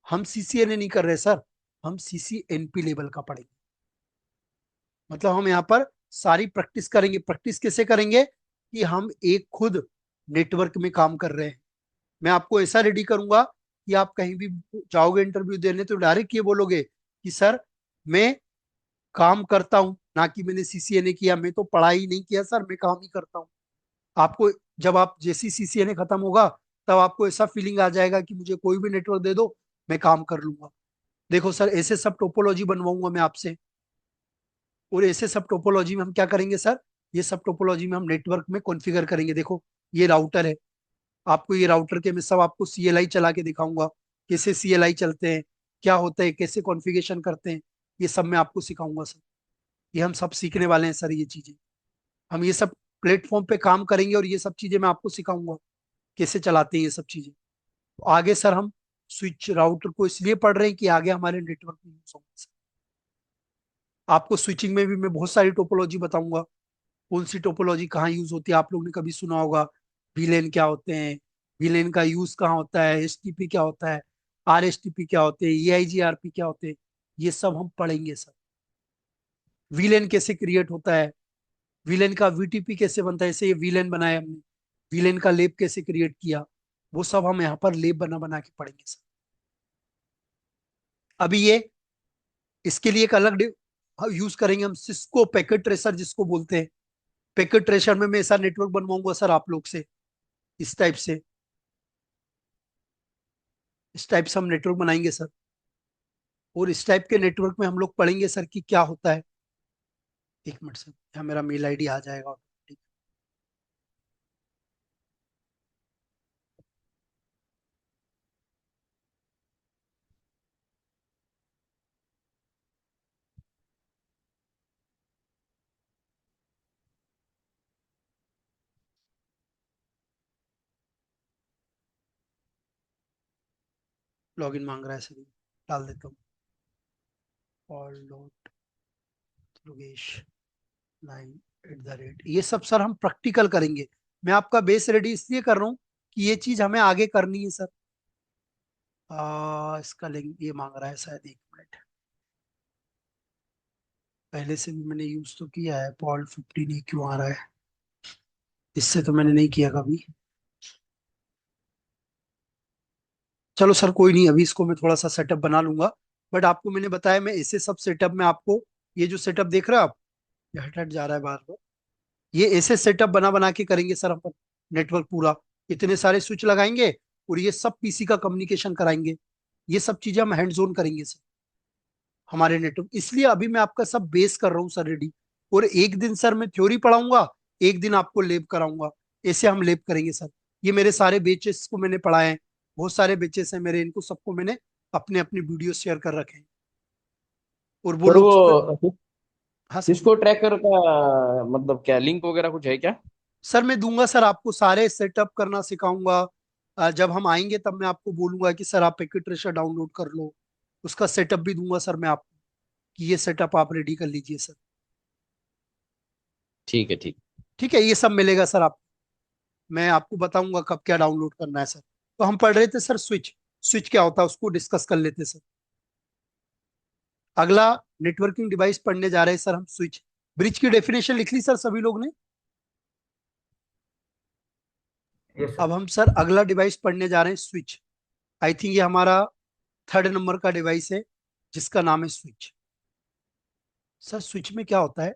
[SPEAKER 1] हम CCNA नहीं कर रहे सर, हम CCNP लेवल का पढ़ेंगे। मतलब हम यहाँ पर सारी प्रैक्टिस करेंगे। प्रैक्टिस कैसे करेंगे कि हम एक खुद नेटवर्क में काम कर रहे हैं। मैं आपको ऐसा रेडी करूंगा कि आप कहीं भी जाओगे इंटरव्यू देने तो डायरेक्ट ये बोलोगे कि सर मैं काम करता हूं, ना कि मैंने CCNA किया, मैं तो पढ़ाई नहीं किया सर, मैं काम ही करता हूँ। आपको जब आप जैसी CCNA खत्म होगा, तब आपको ऐसा फीलिंग आ जाएगा कि मुझे कोई भी नेटवर्क दे दो, मैं काम कर लूंगा। देखो सर ऐसे सब टोपोलॉजी बनवाऊंगा मैं आपसे, और ऐसे सब टोपोलॉजी में हम क्या करेंगे सर, ये सब टोपोलॉजी में हम नेटवर्क में कॉन्फ़िगर करेंगे। देखो ये राउटर है, आपको ये राउटर के मैं सब आपको CLI चला के दिखाऊंगा कैसे CLI चलते हैं, क्या होता है, कैसे कॉन्फ़िगरेशन करते हैं, ये सब मैं आपको सिखाऊंगा सर। ये हम सब सीखने वाले हैं सर, ये चीजें हम ये सब प्लेटफॉर्म पे काम करेंगे और ये सब चीजें मैं आपको सिखाऊंगा कैसे चलाते हैं ये सब चीजें। तो आगे सर हम स्विच राउटर को इसलिए पढ़ रहे हैं कि आगे हमारे नेटवर्क में यूज होगा सर। आपको स्विचिंग में भी मैं बहुत सारी टोपोलॉजी बताऊंगा, कौन सी टोपोलॉजी कहाँ यूज होती है। आप लोगों ने कभी सुना होगा वीलेन क्या होते हैं, वीलेन का यूज कहाँ होता है, STP क्या होता है, RSTP क्या होते हैं, EIGRP क्या होते हैं, ये सब हम पढ़ेंगे सर। वीलेन कैसे क्रिएट होता है, वीलेन का VTP कैसे बनता है, जैसे ये वीलेन बनाया हमने, वीलेन का लेब कैसे क्रिएट किया, वो सब हम यहाँ पर लेब बना बना के पढ़ेंगे सर। अभी ये इसके लिए एक अलग यूज करेंगे हम, सिस्को पैकेट ट्रेसर जिसको बोलते हैं। पैकेट ट्रेसर में मैं ऐसा नेटवर्क बनवाऊंगा सर आप लोग से, इस टाइप से, इस टाइप से हम नेटवर्क बनाएंगे सर। और इस टाइप के नेटवर्क में हम लोग पढ़ेंगे सर कि क्या होता है। एक मिनट सर, यहाँ मेरा मेल ID आ जाएगा। लॉगिन मांग रहा है सर, डाल देता हूँ। ऑल डॉट योगेश 9 @ ये सब सर हम प्रैक्टिकल करेंगे। मैं आपका बेस रेडी इसलिए कर रहा हूँ कि ये चीज हमें आगे करनी है सर। इसका लिंक ये मांग रहा है शायद, 1 मिनट। पहले से भी मैंने यूज तो किया है, पॉल 15 ही क्यों आ रहा है, इससे तो मैंने नहीं किया कभी। चलो सर कोई नहीं, अभी इसको मैं थोड़ा सा सेटअप बना लूंगा। बट आपको मैंने बताया, मैं ऐसे सब सेटअप में आपको, ये जो सेटअप देख रहे हो आप, ये हट हट जा रहा है बार बार, ये ऐसे सेटअप बना बना के करेंगे सर अपन। नेटवर्क पूरा इतने सारे स्विच लगाएंगे और ये सब PC का कम्युनिकेशन कराएंगे। ये सब चीजें हम हैंड्स ऑन करेंगे सर हमारे नेटवर्क। इसलिए अभी मैं आपका सब बेस कर रहा हूँ सर रेडी। और एक दिन सर मैं थ्योरी पढ़ाऊंगा, एक दिन आपको लैब कराऊंगा। ऐसे हम लैब करेंगे सर। ये मेरे सारे बेचेस को मैंने पढ़ाए हैं, बहुत सारे बेचेस हैं मेरे, इनको सबको मैंने अपने अपने वीडियो शेयर कर रखे हैं। और वो
[SPEAKER 4] सर
[SPEAKER 1] लोग
[SPEAKER 4] वो
[SPEAKER 1] हाँ सर।
[SPEAKER 4] सिस्को ट्रैकर का मतलब क्या लिंक वगैरह कुछ है क्या?
[SPEAKER 1] सर मैं दूंगा सर, आपको सारे सेटअप करना सिखाऊंगा। जब हम आएंगे तब मैं आपको बोलूंगा कि सर आप पैकेट ट्रेशर डाउनलोड कर लो, उसका सेटअप भी दूंगा सर मैं आपको, कि ये सेटअप आप रेडी कर लीजिए सर।
[SPEAKER 4] ठीक है, ठीक।
[SPEAKER 1] ठीक है, ये सब मिलेगा सर आप, मैं आपको बताऊंगा कब क्या डाउनलोड करना है सर। तो हम पढ़ रहे थे सर स्विच, स्विच क्या होता है उसको डिस्कस कर लेते सर। अगला नेटवर्किंग डिवाइस पढ़ने जा रहे हैं सर हम, स्विच। ब्रिज की डेफिनेशन लिख ली सर सभी लोग ने।
[SPEAKER 2] यस
[SPEAKER 1] अब
[SPEAKER 2] सर।
[SPEAKER 1] हम सर अगला डिवाइस पढ़ने जा रहे हैं स्विच। आई थिंक ये हमारा 3rd नंबर का डिवाइस है, जिसका नाम है स्विच। सर स्विच में क्या होता है,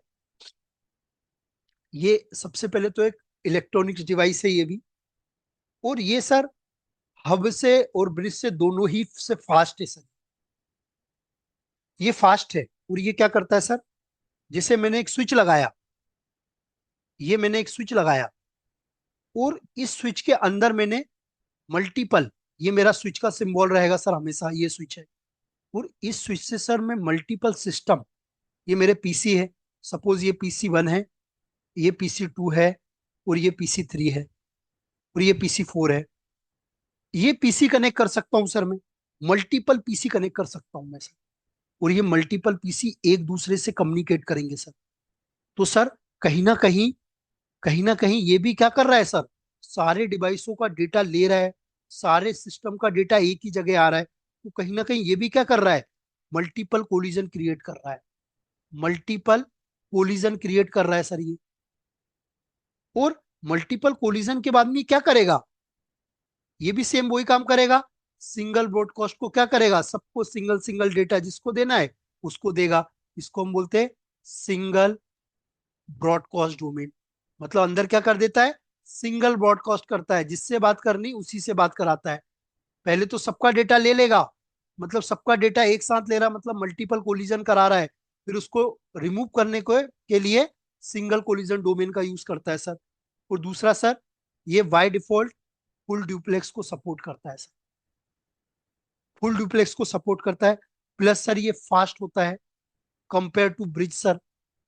[SPEAKER 1] ये सबसे पहले तो एक इलेक्ट्रॉनिक्स डिवाइस है ये भी। और ये सर हब से और ब्रिज से दोनों ही से फास्ट है सर। ये फास्ट है। और ये क्या करता है सर, जैसे मैंने एक स्विच लगाया, ये मैंने एक स्विच लगाया, और इस स्विच के अंदर मैंने मल्टीपल, ये मेरा स्विच का सिंबल रहेगा सर हमेशा, ये स्विच है। और इस स्विच से सर मैं मल्टीपल सिस्टम, ये मेरे PC है, सपोज ये PC 1 है, ये PC 2 है, और ये PC 3 है, और ये PC 4 है। ये PC कनेक्ट कर सकता हूं सर मैं, मल्टीपल PC कनेक्ट कर सकता हूं मैं सर। और ये मल्टीपल PC एक दूसरे से कम्युनिकेट करेंगे सर। तो सर कहीं ना कहीं, कहीं ना कहीं ये भी क्या कर रहा है सर, सारे डिवाइसों का डेटा ले रहा है, सारे सिस्टम का डेटा एक ही जगह आ रहा है। तो कहीं ना कहीं ये भी क्या कर रहा है, मल्टीपल कोलिजन क्रिएट कर रहा है, मल्टीपल कोलिजन क्रिएट कर रहा है सर ये। और मल्टीपल कोलिजन के बाद में क्या करेगा, ये भी सेम वही काम करेगा। सिंगल ब्रॉडकास्ट को क्या करेगा, सबको सिंगल सिंगल डेटा जिसको देना है उसको देगा। इसको हम बोलते हैं सिंगल ब्रॉडकास्ट डोमेन। मतलब अंदर क्या कर देता है, सिंगल ब्रॉडकास्ट करता है, जिससे बात करनी उसी से बात कराता है। पहले तो सबका डेटा ले लेगा, मतलब सबका डेटा एक साथ ले रहा, मतलब मल्टीपल कोलिजन करा रहा है। फिर उसको रिमूव करने के लिए सिंगल कोलिजन डोमेन का यूज करता है सर। और दूसरा सर, ये बाय डिफॉल्ट फुल ड्यूप्लेक्स को सपोर्ट करता है सर। फुल डुप्लेक्स को सपोर्ट करता है। प्लस सर ये फास्ट होता है compare to bridge sir,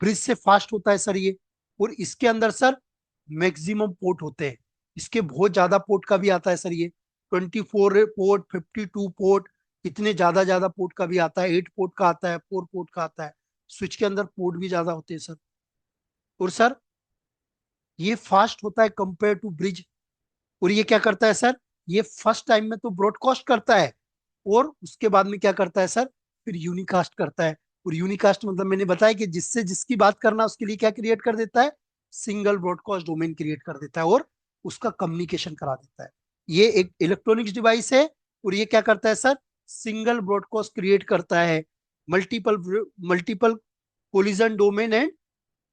[SPEAKER 1] bridge से फास्ट होता है सर ये। और इसके अंदर सर मैक्सिमम पोर्ट होते हैं, इसके बहुत ज्यादा पोर्ट का भी आता है सर ये, 24 पोर्ट, 52 पोर्ट, इतने ज्यादा ज्यादा पोर्ट का भी आता है, 8 पोर्ट का आता है, 4 पोर्ट का आता है। स्विच के अंदर पोर्ट भी ज्यादा होते हैं सर। और सर ये फास्ट होता है कंपेयर टू ब्रिज। और ये क्या करता है सर, ये फर्स्ट टाइम में तो ब्रॉडकास्ट करता है, और उसके बाद में क्या करता है सर, फिर यूनिकास्ट करता है। और यूनिकास्ट मतलब मैंने बताया कि जिससे जिसकी बात करना उसके लिए क्या क्रिएट कर देता है, सिंगल ब्रॉडकास्ट डोमेन क्रिएट कर देता है और उसका कम्युनिकेशन करा देता है। ये एक इलेक्ट्रॉनिक्स डिवाइस है, और ये क्या करता है सर, सिंगल ब्रॉडकास्ट क्रिएट करता है, multiple multiple collision domain and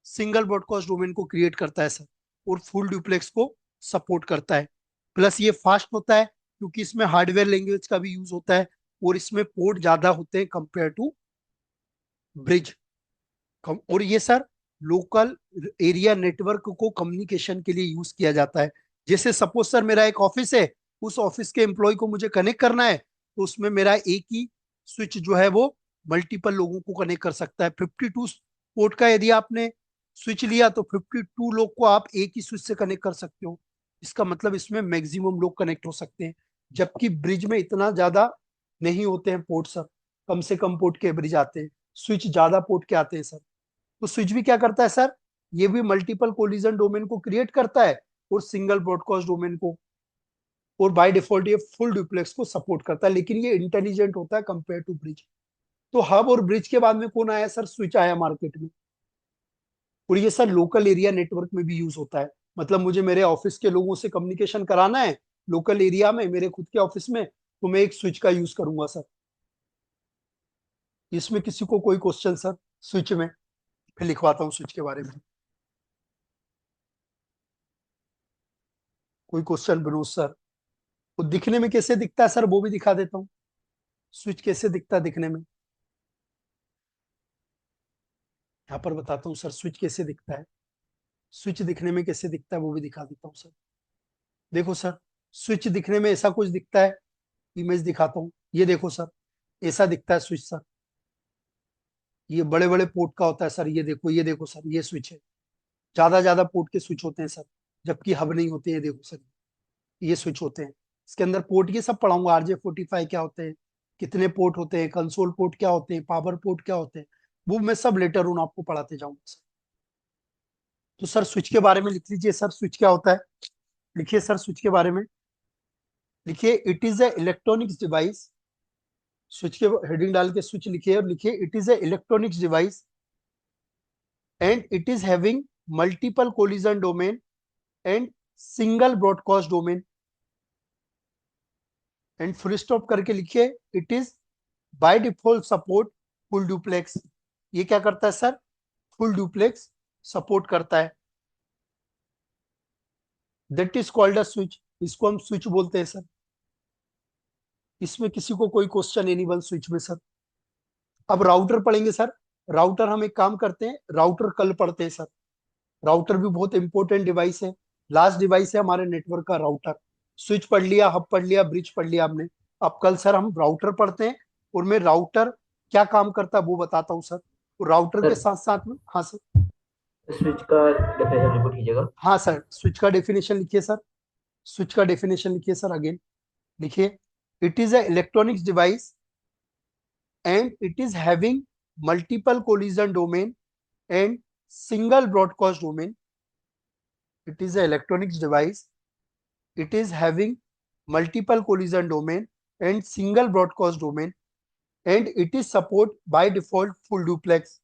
[SPEAKER 1] single broadcast domain को क्रिएट करता है सर, और फुल डुप्लेक्स को सपोर्ट करता है। प्लस ये फास्ट होता है क्योंकि इसमें हार्डवेयर लैंग्वेज का भी यूज होता है, और इसमें पोर्ट ज्यादा होते हैं कंपेयर टू ब्रिज। और ये सर लोकल एरिया नेटवर्क को कम्युनिकेशन के लिए यूज किया जाता है। जैसे सपोज सर मेरा एक ऑफिस है, उस ऑफिस के एम्प्लॉय को मुझे कनेक्ट करना है, तो उसमें मेरा एक ही स्विच जो है वो मल्टीपल लोगों को कनेक्ट कर सकता है। 52 पोर्ट का यदि आपने स्विच लिया तो 52 लोग को आप एक ही स्विच से कनेक्ट कर सकते हो। इसका मतलब इसमें मैक्सिमम लोग कनेक्ट हो सकते हैं, जबकि ब्रिज में इतना ज्यादा नहीं होते हैं पोर्ट सर, कम से कम पोर्ट के ब्रिज आते हैं, स्विच ज्यादा पोर्ट के आते हैं सर। तो स्विच भी क्या करता है सर, ये भी मल्टीपल कोलिजन डोमेन को क्रिएट करता है और सिंगल ब्रॉडकास्ट डोमेन को, और बाय डिफॉल्ट ये फुल डुप्लेक्स को सपोर्ट करता है, लेकिन ये इंटेलिजेंट होता है कंपेयर टू ब्रिज। तो हब और ब्रिज के बाद में कौन आया सर, स्विच आया मार्केट में। और ये सर लोकल एरिया नेटवर्क में भी यूज होता है। मतलब मुझे मेरे ऑफिस के लोगों से कम्युनिकेशन कराना है लोकल एरिया में, मेरे खुद के ऑफिस में, तो मैं एक स्विच का यूज करूंगा सर। इसमें किसी को कोई क्वेश्चन सर स्विच में, फिर लिखवाता हूँ स्विच के बारे में, कोई क्वेश्चन बनोज सर। वो दिखने में कैसे दिखता है सर, वो भी दिखा देता हूँ, स्विच कैसे दिखता है दिखने में, यहाँ पर बताता हूँ सर स्विच कैसे दिखता है। स्विच दिखने में कैसे दिखता है वो भी दिखा देता हूँ सर। देखो सर, स्विच दिखने में ऐसा कुछ दिखता है, इमेज दिखाता हूँ, ये देखो सर, ऐसा दिखता है स्विच सर। ये बड़े बड़े पोर्ट का होता है सर, ये देखो सर, ये स्विच है, ज्यादा ज्यादा पोर्ट के स्विच होते हैं सर, जबकि हब नहीं होते हैं। ये देखो सर, ये स्विच होते हैं, इसके अंदर पोर्ट ये सब पढ़ाऊंगा, RJ45 क्या होते हैं, कितने पोर्ट होते हैं, कंसोल पोर्ट क्या होते हैं, पावर पोर्ट क्या होते हैं, वो मैं सब लेटर ऑन आपको पढ़ाते जाऊंगा सर। तो सर स्विच के बारे में लिख लीजिए सर, स्विच क्या होता है, लिखिए सर स्विच के बारे में, लिखिए it is a electronics device. Switch के हेडिंग डाल के स्विच लिखिए, और लिखिए it is a electronics device and it is having multiple collision domain and single broadcast domain, and full stop करके लिखिए it is by default support full duplex. ये क्या करता है सर, फुल डुप्लेक्स सपोर्ट करता है। That is called a switch, इसको हम स्विच बोलते हैं सर। इसमें किसी को कोई क्वेश्चन एनी वन स्विच में सर। अब राउटर पढ़ेंगे सर। राउटर हम एक काम करते हैं, राउटर कल पढ़ते हैं सर। राउटर भी बहुत इंपॉर्टेंट डिवाइस है, लास्ट डिवाइस है हमारे नेटवर्क का राउटर। स्विच पढ़ लिया, हब पढ़ लिया, ब्रिज पढ़ लिया हमने। अब कल सर हम राउटर पढ़ते हैं, और मैं राउटर क्या काम करता है वो बताता हूँ सर। तो राउटर के
[SPEAKER 2] सर
[SPEAKER 1] साथ साथ में, हाँ सर,
[SPEAKER 2] स्विच का डेफिनेशन रिपीट कीजिएगा।
[SPEAKER 1] हाँ सर, स्विच का डेफिनेशन लिखिए सर, स्विच का डेफिनेशन लिखिए सर अगेन, लिखिए it is a electronics device and it is having multiple collision domain and single broadcast domain. It is an electronics device. It is having multiple collision domain and single broadcast domain, and it is support by default full duplex.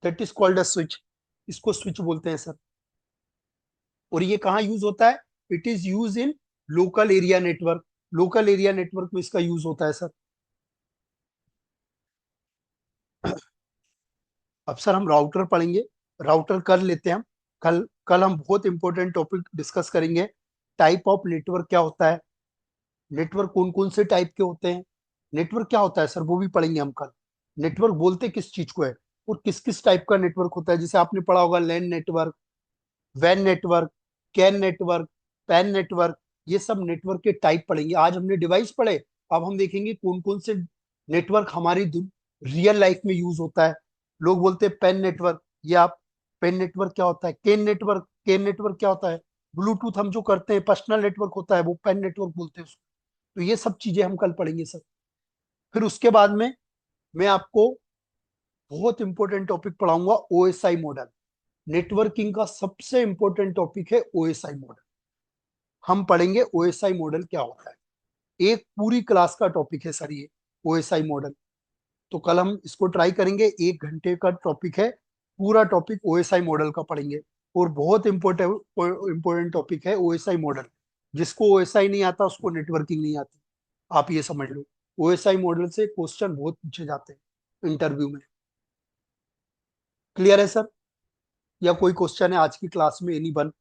[SPEAKER 1] That is called a switch. इसको स्विच बोलते हैं सर। और ये कहाँ यूज होता है, it is use in local area network. Local area network में इसका यूज होता है सर। अब सर हम राउटर पढ़ेंगे, राउटर कर लेते हैं हम। कल कल हम बहुत इंपॉर्टेंट टॉपिक डिस्कस करेंगे। टाइप ऑफ नेटवर्क क्या होता है, नेटवर्क कौन कौन से टाइप के होते हैं, नेटवर्क क्या होता है सर वो भी पढ़ेंगे हम कल। नेटवर्क बोलते किस चीज को है, और किस किस टाइप का नेटवर्क होता है, जैसे आपने पढ़ा होगा लैन नेटवर्क, वैन network, CAN network, PAN network, ये सब नेटवर्क के टाइप पढ़ेंगे। आज हमने डिवाइस पढ़े, अब हम देखेंगे कौन कौन से नेटवर्क हमारी रियल लाइफ में यूज होता है। लोग बोलते हैं पेन नेटवर्क, ये आप पेन नेटवर्क क्या होता है, केन नेटवर्क क्या होता है, ब्लूटूथ हम जो करते हैं पर्सनल नेटवर्क होता है वो पेन नेटवर्क बोलते हैं उसको। तो ये सब चीजें हम कल पढ़ेंगे सर। फिर उसके बाद में मैं आपको बहुत इंपॉर्टेंट टॉपिक पढ़ाऊंगा, ओएसआई मॉडल। नेटवर्किंग का सबसे इंपॉर्टेंट टॉपिक है ओएसआई मॉडल। हम पढ़ेंगे ओएसआई मॉडल क्या होता है, एक पूरी क्लास का टॉपिक है सर ये ओएसआई मॉडल। तो कल हम इसको ट्राई करेंगे, 1 घंटे का टॉपिक है, पूरा टॉपिक ओएसआई मॉडल का पढ़ेंगे। और बहुत इंपॉर्टेंट टॉपिक है ओएसआई मॉडल। जिसको ओएसआई नहीं आता उसको नेटवर्किंग नहीं आती, आप ये समझ लो। ओएसआई मॉडल से क्वेश्चन बहुत पूछे जाते हैं इंटरव्यू में। क्लियर है सर, या कोई क्वेश्चन है आज की क्लास में, एनी वन?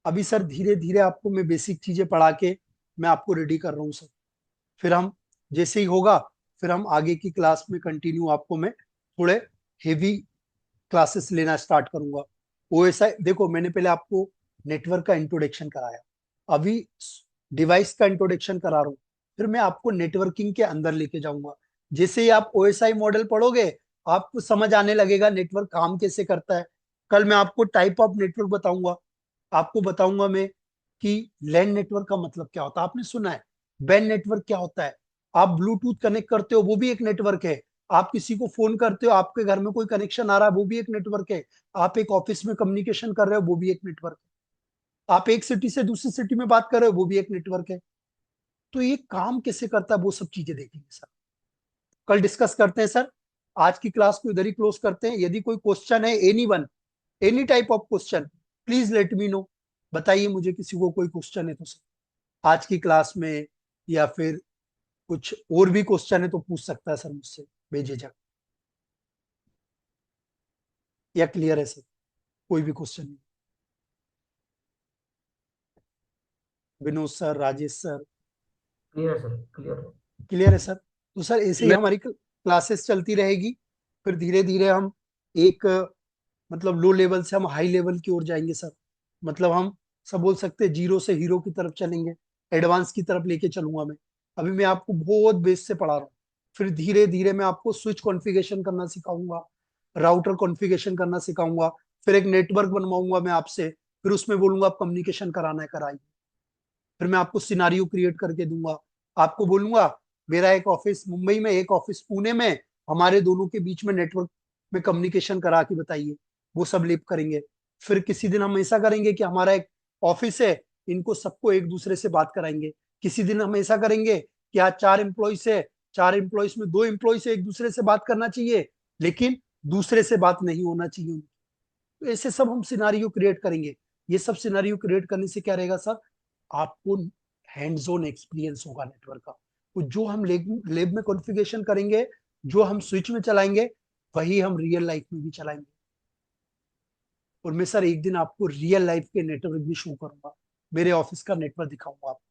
[SPEAKER 1] अभी सर धीरे धीरे आपको मैं बेसिक चीजें पढ़ा के मैं आपको रेडी कर रहा हूँ सर। फिर हम जैसे ही होगा, फिर हम आगे की क्लास में कंटिन्यू आपको मैं थोड़े हेवी क्लासेस लेना स्टार्ट करूंगा। ओएसआई देखो, मैंने पहले आपको नेटवर्क का इंट्रोडक्शन कराया, अभी डिवाइस का इंट्रोडक्शन करा रहा हूँ, फिर मैं आपको नेटवर्किंग के अंदर लेके जाऊंगा। जैसे ही आप ओएसआई मॉडल पढ़ोगे आपको समझ आने लगेगा नेटवर्क काम कैसे करता है। कल मैं आपको टाइप ऑफ नेटवर्क बताऊंगा, आपको बताऊंगा मैं कि लैन नेटवर्क का मतलब क्या होता है, आपने सुना है। बैन नेटवर्क क्या होता है, आप ब्लूटूथ कनेक्ट करते हो वो भी एक नेटवर्क है। आप किसी को फोन करते हो, आपके घर में कोई कनेक्शन आ रहा है वो भी एक नेटवर्क है। आप एक ऑफिस में कम्युनिकेशन कर रहे हो वो भी एक नेटवर्क है। आप एक सिटी से दूसरी सिटी में बात कर रहे हो वो भी एक नेटवर्क है। तो ये काम कैसे करता है वो सब चीजें देखेंगे सर, कल डिस्कस करते हैं सर। आज की क्लास को इधर ही क्लोज करते हैं। यदि कोई क्वेश्चन है, any one, any type of question, please let me know. बताइए मुझे किसी को कोई क्वेश्चन है तो सर आज की क्लास में, या फिर कुछ और भी क्वेश्चन है तो पूछ सकता है सर मुझसे बेझिझक। या क्लियर है सर, कोई भी क्वेश्चन नहीं? Vinod sir, Rajesh sir,
[SPEAKER 2] clear है सर, क्लियर है।
[SPEAKER 1] क्लियर है सर। तो सर ऐसे ही
[SPEAKER 3] मैं
[SPEAKER 1] हमारी क्लासेस चलती रहेगी। फिर धीरे धीरे हम एक मतलब लो लेवल से हम हाई लेवल की ओर जाएंगे सर। मतलब हम सब बोल सकते हैं जीरो से हीरो की तरफ चलेंगे, एडवांस की तरफ लेके चलूंगा मैं। अभी मैं आपको बहुत बेस से पढ़ा रहा हूँ, फिर धीरे धीरे मैं आपको स्विच कॉन्फ़िगरेशन करना सिखाऊंगा, राउटर कॉन्फ़िगरेशन करना सिखाऊंगा, फिर एक नेटवर्क बनवाऊंगा मैं आपसे, फिर उसमें बोलूंगा आप कम्युनिकेशन कराना है कराइए। फिर मैं आपको सिनारियो क्रिएट करके दूंगा, आपको बोलूंगा मेरा एक ऑफिस मुंबई में, एक ऑफिस पुणे में, हमारे दोनों के बीच में नेटवर्क में कम्युनिकेशन करा के बताइए, वो सब लिप करेंगे। फिर किसी दिन हम ऐसा करेंगे कि हमारा एक ऑफिस है, इनको सबको एक दूसरे से बात कराएंगे। किसी दिन हम ऐसा करेंगे कि आज 4 एम्प्लॉयज है, 4 एम्प्लॉयज में 2 एम्प्लॉय से एक दूसरे से बात करना चाहिए, लेकिन दूसरे से बात नहीं होना चाहिए। तो ऐसे सब हम सिनारियो क्रिएट करेंगे। ये सब सिनारियो क्रिएट करने से क्या रहेगा सर, आपको हैंड्स ऑन एक्सपीरियंस होगा नेटवर्क का। तो जो हम लेब में कॉन्फ़िगरेशन करेंगे, जो हम स्विच में चलाएंगे, वही हम रियल लाइफ में भी चलाएंगे। और मैं सर एक दिन आपको रियल लाइफ के नेटवर्क भी शो करूंगा, मेरे ऑफिस का नेटवर्क दिखाऊंगा आपको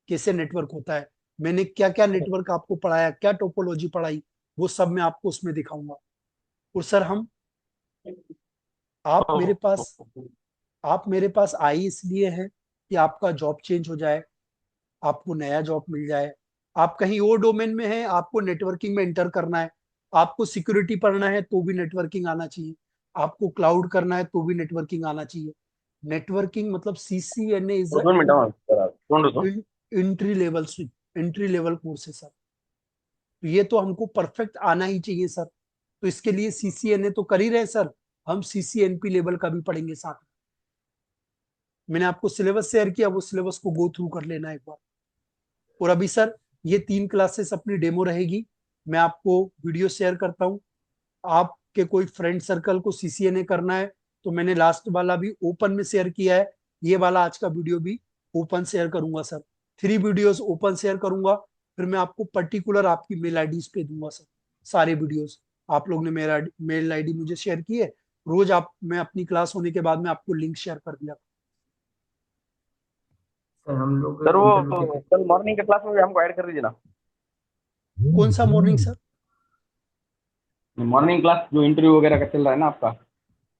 [SPEAKER 1] कैसे नेटवर्क होता है, मैंने क्या क्या नेटवर्क आपको पढ़ाया, क्या टोपोलॉजी पढ़ाई, वो सब मैं आपको उसमें दिखाऊंगा। और सर हम आप मेरे पास आप मेरे पास आए इसलिए हैं कि आपका जॉब चेंज हो जाए, आपको नया जॉब मिल जाए, आप कहीं और डोमेन में हैं, आपको नेटवर्किंग में एंटर करना है, आपको सिक्योरिटी पढ़ना है तो भी नेटवर्किंग आना चाहिए, आपको क्लाउड करना है तो भी नेटवर्किंग आना चाहिए। नेटवर्किंग मतलब CCNA इज
[SPEAKER 4] दोन मिनिटं मग जरा तोंड होतो
[SPEAKER 1] entry level, entry level course है सर। तो ये तो हमको परफेक्ट आना ही चाहिए सर। तो इसके लिए CCNA तो कर ही रहे सर, हम CCNP लेवल का भी पढ़ेंगे साथ में। मैंने आपको सिलेबस शेयर किया, वो सिलेबस को गो थ्रू कर लेना एक बार। और अभी सर ये 3 क्लासेस अपनी डेमो रहेगी, मैं आपको वीडियो शेयर करता हूँ। आपके कोई फ्रेंड सर्कल को CCNA करना है तो मैंने लास्ट वाला भी ओपन में शेयर किया है, ये वाला आज का वीडियो भी ओपन शेयर करूंगा सर। 3 वीडियोस ओपन शेयर करूंगा, फिर मैं आपको पर्टिकुलर आपकी मेल आईडीज पे दूंगा सर सारे वीडियोस। आप लोग ने मेरा मेल आईडी मुझे शेयर की है, रोज आप मैं अपनी क्लास होने के बाद में आपको लिंक शेयर कर दिया।
[SPEAKER 2] सर हम लोग
[SPEAKER 4] सर
[SPEAKER 2] इंटरव्यू
[SPEAKER 4] वो
[SPEAKER 2] के
[SPEAKER 4] कल मॉर्निंग के क्लास में भी हमको ऐड कर दीजिए ना।
[SPEAKER 1] कौन सा मॉर्निंग सर?
[SPEAKER 4] मॉर्निंग क्लास जो इंटरव्यू वगैरह का चल रहा है ना आपका।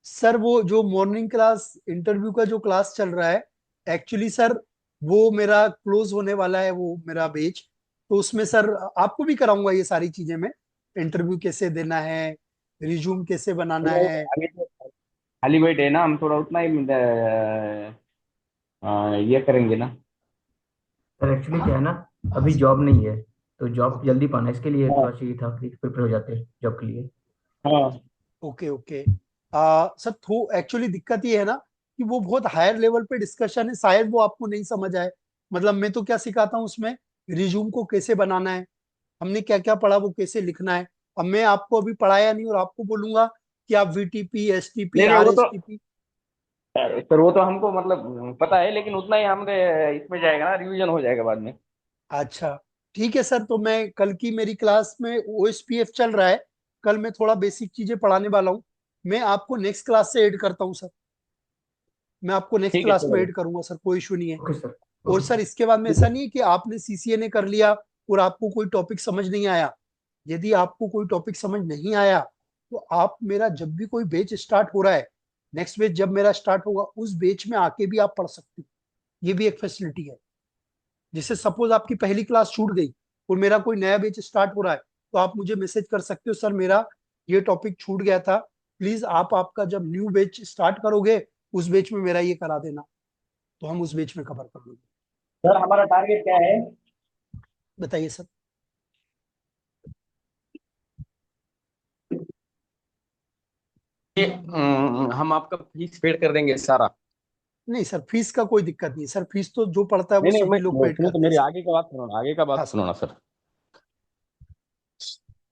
[SPEAKER 1] सर वो जो मॉर्निंग क्लास इंटरव्यू का जो क्लास चल रहा है, एक्चुअली सर वो मेरा क्लोज होने वाला है, वो मेरा बैच। तो उसमें सर आपको भी कराऊंगा ये सारी चीजें मैं, इंटरव्यू कैसे देना है, रिज्यूम कैसे बनाना
[SPEAKER 4] तो
[SPEAKER 1] है।
[SPEAKER 4] अभी तो खाली बैठे है ना, हम थोड़ा उतना ही ये करेंगे ना।
[SPEAKER 2] सर एक्चुअली
[SPEAKER 1] हाँ
[SPEAKER 2] क्या है ना,
[SPEAKER 1] हाँ
[SPEAKER 2] अभी
[SPEAKER 1] सर।
[SPEAKER 2] जॉब नहीं है, तो जॉब
[SPEAKER 1] ओके
[SPEAKER 2] जल्दी पाना, इसके लिए
[SPEAKER 4] हाँ
[SPEAKER 2] थोड़ा चाहिए था कि प्रिपेयर हो जाते जॉब के लिए।
[SPEAKER 4] हाँ।
[SPEAKER 1] Okay okay. सर थो एक्चुअली दिक्कत ये है ना कि वो बहुत हायर लेवल पे डिस्कशन है, शायद वो आपको नहीं समझ आए। मतलब मैं तो क्या सिखाता हूँ उसमें, रिज्यूम को कैसे बनाना है, हमने क्या क्या पढ़ा वो कैसे लिखना है। अब मैं आपको अभी पढ़ाया नहीं और आपको बोलूंगा कि आप वीटीपी, एसटीपी,
[SPEAKER 4] नहीं नहीं,
[SPEAKER 1] आर
[SPEAKER 4] वो तो
[SPEAKER 1] एस टी पी।
[SPEAKER 4] सर वो तो हमको मतलब पता है, लेकिन उतना ही हमने इसमें जाएगा ना, रिवीजन हो जाएगा बाद में।
[SPEAKER 1] अच्छा ठीक है सर, तो मैं कल की मेरी क्लास में ओएसपीएफ चल रहा है, कल मैं थोड़ा बेसिक चीजें पढ़ाने वाला हूँ। मैं आपको नेक्स्ट क्लास से ऐड करता हूँ सर, मैं आपको नेक्स्ट
[SPEAKER 4] ठीक है,
[SPEAKER 1] क्लास में
[SPEAKER 4] चलेगा।
[SPEAKER 1] ऐड करूंगा सर, कोई इशू नहीं है।
[SPEAKER 2] Okay sir.
[SPEAKER 1] और
[SPEAKER 2] ओके
[SPEAKER 1] सर
[SPEAKER 2] सर।
[SPEAKER 1] इसके बाद में
[SPEAKER 4] ठीक
[SPEAKER 1] ऐसा
[SPEAKER 4] है।
[SPEAKER 1] नहीं है कि आपने सीसीएनए कर लिया और आपको कोई टॉपिक समझ नहीं आया। यदि आपको कोई टॉपिक समझ नहीं आया तो आप मेरा जब भी कोई बैच स्टार्ट हो रहा है, नेक्स्ट बैच जब मेरा स्टार्ट होगा उस बैच में आके भी आप पढ़ सकते हो। ये भी एक फैसिलिटी है। जैसे सपोज आपकी पहली क्लास छूट गई और मेरा कोई नया बैच स्टार्ट हो रहा है, तो आप मुझे मैसेज कर सकते हो, सर मेरा ये टॉपिक छूट गया था, प्लीज आप आपका जब न्यू बैच स्टार्ट करोगे उस बैच में मेरा ये करा देना, तो हम उस बैच में कवर कर लेंगे।
[SPEAKER 4] सर हमारा टारगेट क्या है?
[SPEAKER 1] बताइए सर।
[SPEAKER 4] कि हम आपका फीस पेड कर देंगे सारा।
[SPEAKER 1] नहीं सर, फीस का कोई दिक्कत नहीं सर, फीस तो जो पड़ता है वो
[SPEAKER 4] नहीं नहीं, मैं
[SPEAKER 1] सभी लोग पेड
[SPEAKER 4] सुनो तो,
[SPEAKER 1] करते हैं
[SPEAKER 4] मेरी
[SPEAKER 1] सर।
[SPEAKER 4] आगे का बात सुनो ना, आगे का
[SPEAKER 1] हाँ
[SPEAKER 4] बात
[SPEAKER 1] सर।
[SPEAKER 4] सुनो ना सर।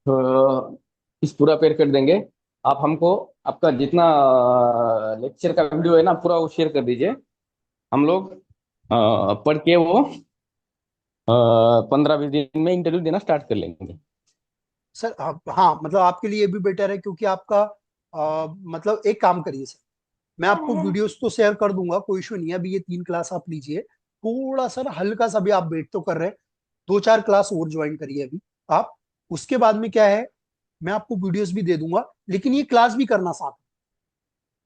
[SPEAKER 4] तो इस पूरा पेड कर देंगे। आप हमको आपका जितना लेक्चर का वीडियो है ना, पूरा वो शेयर कर दीजिए। हम लोग पढ़ के वो 15-20 दिन में इंटरव्यू देना स्टार्ट कर लेंगे।
[SPEAKER 1] सर हाँ मतलब आपके लिए भी बेटर है, क्योंकि आपका मतलब एक काम करिए सर, मैं आपको वीडियोस तो शेयर कर दूंगा, कोई इशू नहीं है। अभी ये 3 क्लास आप लीजिए, थोड़ा सर हल्का सा भी आप वेट तो कर रहे हैं, 2-4 क्लास और ज्वाइन करिए अभी आप। उसके बाद में क्या है, मैं आपको वीडियोस भी दे दूंगा, लेकिन ये क्लास भी करना साथ में,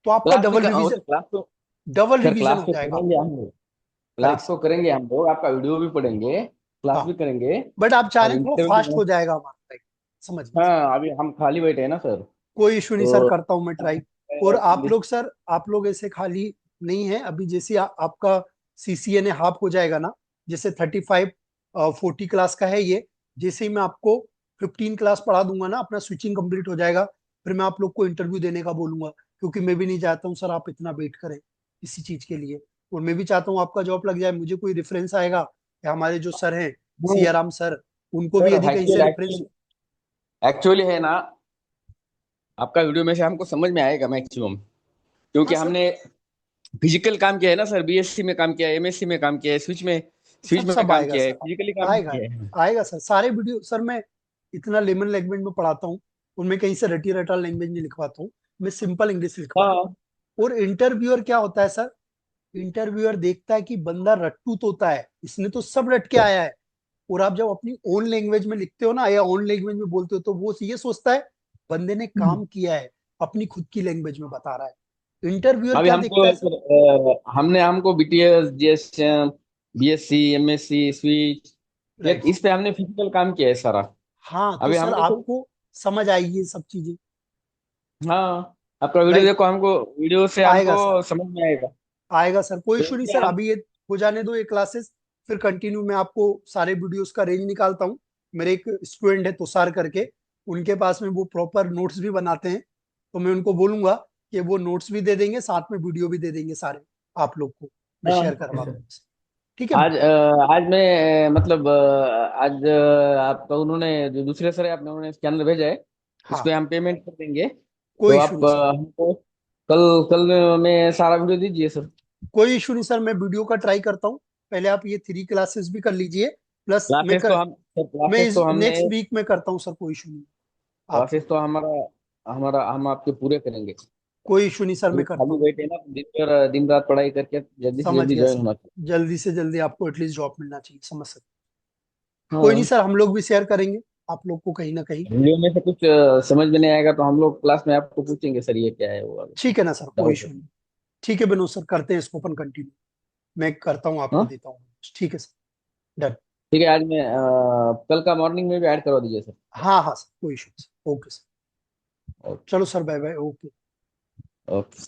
[SPEAKER 1] तो आपका
[SPEAKER 4] क्लास भी
[SPEAKER 1] डबल
[SPEAKER 4] वो
[SPEAKER 1] रिवीजन,
[SPEAKER 4] तो क्लास तो
[SPEAKER 1] डबल
[SPEAKER 4] सर
[SPEAKER 1] रिवीजन
[SPEAKER 4] क्लास
[SPEAKER 1] हो
[SPEAKER 4] तो
[SPEAKER 1] जाएगा
[SPEAKER 4] करेंगे
[SPEAKER 1] आपका।
[SPEAKER 4] हम लोग।
[SPEAKER 1] Correct
[SPEAKER 4] class
[SPEAKER 1] sir.
[SPEAKER 4] तो करेंगे हम लोग, आपका वीडियो भी पढ़ेंगे, क्लास
[SPEAKER 1] हाँ
[SPEAKER 4] भी करेंगे।
[SPEAKER 1] बट आप चाह
[SPEAKER 4] और
[SPEAKER 1] रहे हैं थोड़ा
[SPEAKER 4] इंटरव्यू
[SPEAKER 1] फास्ट
[SPEAKER 4] भी।
[SPEAKER 1] हो जाएगा हमारा टाइम, समझ गए।
[SPEAKER 4] हाँ, अभी हम खाली बैठे हैं ना सर।
[SPEAKER 1] कोई इशू नहीं सर,
[SPEAKER 4] तो
[SPEAKER 1] करता हूं मैं ट्राई। और आप लोग सर, आप लोग ऐसे खाली नहीं है अभी, जैसे आपका सीसीएनए हाफ हो जाएगा ना, जैसे 35-40 क्लास का है ये, जैसे ही मैं आपको 15 क्लास पढ़ा दूंगा ना, अपना स्विचिंग कंप्लीट हो जाएगा, फिर मैं आप लोग को इंटरव्यू देने का बोलूंगा। क्योंकि मैं भी नहीं चाहता हूँ सर आप इतना वेट करें किसी चीज के लिए, और मैं भी चाहता हूँ आपका जॉब लग जाए। मुझे कोई रेफरेंस आएगा, या हमारे जो सर हैं, सियाराम सर, उनको भी
[SPEAKER 4] सर
[SPEAKER 1] यदि कहीं से
[SPEAKER 4] एक्चुअली
[SPEAKER 1] रेफरेंस।
[SPEAKER 4] एक्चुअली एक्चुअली है ना, आपका वीडियो में से हमको समझ में आएगा मैक्सिमम,
[SPEAKER 1] हाँ
[SPEAKER 4] क्योंकि
[SPEAKER 1] सर।
[SPEAKER 4] हमने फिजिकल काम किया है ना सर, बीएससी में काम किया है, एमएससी में काम किया है, स्विच
[SPEAKER 1] सर
[SPEAKER 4] में
[SPEAKER 1] सब
[SPEAKER 4] काम
[SPEAKER 1] आएगा
[SPEAKER 4] किया है,
[SPEAKER 1] सर,
[SPEAKER 4] फिजिकली काम भी
[SPEAKER 1] आएगा,
[SPEAKER 4] किया है।
[SPEAKER 1] आएगा सर सारे वीडियो। सर मैं इतना लेमन लैंग्वेज में पढ़ाता हूँ, उनमें कहीं से रटी रटा लैंग्वेज नहीं लिखवाता हूँ, मैं सिंपल इंग्लिश लिखवाता
[SPEAKER 4] हाँ
[SPEAKER 1] हूँ। और इंटरव्यूअर क्या होता है सर, इंटरव्यूअर देखता है कि बंदा रट्टू तोता है, इसने तो सब रट के आया है। और आप जब अपनी ओन लैंग्वेज में लिखते हो ना, या ओन लैंग्वेज में बोलते हो, तो वो ये सोचता है बंदे ने काम किया है, अपनी खुद की लैंग्वेज में बता रहा है। इंटरव्यूअर
[SPEAKER 4] अभी
[SPEAKER 1] क्या
[SPEAKER 4] हमको
[SPEAKER 1] देखता है सर।
[SPEAKER 4] हमको BTS, GSM, BSc, MSc, switch, ये
[SPEAKER 1] राइट
[SPEAKER 4] इस पे हमने फिजिकल काम किया है सारा।
[SPEAKER 1] हाँ, तो
[SPEAKER 4] अभी
[SPEAKER 1] सर
[SPEAKER 4] हमने तो
[SPEAKER 1] आपको समझ आएगी ये सब चीजें।
[SPEAKER 4] हाँ, आपका वीडियो
[SPEAKER 1] राइट,
[SPEAKER 4] देखो, हमको वीडियो से
[SPEAKER 1] आएगा सर,
[SPEAKER 4] हमको समझ में आएगा।
[SPEAKER 1] आएगा सर, कोई इशू नहीं
[SPEAKER 4] क्योंकि
[SPEAKER 1] सर।
[SPEAKER 4] हम
[SPEAKER 1] अभी ये हो जाने दो ये क्लासेस, फिर कंटिन्यू मैं आपको सारे वीडियोस का रेंज निकालता हूँ। मेरे एक स्टूडेंट है तुषार करके, उनके पास में वो प्रॉपर नोट्स भी बनाते हैं, तो मैं उनको बोलूंगा कि वो नोट्स भी दे देंगे, साथ में वीडियो भी दे देंगे सारे आप लोग को, मैं शेयर
[SPEAKER 4] हाँ,
[SPEAKER 2] ओके
[SPEAKER 1] करवा
[SPEAKER 2] सर।
[SPEAKER 1] दूंगा। ठीक है।
[SPEAKER 4] आज मैं मतलब आज आपका उन्होंने जो दूसरे सर है, आपने उन्होंने स्कैनर भेजा है, उस पे
[SPEAKER 1] हाँ
[SPEAKER 4] हम पेमेंट कर देंगे। तो
[SPEAKER 1] कोई इशू
[SPEAKER 4] आप
[SPEAKER 1] नहीं सर,
[SPEAKER 4] हमको कल कल में सारा वीडियो दीजिए सर।
[SPEAKER 1] कोई इशू नहीं सर, मैं वीडियो का ट्राई करता हूँ। पहले आप ये 3 क्लासेस भी कर लीजिए, प्लस मैं
[SPEAKER 4] क्लासेस
[SPEAKER 1] इस
[SPEAKER 4] तो हमने
[SPEAKER 1] नेक्स्ट वीक में करता हूँ सर, कोई इशू नहीं। आप
[SPEAKER 4] क्लासेस तो हमारा हमारा हम आपके पूरे करेंगे।
[SPEAKER 1] कोई इशू नहीं सर,
[SPEAKER 4] अभी
[SPEAKER 1] मैं करता
[SPEAKER 4] खाली
[SPEAKER 1] हूँ।
[SPEAKER 4] बैठे ना, दिन रात पढ़ाई करके जल्दी से
[SPEAKER 1] समझ
[SPEAKER 4] जल्दी
[SPEAKER 1] गया
[SPEAKER 4] ज्वाइन
[SPEAKER 1] सर,
[SPEAKER 4] होना चाहिए।
[SPEAKER 1] जल्दी से जल्दी आपको एटलीस्ट जॉब मिलना चाहिए, समझ सकते। कोई नहीं
[SPEAKER 4] हाँ,
[SPEAKER 1] सर, हम लोग भी शेयर करेंगे आप लोग को कहीं ना कहीं।
[SPEAKER 4] वीडियो में से कुछ समझ में नहीं आएगा तो हम लोग क्लास में आपको पूछेंगे, सर ये क्या है वो
[SPEAKER 1] ठीक है ना सर, कोई
[SPEAKER 4] डाउट
[SPEAKER 1] इशू
[SPEAKER 4] है।
[SPEAKER 1] नहीं। ठीक है विनोद सर, करते हैं इसको अपन कंटिन्यू। मैं करता हूँ, आपको
[SPEAKER 4] हाँ
[SPEAKER 1] देता हूँ। ठीक है सर, डन।
[SPEAKER 4] ठीक है, आज मैं कल का मॉर्निंग में भी ऐड करवा दीजिए सर।
[SPEAKER 1] हाँ हाँ सर, कोई इशू नहीं सर, ओके सर।
[SPEAKER 4] ओके।
[SPEAKER 1] चलो sir, bye bye, okay.
[SPEAKER 4] Okay.